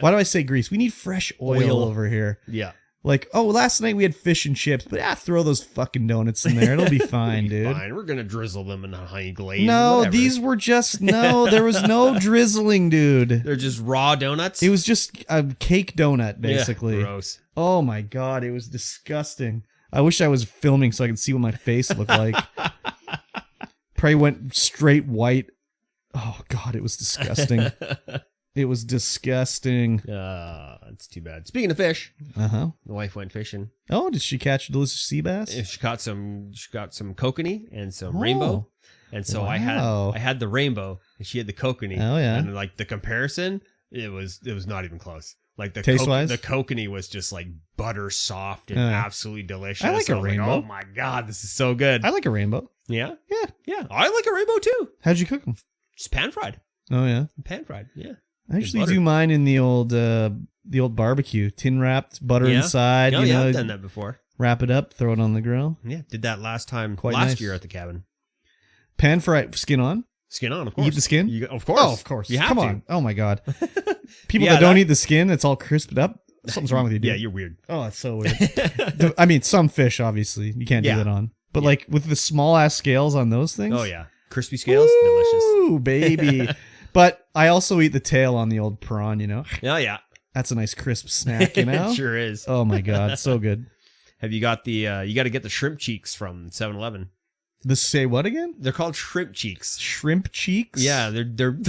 S2: Why do I say grease? We need fresh oil over here.
S1: Yeah.
S2: Like, oh, last night we had fish and chips, but throw those fucking donuts in there. It'll be fine, dude.
S1: Fine. We're going to drizzle them in a honey glaze.
S2: No,
S1: whatever.
S2: these were just, there was no drizzling, dude.
S1: They're just raw donuts?
S2: It was just a cake donut, basically.
S1: Yeah, gross.
S2: Oh my god, it was disgusting. I wish I was filming so I could see what my face looked like. Probably went straight white. Oh god, it was disgusting. It was disgusting.
S1: That's too bad. Speaking of fish,
S2: Uh-huh.
S1: the wife went fishing.
S2: Oh, did she catch a delicious sea bass?
S1: She got some kokanee and some rainbow. And so
S2: Wow.
S1: I had the rainbow and she had the kokanee.
S2: Oh, yeah.
S1: And like the comparison, it was not even close. Like the
S2: Taste-wise?
S1: the kokanee was just like butter soft and
S2: Oh, yeah.
S1: absolutely delicious.
S2: I like a
S1: was
S2: rainbow.
S1: oh my god, this is so good.
S2: I like a rainbow.
S1: Yeah,
S2: Yeah.
S1: yeah. I like a rainbow too.
S2: How'd you cook them?
S1: Just pan fried.
S2: Oh, yeah.
S1: Pan fried. Yeah.
S2: I actually
S1: butter.
S2: do mine in the old barbecue, tin wrapped, butter inside.
S1: Oh, yeah, I've done that before.
S2: Wrap it up, throw it on the grill.
S1: Yeah, did that last
S2: Quite nice.
S1: year at the cabin.
S2: Pan fry, skin on.
S1: Skin on, of
S2: You
S1: course.
S2: eat the skin?
S1: Of course.
S2: Oh, of course.
S1: You have
S2: Come
S1: to.
S2: on. Oh my god. People
S1: Yeah,
S2: that don't eat the skin, it's all crisped up. Something's wrong with you, dude.
S1: Yeah, you're weird.
S2: Oh, that's so weird. I mean, some fish, obviously, you can't do
S1: Yeah.
S2: that on. But like with the small ass scales on those things.
S1: Oh yeah, crispy scales, delicious.
S2: Ooh, baby. But I also eat the tail on the old prawn.
S1: Oh yeah,
S2: That's a nice crisp snack.
S1: it sure is.
S2: Oh my god, so good.
S1: Have you got the? You got to get the shrimp cheeks from 7-Eleven.
S2: This say what again?
S1: They're called shrimp cheeks.
S2: Shrimp cheeks.
S1: Yeah, they're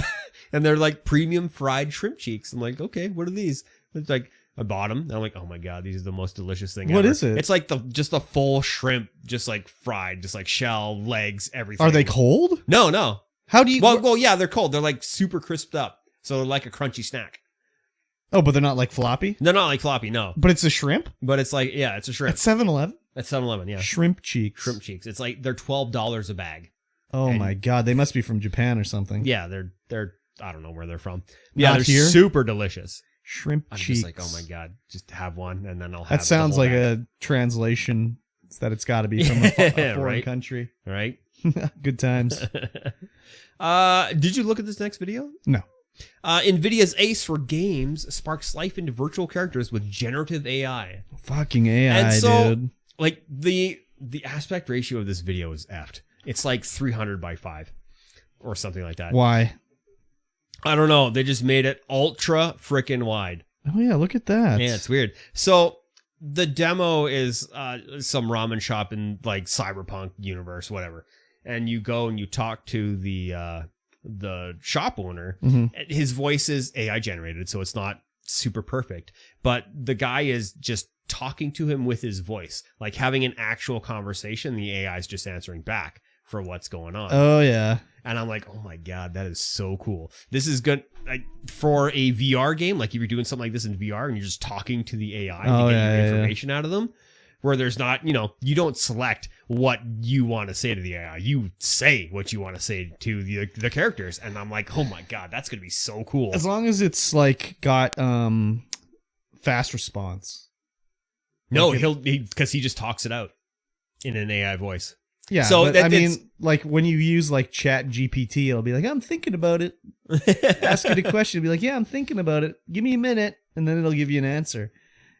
S1: and they're like premium fried shrimp cheeks. I'm like, okay, what are these? It's like I bought them. And I'm like, oh my god, these are the most delicious thing.
S2: What
S1: ever.
S2: is it?
S1: It's like just a full shrimp, just like fried, just like shell, legs, everything.
S2: Are they cold?
S1: No.
S2: How do you?
S1: Well, yeah, they're cold. They're like super crisped up, so they're like a crunchy snack.
S2: Oh, but they're not like floppy.
S1: They're not like floppy, no.
S2: But it's a shrimp
S1: But it's like, yeah, it's a shrimp.
S2: at 7-Eleven.
S1: At 7-Eleven, yeah.
S2: Shrimp cheeks.
S1: Shrimp cheeks. It's like they're $12 a bag.
S2: Oh
S1: And-
S2: my god, they must be from Japan or something.
S1: Yeah, they're I don't know where they're from. Yeah,
S2: Not
S1: they're
S2: here?
S1: super delicious.
S2: Shrimp
S1: I'm
S2: cheeks.
S1: just like, oh my god, just have one and then I'll have
S2: That sounds
S1: the whole
S2: like
S1: bag.
S2: a translation that it's got to be from a foreign
S1: Right.
S2: country.
S1: Right?
S2: Good times.
S1: Did you look at this next video?
S2: No.
S1: NVIDIA's ace for games sparks life into virtual characters with generative AI.
S2: Fucking AI,
S1: And so,
S2: dude.
S1: like, the aspect ratio of this video is effed. It's like 300 by 5 or something like that.
S2: Why?
S1: I don't know. They just made it ultra freaking wide.
S2: Oh yeah, look at that.
S1: Yeah, it's weird. So the demo is some ramen shop in like cyberpunk universe, whatever. And you go and you talk to the shop owner.
S2: Mm-hmm.
S1: His voice is AI generated, so it's not super perfect. But the guy is just talking to him with his voice, like having an actual conversation. The AI is just answering back for what's going on.
S2: Oh yeah.
S1: And I'm like, oh my God, that is so cool. This is good for a VR game. Like if you're doing something like this in VR and you're just talking to the AI to get information out of them, where there's not, you don't select what you want to say to the AI. You say what you want to say to the characters. And I'm like, oh my God, that's going to be so cool.
S2: As long as it's like got fast response.
S1: No, because he just talks it out in an AI voice.
S2: Yeah, so I mean, like when you use like Chat GPT, it'll be like, I'm thinking about it. Ask it a question, it'll be like, yeah, I'm thinking about it. Give me a minute, and then it'll give you an answer.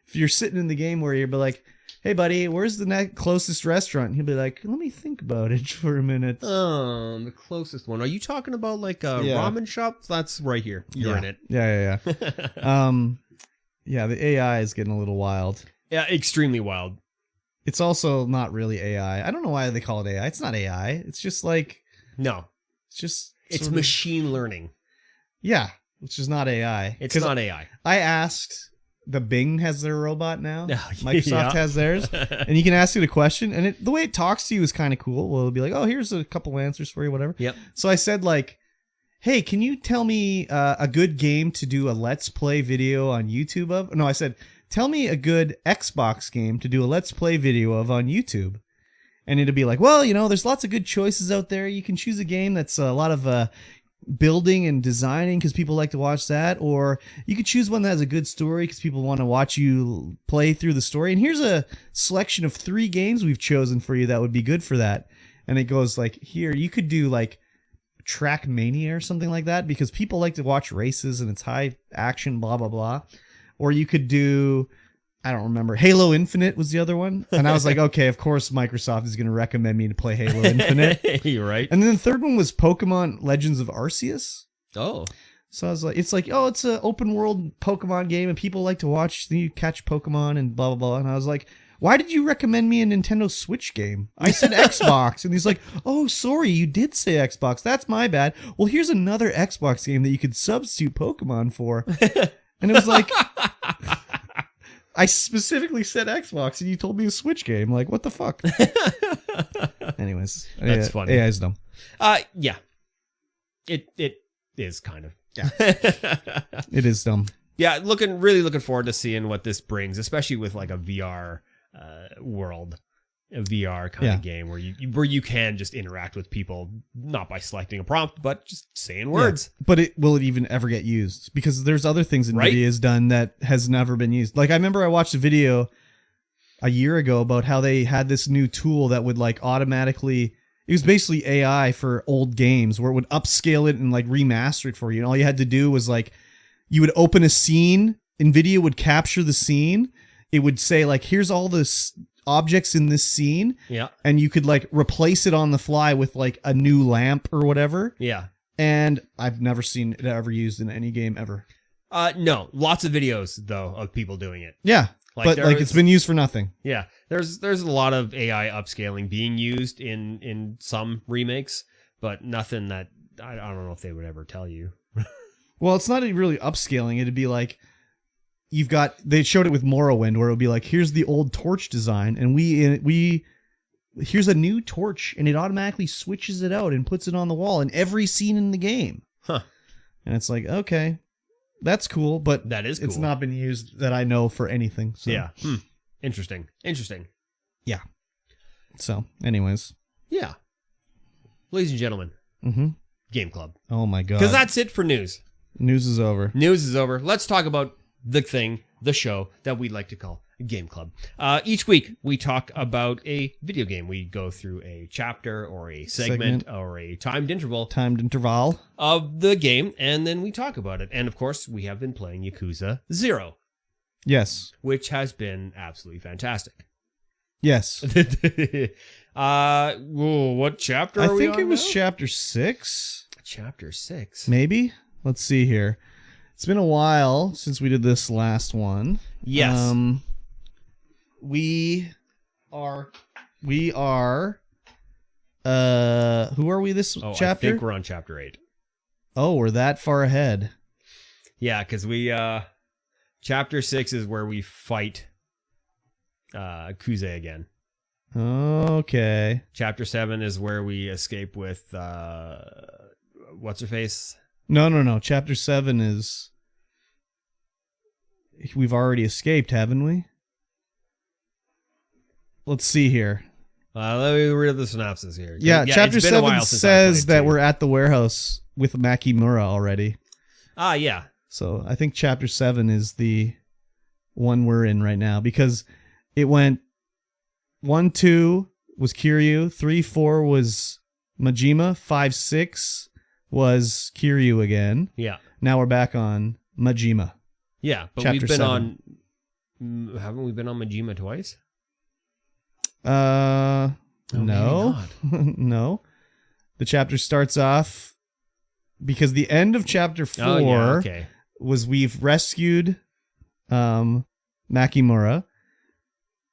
S2: If you're sitting in the game where you're like, hey buddy, where's the closest restaurant? He'll be like, let me think about it for a minute.
S1: The closest one. Are you talking about like a ramen shop? That's right here. You're in it.
S2: Yeah. Yeah, the AI is getting a little wild.
S1: Yeah, extremely wild.
S2: It's also not really AI. I don't know why they call it AI. It's not AI. It's just like...
S1: No. It's machine learning.
S2: Yeah, which is not AI.
S1: It's not AI.
S2: I asked... The Bing has their robot now. Microsoft has theirs. And you can ask it a question. And the way it talks to you is kind of cool. Well, it'll be like, oh, here's a couple answers for you, whatever.
S1: Yep.
S2: So I said like, hey, can you tell me a good game to do a Let's Play video on YouTube of? No, I said... Tell me a good Xbox game to do a Let's Play video of on YouTube. And it'll be like, well, there's lots of good choices out there. You can choose a game that's a lot of building and designing because people like to watch that. Or you could choose one that has a good story because people want to watch you play through the story. And here's a selection of 3 games we've chosen for you that would be good for that. And it goes like, here, you could do like Trackmania or something like that because people like to watch races and it's high action, blah, blah, blah. Or you could do, I don't remember, Halo Infinite was the other one. And I was like, okay, of course Microsoft is going to recommend me to play Halo Infinite.
S1: You're right.
S2: And then the third one was Pokemon Legends of Arceus.
S1: Oh.
S2: So I was like, it's an open world Pokemon game and people like to watch, you catch Pokemon and blah, blah, blah. And I was like, why did you recommend me a Nintendo Switch game? I said Xbox. And he's like, oh, sorry, you did say Xbox. That's my bad. Well, here's another Xbox game that you could substitute Pokemon for. And it was like, I specifically said Xbox and you told me a Switch game. Like, what the fuck? Anyways.
S1: That's funny.
S2: AI's dumb.
S1: Yeah. It is kind of.
S2: Yeah. It is dumb.
S1: Yeah, really looking forward to seeing what this brings, especially with like a VR world. A VR kind of game where you can just interact with people, not by selecting a prompt, but just saying words.
S2: Yeah. But will it even ever get used? Because there's other things NVIDIA has done that has never been used. Like I remember I watched a video a year ago about how they had this new tool that would like automatically, it was basically AI for old games where it would upscale it and like remaster it for you. And all you had to do was like, you would open a scene, NVIDIA would capture the scene. It would say like, here's all this objects in this scene, and you could like replace it on the fly with like a new lamp or whatever. And I've never seen it ever used in any game ever.
S1: No, lots of videos though of people doing it.
S2: But like it's been used for nothing.
S1: There's a lot of AI upscaling being used in some remakes, but nothing that I don't know if they would ever tell you.
S2: Well, it's not really upscaling. It'd be like, they showed it with Morrowind where it would be like, here's the old torch design and here's a new torch and it automatically switches it out and puts it on the wall in every scene in the game. And it's like, okay, that's cool, but
S1: that is cool.
S2: It's not been used that I know for anything. So.
S1: Yeah. Interesting.
S2: Yeah. So anyways.
S1: Yeah. Ladies and gentlemen. Game Club.
S2: Oh my God.
S1: Because that's it for news.
S2: News is over.
S1: Let's talk about the show that we like to call Game Club. Each week we talk about a video game. We go through a chapter or a segment or a timed interval of the game, and then we talk about it. And of course, we have been playing Yakuza 0.
S2: Yes.
S1: Which has been absolutely fantastic.
S2: Yes.
S1: What chapter are we on
S2: I think it was
S1: now?
S2: chapter 6.
S1: Chapter 6.
S2: Maybe. let's see here. It's been a while since we did this last one.
S1: Yes.
S2: We are who are we this chapter?
S1: I think we're on chapter 8.
S2: Oh, we're that far ahead.
S1: Yeah, because we chapter 6 is where we fight Kuze again.
S2: Okay.
S1: Chapter 7 is where we escape with what's her face?
S2: No. Chapter 7 is we've already escaped, haven't we? Let's see here.
S1: Let me read the synopsis here.
S2: Yeah, chapter
S1: it's been a
S2: 7
S1: while since I
S2: says
S1: played
S2: that
S1: too.
S2: we're at the warehouse with Makimura already.
S1: Ah, yeah.
S2: So I think chapter 7 is the one we're in right now because it went 1, 2 was Kiryu, 3, 4 was Majima, 5, 6 was Kiryu again.
S1: Yeah.
S2: Now we're back on Majima.
S1: Yeah, but
S2: Chapter
S1: we've been
S2: 7.
S1: on... Haven't we been on Majima twice?
S2: No.
S1: maybe
S2: No. The chapter starts off because the end of chapter 4
S1: Oh, yeah, okay.
S2: was we've rescued Makimura.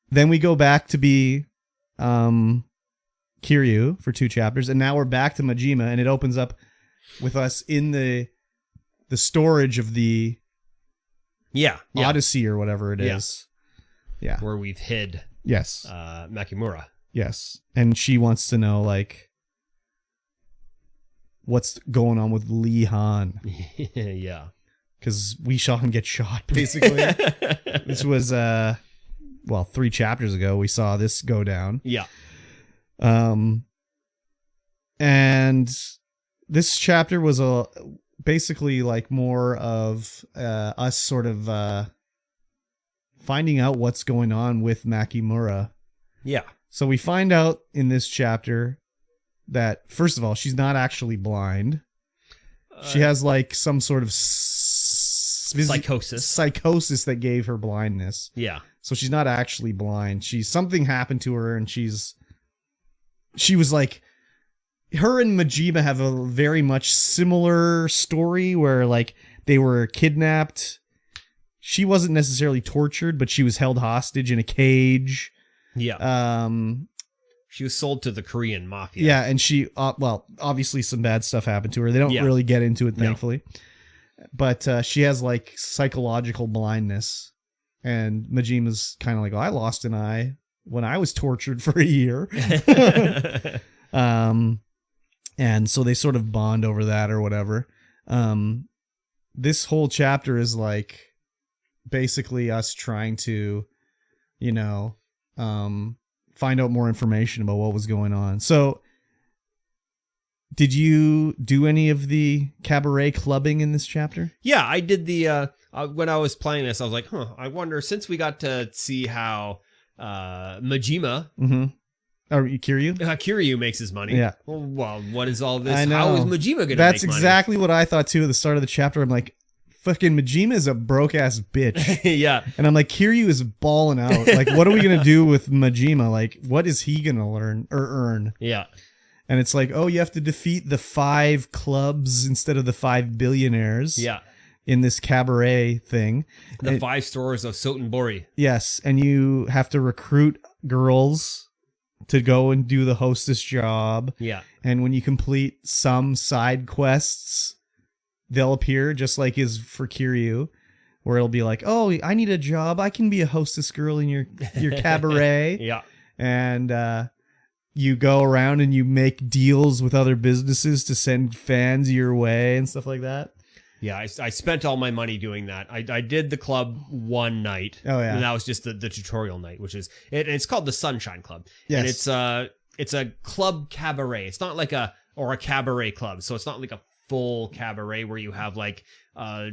S2: Then we go back to be Kiryu for 2 chapters, and now we're back to Majima, and it opens up with us in the storage of the
S1: Yeah.
S2: Odyssey or whatever it is. Yeah.
S1: Where we've hid
S2: Yes.
S1: Makimura.
S2: Yes. And she wants to know, like, what's going on with Lee Han.
S1: Yeah.
S2: Because we saw him get shot, basically. This was, 3 chapters ago, we saw this go down.
S1: Yeah.
S2: And this chapter was basically like more of us sort of finding out what's going on with Makimura.
S1: Yeah.
S2: So we find out in this chapter that, first of all, she's not actually blind. She has like some sort of psychosis that gave her blindness.
S1: Yeah.
S2: So she's not actually blind. Something happened to her, and she was like, her and Majima have a very much similar story where like they were kidnapped. She wasn't necessarily tortured, but she was held hostage in a cage.
S1: Yeah. She was sold to the Korean mafia.
S2: Yeah, and she, obviously some bad stuff happened to her. They don't really get into it, thankfully. No. But she has like psychological blindness. And Majima's kind of like, I lost an eye when I was tortured for a year. And so they sort of bond over that or whatever. This whole chapter is like basically us trying to, find out more information about what was going on. So did you do any of the cabaret clubbing in this chapter?
S1: Yeah, I did the, when I was playing this, I was like, I wonder, since we got to see how Majima...
S2: Mm-hmm. Or Kiryu?
S1: Kiryu makes his money.
S2: Yeah.
S1: Well, what is all this?
S2: I know.
S1: How is Majima going to make money?
S2: That's exactly what I thought too at the start of the chapter. I'm like, fucking Majima is a broke ass bitch.
S1: Yeah.
S2: And I'm like, Kiryu is balling out. Like, what are we going to do with Majima? Like, what is he going to learn or earn?
S1: Yeah.
S2: And it's like, oh, you have to defeat the 5 clubs instead of the 5 billionaires.
S1: Yeah.
S2: In this cabaret thing.
S1: The 5 stores of Sotenbori.
S2: Yes. And you have to recruit girls to go and do the hostess job.
S1: Yeah.
S2: And when you complete some side quests, they'll appear just like is for Kiryu, where it'll be like, oh, I need a job. I can be a hostess girl in your cabaret.
S1: Yeah.
S2: And you go around and you make deals with other businesses to send fans your way and stuff like that.
S1: Yeah, I spent all my money doing that. I did the club one night.
S2: Oh, yeah.
S1: And that was just the tutorial night, which is... it's called the Sunshine Club.
S2: Yes.
S1: And it's a club cabaret. It's not like a cabaret club. So it's not like a full cabaret where you have like... a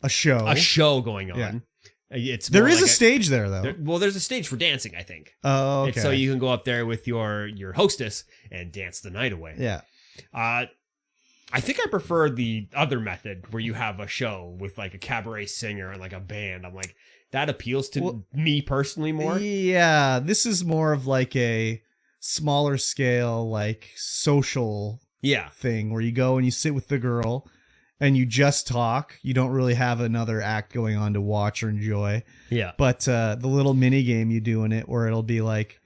S1: show going on.
S2: Yeah.
S1: There
S2: is a stage there, though.
S1: There's a stage for dancing, I think.
S2: Oh, okay.
S1: And so you can go up there with your hostess and dance the night away.
S2: Yeah.
S1: I think I prefer the other method where you have a show with like a cabaret singer and like a band. I'm like, that appeals to me personally more.
S2: Yeah, this is more of like a smaller scale, like social thing where you go and you sit with the girl and you just talk. You don't really have another act going on to watch or enjoy.
S1: Yeah.
S2: But the little mini game you do in it where it'll be like,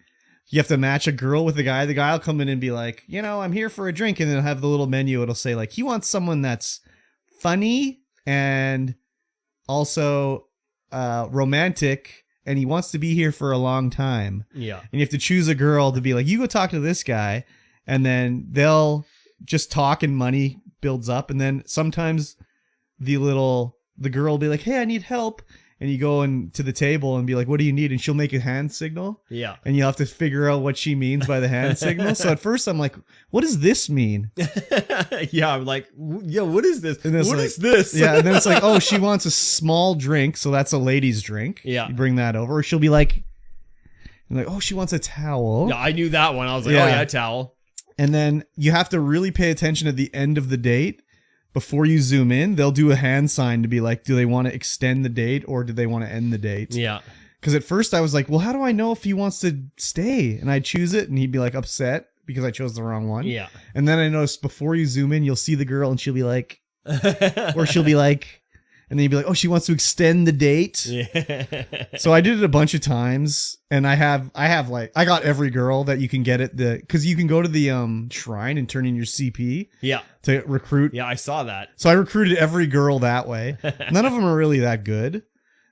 S2: you have to match a girl with a guy. The guy will come in and be like, I'm here for a drink. And then it'll have the little menu. It'll say like, he wants someone that's funny and also romantic. And he wants to be here for a long time.
S1: Yeah.
S2: And you have to choose a girl to be like, you go talk to this guy. And then they'll just talk and money builds up. And then sometimes the girl will be like, hey, I need help. And you go to the table and be like, what do you need? And she'll make a hand signal.
S1: Yeah.
S2: And you'll have to figure out what she means by the hand signal. So at first I'm like, what does this mean?
S1: Yeah. I'm like, yeah, what is this?
S2: And
S1: What is this?
S2: Yeah. And then it's like, oh, she wants a small drink. So that's a lady's drink.
S1: Yeah.
S2: You bring that over. Or she'll be like, oh, she wants a towel.
S1: Yeah, I knew that one. I was like,
S2: Yeah.
S1: oh yeah, towel.
S2: And then you have to really pay attention at the end of the date. Before you zoom in, they'll do a hand sign to be like, do they want to extend the date or do they want to end the date?
S1: Yeah.
S2: Because at first I was like, well, how do I know if he wants to stay? And I'd choose it and he'd be like upset because I chose the wrong one.
S1: Yeah.
S2: And then I noticed before you zoom in, you'll see the girl and she'll be like, or she'll be like, and then you'd be like, oh, she wants to extend the date.
S1: Yeah.
S2: So I did it a bunch of times and I got every girl that you can get at because you can go to the shrine and turn in your CP
S1: Yeah.
S2: to recruit.
S1: Yeah, I saw that.
S2: So I recruited every girl that way. None of them are really that good.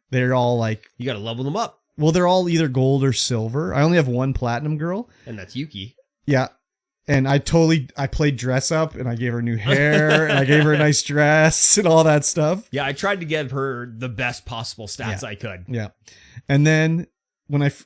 S2: They're all like,
S1: You got to level them up.
S2: well, they're all either gold or silver. I only have one platinum girl.
S1: And that's Yuki.
S2: Yeah. And I played dress up and I gave her new hair and I gave her a nice dress and all that stuff.
S1: Yeah, I tried to give her the best possible stats I could.
S2: Yeah. And then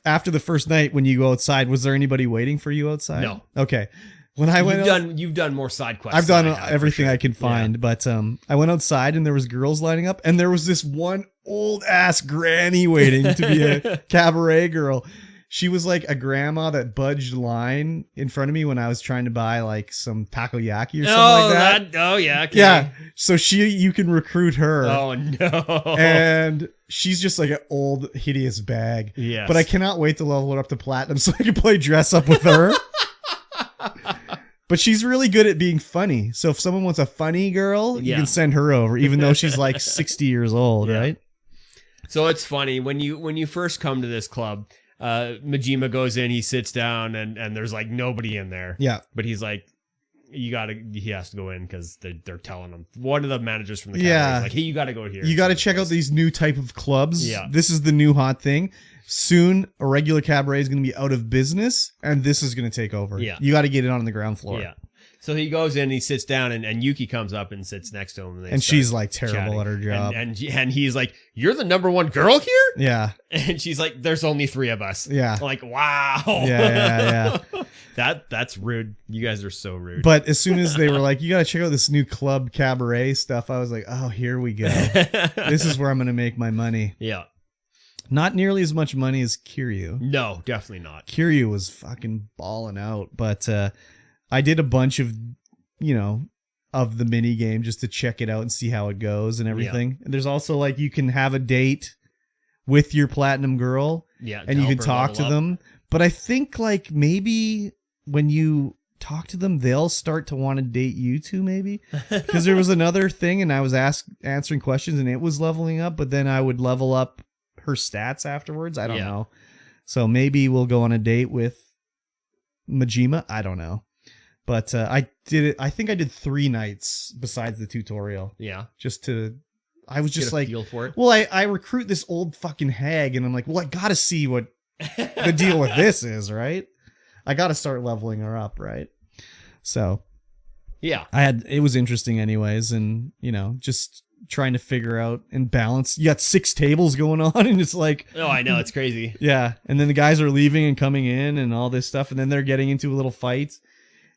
S2: after the first night, when you go outside, was there anybody waiting for you outside?
S1: No.
S2: Okay. When I went,
S1: You've done more side quests.
S2: I've done
S1: than I have,
S2: everything
S1: for sure.
S2: I can find,
S1: Yeah.
S2: but I went outside and there was girls lining up and there was this one old ass granny waiting to be a cabaret girl. She was like a grandma that budged line in front of me when I was trying to buy like some takoyaki or something like that.
S1: Oh yeah. Okay.
S2: Yeah. So you can recruit her.
S1: Oh no.
S2: And she's just like an old hideous bag.
S1: Yes.
S2: But I cannot wait to level her up to platinum so I can play dress up with her. But she's really good at being funny. So if someone wants a funny girl, you can send her over, even though she's like 60 years old, right?
S1: So it's funny when you first come to this club, Majima goes in, he sits down, and there's like nobody in there.
S2: Yeah.
S1: But he's like, he has to go in because they're telling him. One of the managers from the
S2: Yeah.
S1: cabaret is like, hey, you got to go here.
S2: You got to check out these new type of clubs.
S1: Yeah.
S2: This is the new hot thing. Soon, a regular cabaret is going to be out of business, and this is going to take over.
S1: Yeah.
S2: You got to get it on the ground floor.
S1: Yeah. So he goes in, he sits down, and Yuki comes up and sits next to him.
S2: And she's like terrible at her job.
S1: And he's like, you're the number one girl here?
S2: Yeah.
S1: And she's like, there's only 3 of us.
S2: Yeah.
S1: I'm like, wow.
S2: Yeah.
S1: That's rude. You guys are so rude.
S2: But as soon as they were like, you got to check out this new club cabaret stuff, I was like, oh, here we go. This is where I'm going to make my money.
S1: Yeah.
S2: Not nearly as much money as Kiryu.
S1: No, definitely not.
S2: Kiryu was fucking balling out. But I did a bunch of, of the mini game just to check it out and see how it goes and everything. And there's also like, you can have a date with your platinum girl.
S1: Yeah.
S2: And you can talk to them. But I think like maybe when you talk to them, they'll start to want to date you too, maybe. Because there was another thing and I was answering questions and it was leveling up, but then I would level up her stats afterwards. I don't know. So maybe we'll go on a date with Majima. I don't know. But I did it. I think I did 3 nights besides the tutorial.
S1: Yeah.
S2: I was just like,
S1: feel for it.
S2: Well, I recruit this old fucking hag and I'm like, well, I got to see what the deal with this is, right? I got to start leveling her up, right? So
S1: yeah,
S2: it was interesting anyways. And just trying to figure out and balance. You got 6 tables going on and it's like,
S1: oh, I know. It's crazy.
S2: Yeah. And then the guys are leaving and coming in and all this stuff. And then they're getting into a little fight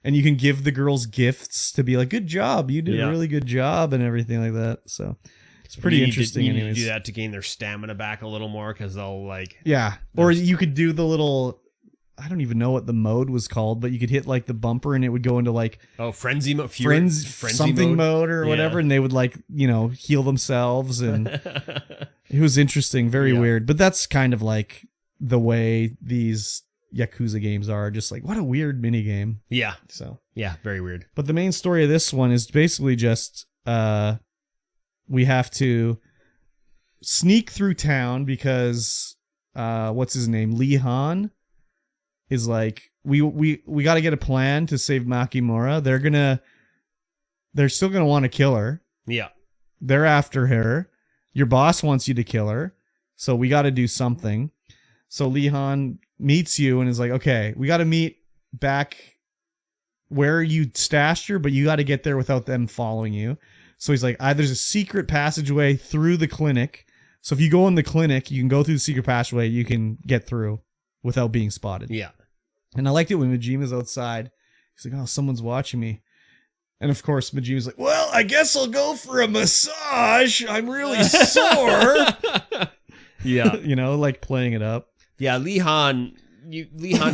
S2: and you can give the girls gifts to be like, good job. You did a really good job and everything like that. So it's pretty interesting.
S1: You need
S2: anyways.
S1: to do that to gain their stamina back a little more. Cause they'll like,
S2: yeah. Or you could do the little, I don't even know what the mode was called, but you could hit like the bumper and it would go into like
S1: frenzy mode,
S2: frenzy something mode or whatever. And they would like, heal themselves. And it was interesting. Very weird. But that's kind of like the way these Yakuza games are, just like, what a weird mini game.
S1: Yeah.
S2: So,
S1: yeah, very weird.
S2: But the main story of this one is basically just, we have to sneak through town because what's his name? Lee Han is like, we got to get a plan to save Makimura. They're still gonna want to kill her.
S1: Yeah.
S2: They're after her. Your boss wants you to kill her. So we got to do something. So Lee Han meets you and is like, okay, we got to meet back where you stashed her, but you got to get there without them following you. So he's like, there's a secret passageway through the clinic. So if you go in the clinic, you can go through the secret passageway. You can get through without being spotted.
S1: Yeah.
S2: And I liked it when Majima's outside. He's like, oh, someone's watching me. And of course, Majima's like, well, I guess I'll go for a massage. I'm really sore.
S1: Yeah.
S2: You know, like playing it up.
S1: Yeah, Lee Han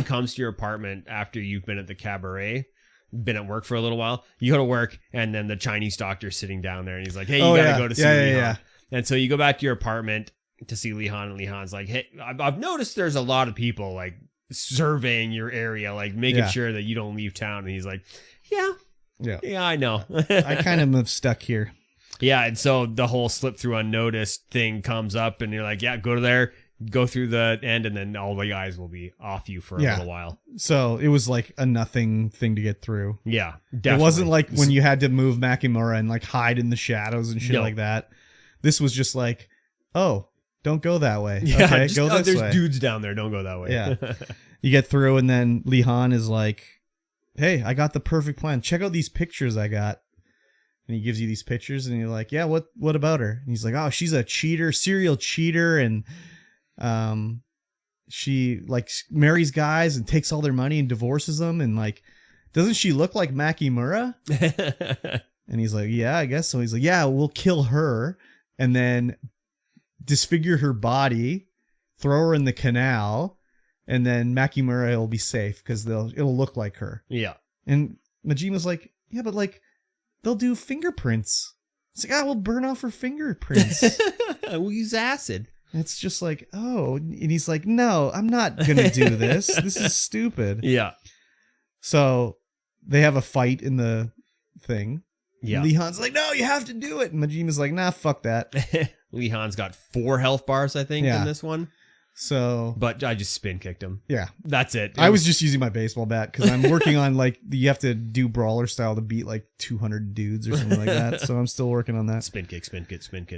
S1: comes to your apartment after you've been at the cabaret, been at work for a little while. You go to work, and then the Chinese doctor's sitting down there, and he's like, hey, you gotta go to see Lee Han. Yeah. And so you go back to your apartment to see Lee Han, and Lee Han's like, hey, I've noticed there's a lot of people, like, surveying your area, like, making sure that you don't leave town. And he's like, yeah, I know.
S2: I kind of am stuck here.
S1: Yeah, and so the whole slip through unnoticed thing comes up, and you're like, yeah, go to there, go through the end, and then all the guys will be off you for a little while.
S2: So it was like a nothing thing to get through.
S1: Yeah, definitely.
S2: It wasn't like when you had to move Makimura and like hide in the shadows and shit like that. This was just like, oh, don't go that way.
S1: Yeah,
S2: okay, go this way.
S1: There's dudes down there. Don't go that way.
S2: Yeah. You get through, and then Lee Han is like, hey, I got the perfect plan. Check out these pictures I got. And he gives you these pictures, and you're like, yeah, what about her? And he's like, oh, she's a cheater, serial cheater, and she like marries guys and takes all their money and divorces them, and like, doesn't she look like Makimura? And he's like, yeah, I guess so. He's like, yeah, we'll kill her and then disfigure her body, throw her in the canal, and then Makimura will be safe because it'll look like her.
S1: Yeah.
S2: And Majima's like, yeah, but like, they'll do fingerprints. It's like, we'll burn off her fingerprints.
S1: We'll use acid.
S2: And it's just like, oh, and he's like, no, I'm not going to do this. This is stupid.
S1: Yeah.
S2: So they have a fight in the thing.
S1: Yeah.
S2: Lee Han's like, no, you have to do it. And Majima's like, nah, fuck that.
S1: Lee Han's got 4 health bars, I think, in this one.
S2: So,
S1: but I just spin kicked him.
S2: Yeah.
S1: That's it.
S2: I was just using my baseball bat because I'm working on like, you have to do brawler style to beat like 200 dudes or something like that. So I'm still working on that.
S1: Spin kick,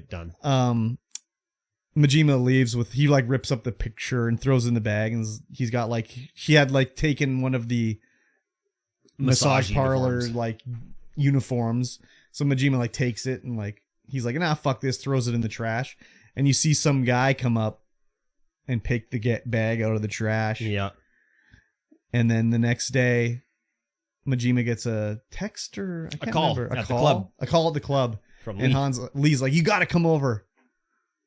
S1: done.
S2: Majima leaves he like rips up the picture and throws it in the bag, and he's got like, he had like taken one of the massage parlor like uniforms. So Majima like takes it and like, he's like, nah, fuck this, throws it in the trash. And you see some guy come up and pick the bag out of the trash.
S1: Yeah.
S2: And then the next day, Majima gets a text or
S1: a call at the club.
S2: A call at the club
S1: from
S2: Lee. And Lee's like, you got to come over.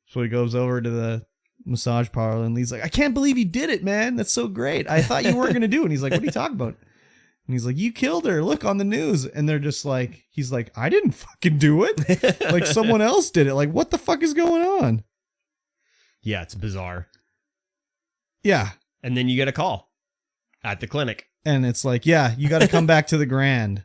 S2: So he goes over to the massage parlor, and Lee's like, I can't believe you did it, man. That's so great. I thought you weren't going to do it. And he's like, what are you talking about? And he's like, you killed her. Look on the news. And they're just like, he's like, I didn't fucking do it. Like someone else did it. Like, what the fuck is going on?
S1: Yeah, it's bizarre.
S2: Yeah.
S1: And then you get a call at the clinic.
S2: And it's like, yeah, you got to come back to the Grand.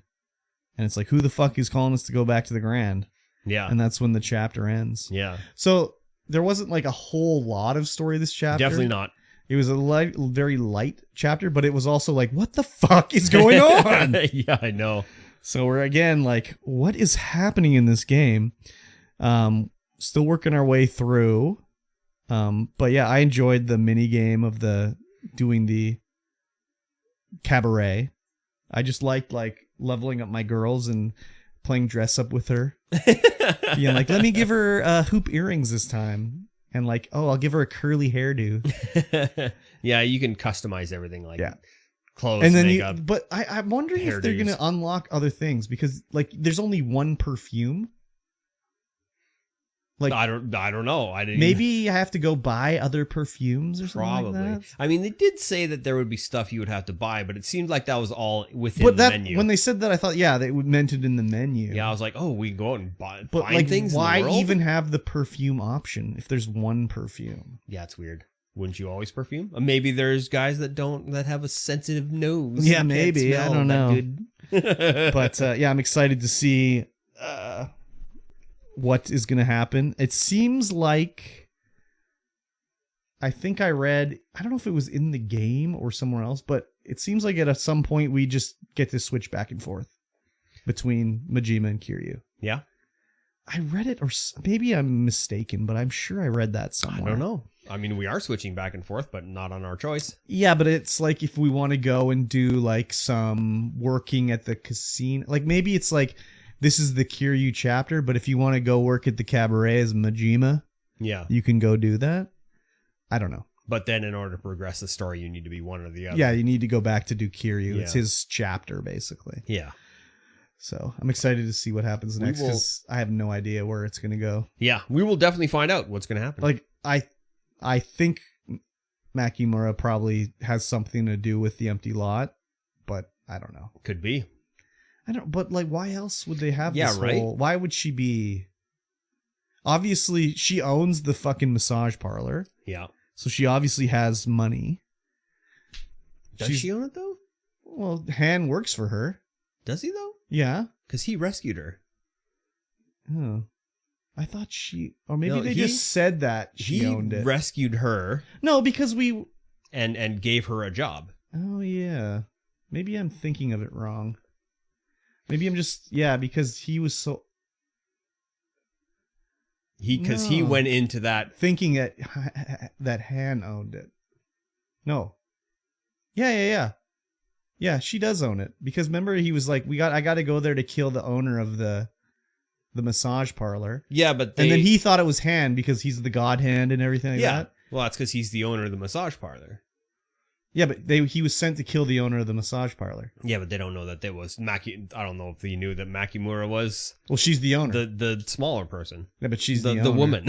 S2: And it's like, who the fuck is calling us to go back to the Grand?
S1: Yeah.
S2: And that's when the chapter ends.
S1: Yeah.
S2: So there wasn't like a whole lot of story this chapter.
S1: Definitely not.
S2: It was a very light chapter, but it was also like, what the fuck is going on?
S1: Yeah, I know.
S2: So we're again like, what is happening in this game? Still working our way through. But yeah, I enjoyed the mini game of doing the cabaret. I just liked like leveling up my girls and playing dress up with her. Being like, let me give her hoop earrings this time. And like, oh, I'll give her a curly hairdo.
S1: Yeah, you can customize everything like clothes,
S2: and then
S1: makeup.
S2: But I'm wondering if they're going to unlock other things because like there's only one perfume. Like
S1: I don't know.
S2: Maybe I have to go buy other perfumes or something.
S1: Probably.
S2: Like that.
S1: I mean, they did say that there would be stuff you would have to buy, but it seemed like that was all within the menu.
S2: When they said that, I thought, yeah, they meant it in the menu.
S1: Yeah, I was like, oh, we go out and find
S2: like,
S1: things.
S2: Why
S1: in the world?
S2: even have the perfume option if there's one perfume?
S1: Yeah, it's weird. Wouldn't you always perfume? Maybe there's guys that have a sensitive nose.
S2: Yeah, maybe. I don't know.
S1: Good.
S2: But yeah, I'm excited to see what is going to happen. It seems like, I think I read, I don't know if it was in the game or somewhere else, but it seems like at some point we just get to switch back and forth between Majima and Kiryu.
S1: Yeah.
S2: I read it, or maybe I'm mistaken, but I'm sure I read that somewhere.
S1: I don't know. I mean, we are switching back and forth, but not on our choice.
S2: Yeah, but it's like if we want to go and do like some working at the casino, like maybe it's like this is the Kiryu chapter, but if you want to go work at the cabaret as Majima,
S1: yeah,
S2: you can go do that. I don't know.
S1: But then in order to progress the story, you need to be one or the other.
S2: Yeah, you need to go back to do Kiryu.
S1: Yeah.
S2: It's his chapter, basically.
S1: Yeah.
S2: So I'm excited to see what happens next because I have no idea where it's going to go.
S1: Yeah, we will definitely find out what's going to happen.
S2: Like, I think Makimura probably has something to do with the empty lot, but I don't know.
S1: Could be.
S2: But like, why else would they have this
S1: right?
S2: why would she be... Obviously, she owns the fucking massage parlor.
S1: Yeah.
S2: So she obviously has money.
S1: Does she own it, though?
S2: Well, Han works for her.
S1: Does he, though?
S2: Yeah.
S1: Because he rescued her.
S2: Oh. I thought she... Or maybe they just said that she owned it.
S1: He rescued her.
S2: No, because we...
S1: And gave her a job.
S2: Oh, yeah. Maybe I'm thinking of it wrong. Maybe I'm just... Yeah, because he was so...
S1: He went into that...
S2: Thinking that Han owned it. No. Yeah. Yeah, she does own it. Because remember, he was like, I got to go there to kill the owner of the massage parlor.
S1: Yeah, but
S2: and then he thought it was Han because he's the god hand and everything like that.
S1: Well, that's because he's the owner of the massage parlor.
S2: Yeah, but he was sent to kill the owner of the massage parlor.
S1: Yeah, but they don't know that it was I don't know if they knew that Makimura was...
S2: Well, she's the owner.
S1: The smaller person.
S2: Yeah, but she's the owner.
S1: The woman.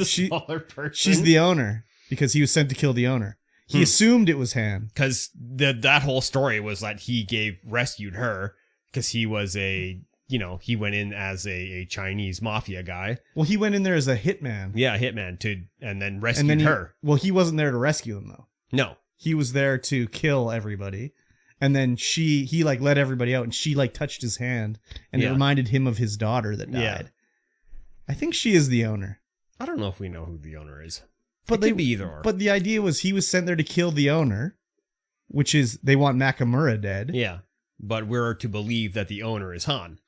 S1: Smaller person.
S2: She's the owner because he was sent to kill the owner. He assumed it was Han.
S1: Because that whole story was that he rescued her because he was he went in as a Chinese mafia guy.
S2: Well, he went in there as a hitman.
S1: Yeah, hitman and then rescued her.
S2: Well, he wasn't there to rescue him though.
S1: No.
S2: He was there to kill everybody. And then he like let everybody out and she like touched his hand and it reminded him of his daughter that died. Yeah. I think she is the owner.
S1: I don't know if we know who the owner is.
S2: But
S1: it could be either or.
S2: But the idea was he was sent there to kill the owner, which is they want Nakamura dead.
S1: Yeah. But we're to believe that the owner is Han.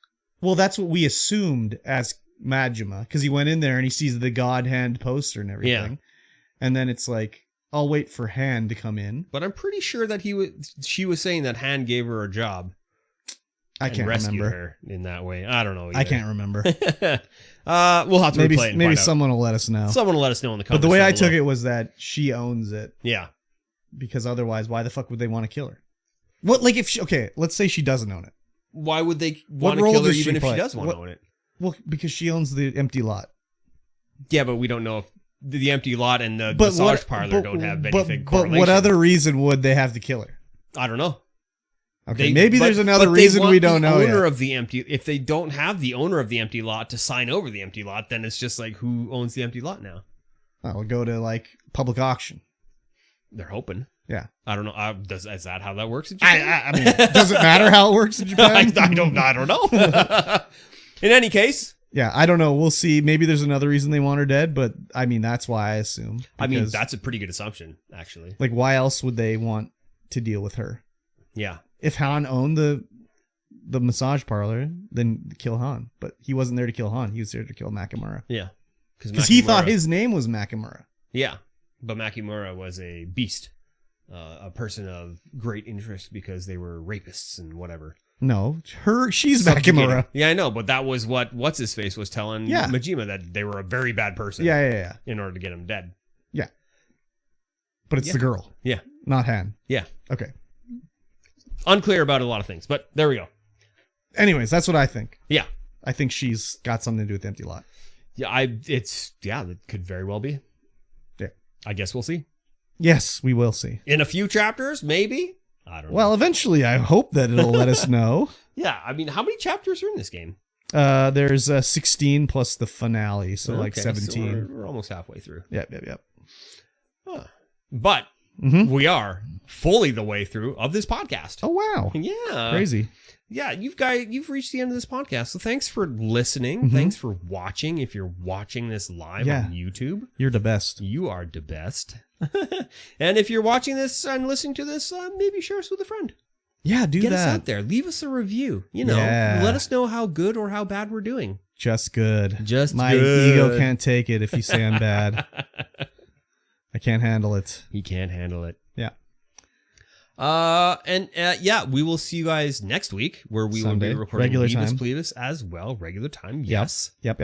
S2: Well, that's what we assumed as Majima, because he went in there and he sees the God Hand poster and everything. Yeah. And then it's like, I'll wait for Han to come in.
S1: But I'm pretty sure that she was saying that Han gave her a job.
S2: I can't remember
S1: her in that way. I don't know either.
S2: I can't remember.
S1: We'll have to replay it.
S2: Maybe someone will let us know.
S1: Someone will let us know in the comments.
S2: But the way I took it was that she owns it.
S1: Yeah.
S2: Because otherwise, why the fuck would they want to kill her? What, like, if she, okay, let's say she doesn't own it.
S1: Why would they want to kill her even if she does want to own it?
S2: Well, because she owns the empty lot.
S1: Yeah, but we don't know if the empty lot and the massage parlor don't have anything correlation.
S2: But what other reason would they have to kill her?
S1: I don't know.
S2: Okay, maybe there's another reason we don't know yet.
S1: If they don't have the owner of the empty lot to sign over the empty lot, then it's just like, who owns the empty lot now?
S2: I'll go to like public auction.
S1: They're hoping.
S2: Yeah.
S1: I don't know. Is that how that works in Japan?
S2: I mean, does it matter how it works in Japan?
S1: I don't know. In any case.
S2: Yeah, I don't know. We'll see. Maybe there's another reason they want her dead, but I mean, that's why I assume.
S1: I mean, that's a pretty good assumption, actually.
S2: Like, why else would they want to deal with her?
S1: Yeah.
S2: If Han owned the massage parlor, then kill Han. But he wasn't there to kill Han. He was there to kill Makimura.
S1: Yeah.
S2: Because he thought his name was Makimura.
S1: Yeah. But Makimura was a beast. A person of great interest because they were rapists and whatever.
S2: No, she's Makimura.
S1: Yeah, I know, but that was what's his face was telling Majima, that they were a very bad person.
S2: Yeah.
S1: In order to get him dead.
S2: Yeah. But it's the girl.
S1: Yeah.
S2: Not Han.
S1: Yeah.
S2: Okay.
S1: Unclear about a lot of things, but there we go.
S2: Anyways, that's what I think.
S1: Yeah.
S2: I think she's got something to do with the empty lot.
S1: Yeah, that could very well be.
S2: Yeah.
S1: I guess we'll see.
S2: Yes, we will see.
S1: In a few chapters, maybe? I don't know.
S2: Well, eventually, I hope that it'll let us know.
S1: Yeah, I mean, how many chapters are in this game?
S2: There's 16 plus the finale, so like 17.
S1: So we're almost halfway through.
S2: Yep.
S1: Huh. But we are fully the way through of this podcast.
S2: Oh, wow.
S1: Yeah.
S2: Crazy.
S1: Yeah, you've reached the end of this podcast. So thanks for listening.
S2: Mm-hmm.
S1: Thanks for watching. If you're watching this live on YouTube,
S2: you're the best.
S1: You are the best. And if you're watching this and listening to this, maybe share us with a friend.
S2: Yeah, do
S1: Get
S2: that.
S1: Us out there. Leave us a review. Let us know how good or how bad we're doing.
S2: Just good.
S1: My
S2: ego can't take it if you say I'm bad. I can't handle it.
S1: He can't handle it.
S2: Yeah.
S1: We will see you guys next week where we
S2: Sunday.
S1: will be recording
S2: Regular
S1: Leave Us
S2: time.
S1: Please as well. Regular time. Yes.
S2: Yep.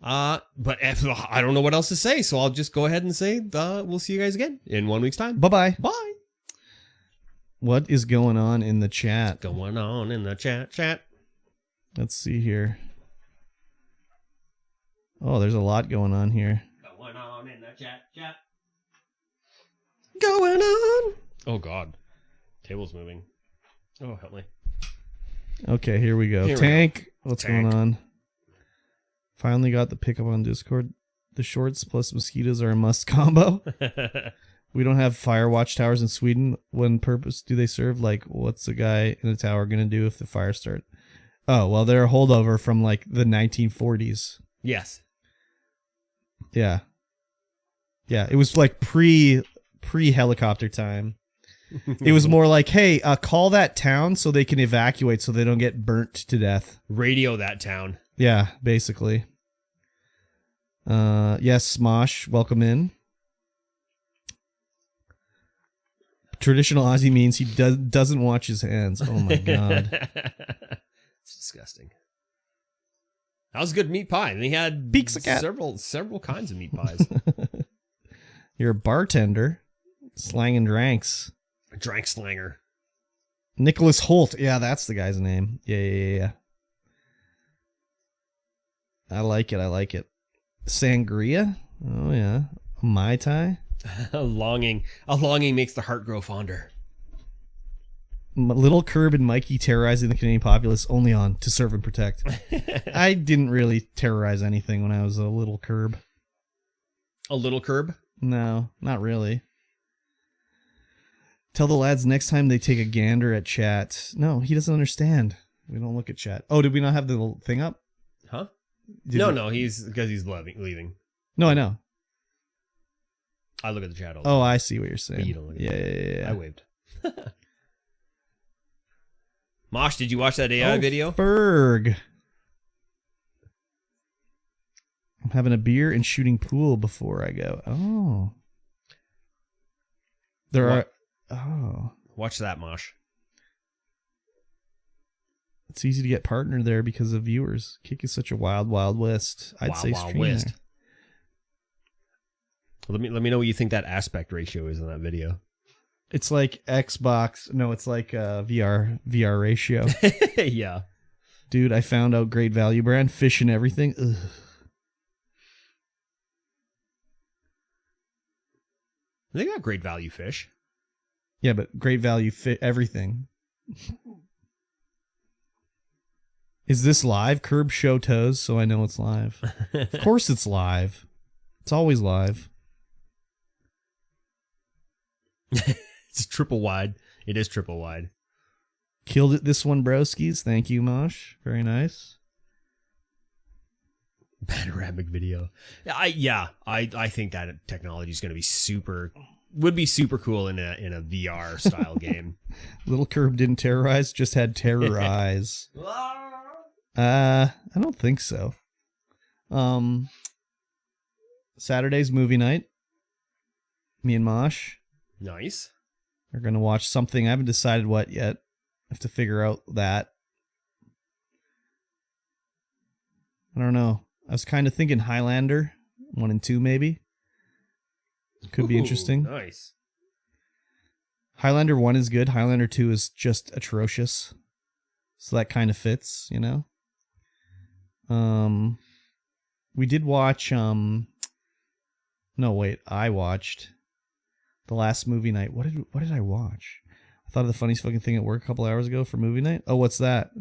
S1: But I don't know what else to say, so I'll just go ahead and say we'll see you guys again in 1 week's time.
S2: Bye-bye.
S1: Bye.
S2: What is going on in the chat?
S1: Going on in the chat.
S2: Let's see here. Oh, there's a lot going on here.
S1: Going on in the chat. Going on. Oh, God. Table's moving. Oh, help me.
S2: Okay, here we go. Tank. What's going on? Finally got the pickup on Discord. The shorts plus mosquitoes are a must combo. We don't have fire watchtowers in Sweden. What purpose do they serve? Like, what's a guy in a tower going to do if the fire starts? Oh, well, they're a holdover from, like, the 1940s.
S1: Yes.
S2: Yeah. Yeah, it was, like, pre-helicopter time. It was more like, hey, call that town so they can evacuate so they don't get burnt to death.
S1: Radio that town.
S2: Yeah, basically. Yes, Smosh, welcome in. Traditional Aussie means he doesn't watch his hands. Oh my god.
S1: It's disgusting. That was good meat pie. And he had several kinds of meat pies.
S2: You're a bartender. Slanging dranks.
S1: A drank slanger.
S2: Nicholas Holt. Yeah, that's the guy's name. Yeah. I like it. Sangria? Oh yeah. Mai Tai?
S1: A longing makes the heart grow fonder.
S2: Little Curb and Mikey terrorizing the Canadian populace only on To Serve and Protect. I didn't really terrorize anything when I was a little Curb.
S1: A little Curb?
S2: No, not really. Tell the lads next time they take a gander at chat. No, he doesn't understand. We don't look at chat. Oh, did we not have the little thing up?
S1: Huh? No, he's because he's leaving.
S2: No, I know.
S1: I look at the chat all
S2: the time. I see what you're saying.
S1: You don't look at
S2: Yeah.
S1: I waved. Mosh, did you watch that AI video?
S2: Ferg. I'm having a beer and shooting pool before I go. Oh.
S1: Watch that, Mosh.
S2: It's easy to get partnered there because of viewers. Kick is such a wild, wild west. I'd say
S1: Wild
S2: streamer.
S1: West. Let me know what you think that aspect ratio is in that video.
S2: It's like Xbox. No, it's like VR ratio.
S1: Yeah.
S2: Dude, I found out Great Value brand, fish and everything. Ugh.
S1: They got Great Value fish.
S2: Yeah, but Great Value everything. Is this live? Curb show toes, so I know it's live. Of course it's live. It's always live.
S1: It's triple wide. It is triple wide.
S2: Killed it this one, broskies. Thank you, Mosh. Very nice.
S1: Panoramic video. I think that technology is going to be would be super cool in a VR style game.
S2: Little Curb didn't terrorize, just had terrorize. I don't think so. Saturday's movie night. Me and Mosh.
S1: Nice.
S2: We're going to watch something. I haven't decided what yet. I have to figure out that. I don't know. I was kind of thinking Highlander 1 and 2 maybe. Could be interesting.
S1: Nice.
S2: Highlander 1 is good. Highlander 2 is just atrocious. So that kind of fits, you know? We did watch, I watched the last movie night. What did I watch? I thought of the funniest fucking thing at work a couple hours ago for movie night. Oh, what's that?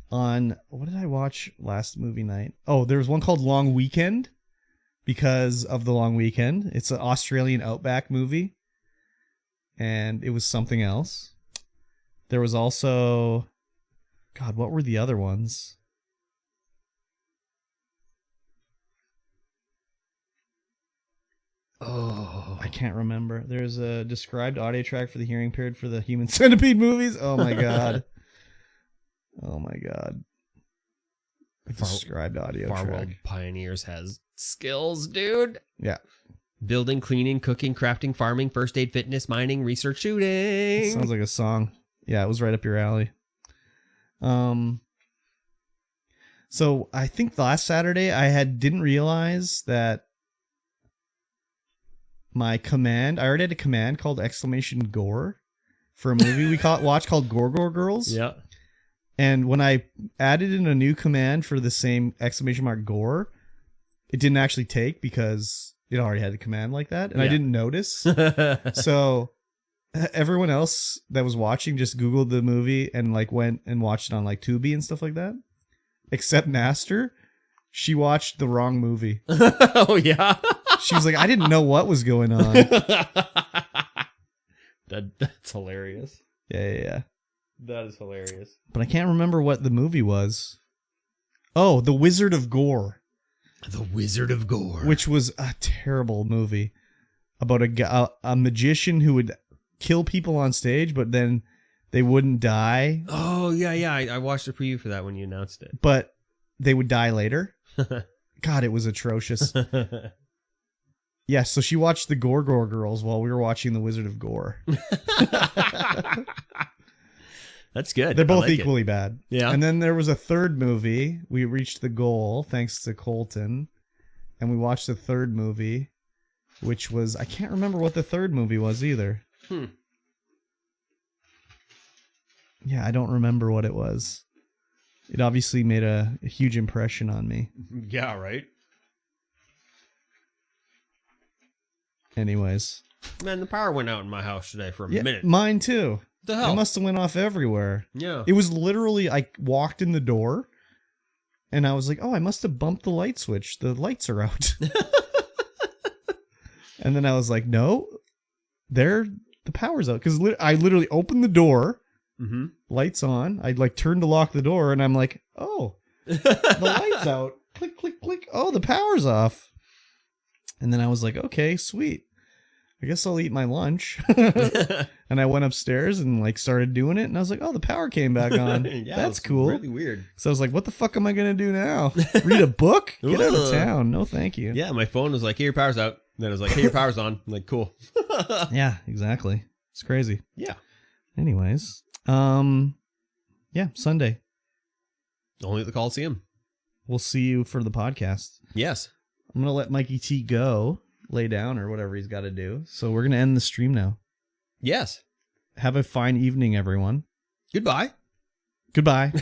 S2: What did I watch last movie night? Oh, there was one called Long Weekend because of the long weekend. It's an Australian outback movie. and it was something else. There was also, God, what were the other ones?
S1: Oh,
S2: I can't remember. There's a described audio track for the hearing impaired for the Human Centipede movies. Oh my God. Oh my God. Described audio
S1: Far
S2: track.
S1: World Pioneers has skills, dude.
S2: Yeah.
S1: Building, cleaning, cooking, crafting, farming, first aid, fitness, mining, research, shooting.
S2: Sounds like a song. Yeah, it was right up your alley. So I think last Saturday I didn't realize that my command, I already had a command called !gore for a movie we watched called Gore Girls.
S1: Yeah.
S2: And when I added in a new command for the same !gore, it didn't actually take because it already had a command like that. And I didn't notice. So everyone else that was watching just Googled the movie and like went and watched it on like Tubi and stuff like that. Except Master. She watched the wrong movie.
S1: Oh, yeah.
S2: She was like, I didn't know what was going on.
S1: That's hilarious.
S2: Yeah.
S1: That is hilarious.
S2: But I can't remember what the movie was. Oh, The Wizard of Gore.
S1: The Wizard of Gore.
S2: Which was a terrible movie about a magician who would kill people on stage, but then they wouldn't die.
S1: Oh, yeah. I watched the preview for that when you announced it.
S2: But they would die later. God, it was atrocious. Yeah, so she watched the Gore Girls while we were watching The Wizard of Gore.
S1: That's good.
S2: They're both
S1: like
S2: equally bad.
S1: Yeah.
S2: And then there was a third movie. We reached the goal thanks to Colton. And we watched the third movie, which was, I can't remember what the third movie was either. Yeah, I don't remember what it was. It obviously made a huge impression on me.
S1: Yeah, right?
S2: Anyways.
S1: Man, the power went out in my house today for a minute.
S2: Mine too.
S1: The hell?
S2: It must have went off everywhere.
S1: Yeah.
S2: It was literally, I walked in the door and I was like, oh, I must have bumped the light switch. The lights are out. And then I was like, no, the power's out. Because I literally opened the door, lights on. I like turned to lock the door and I'm like, oh, the light's out. Click, click, click. Oh, the power's off. And then I was like, okay, sweet. I guess I'll eat my lunch. And I went upstairs and like started doing it. And I was like, oh, the power came back on.
S1: Yeah,
S2: that's cool.
S1: Really weird.
S2: So I was like, what the fuck am I going to do now? Read a book? Get out of town. No, thank you.
S1: Yeah, my phone was like, hey, your power's out. Then it was like, hey, your power's on. I'm like, cool.
S2: Yeah, exactly. It's crazy.
S1: Yeah.
S2: Anyways. Yeah, Sunday.
S1: Only at the Coliseum.
S2: We'll see you for the podcast.
S1: Yes.
S2: I'm going to let Mikey T go, lay down or whatever he's got to do. So we're going to end the stream now.
S1: Yes.
S2: Have a fine evening, everyone.
S1: Goodbye.
S2: Goodbye.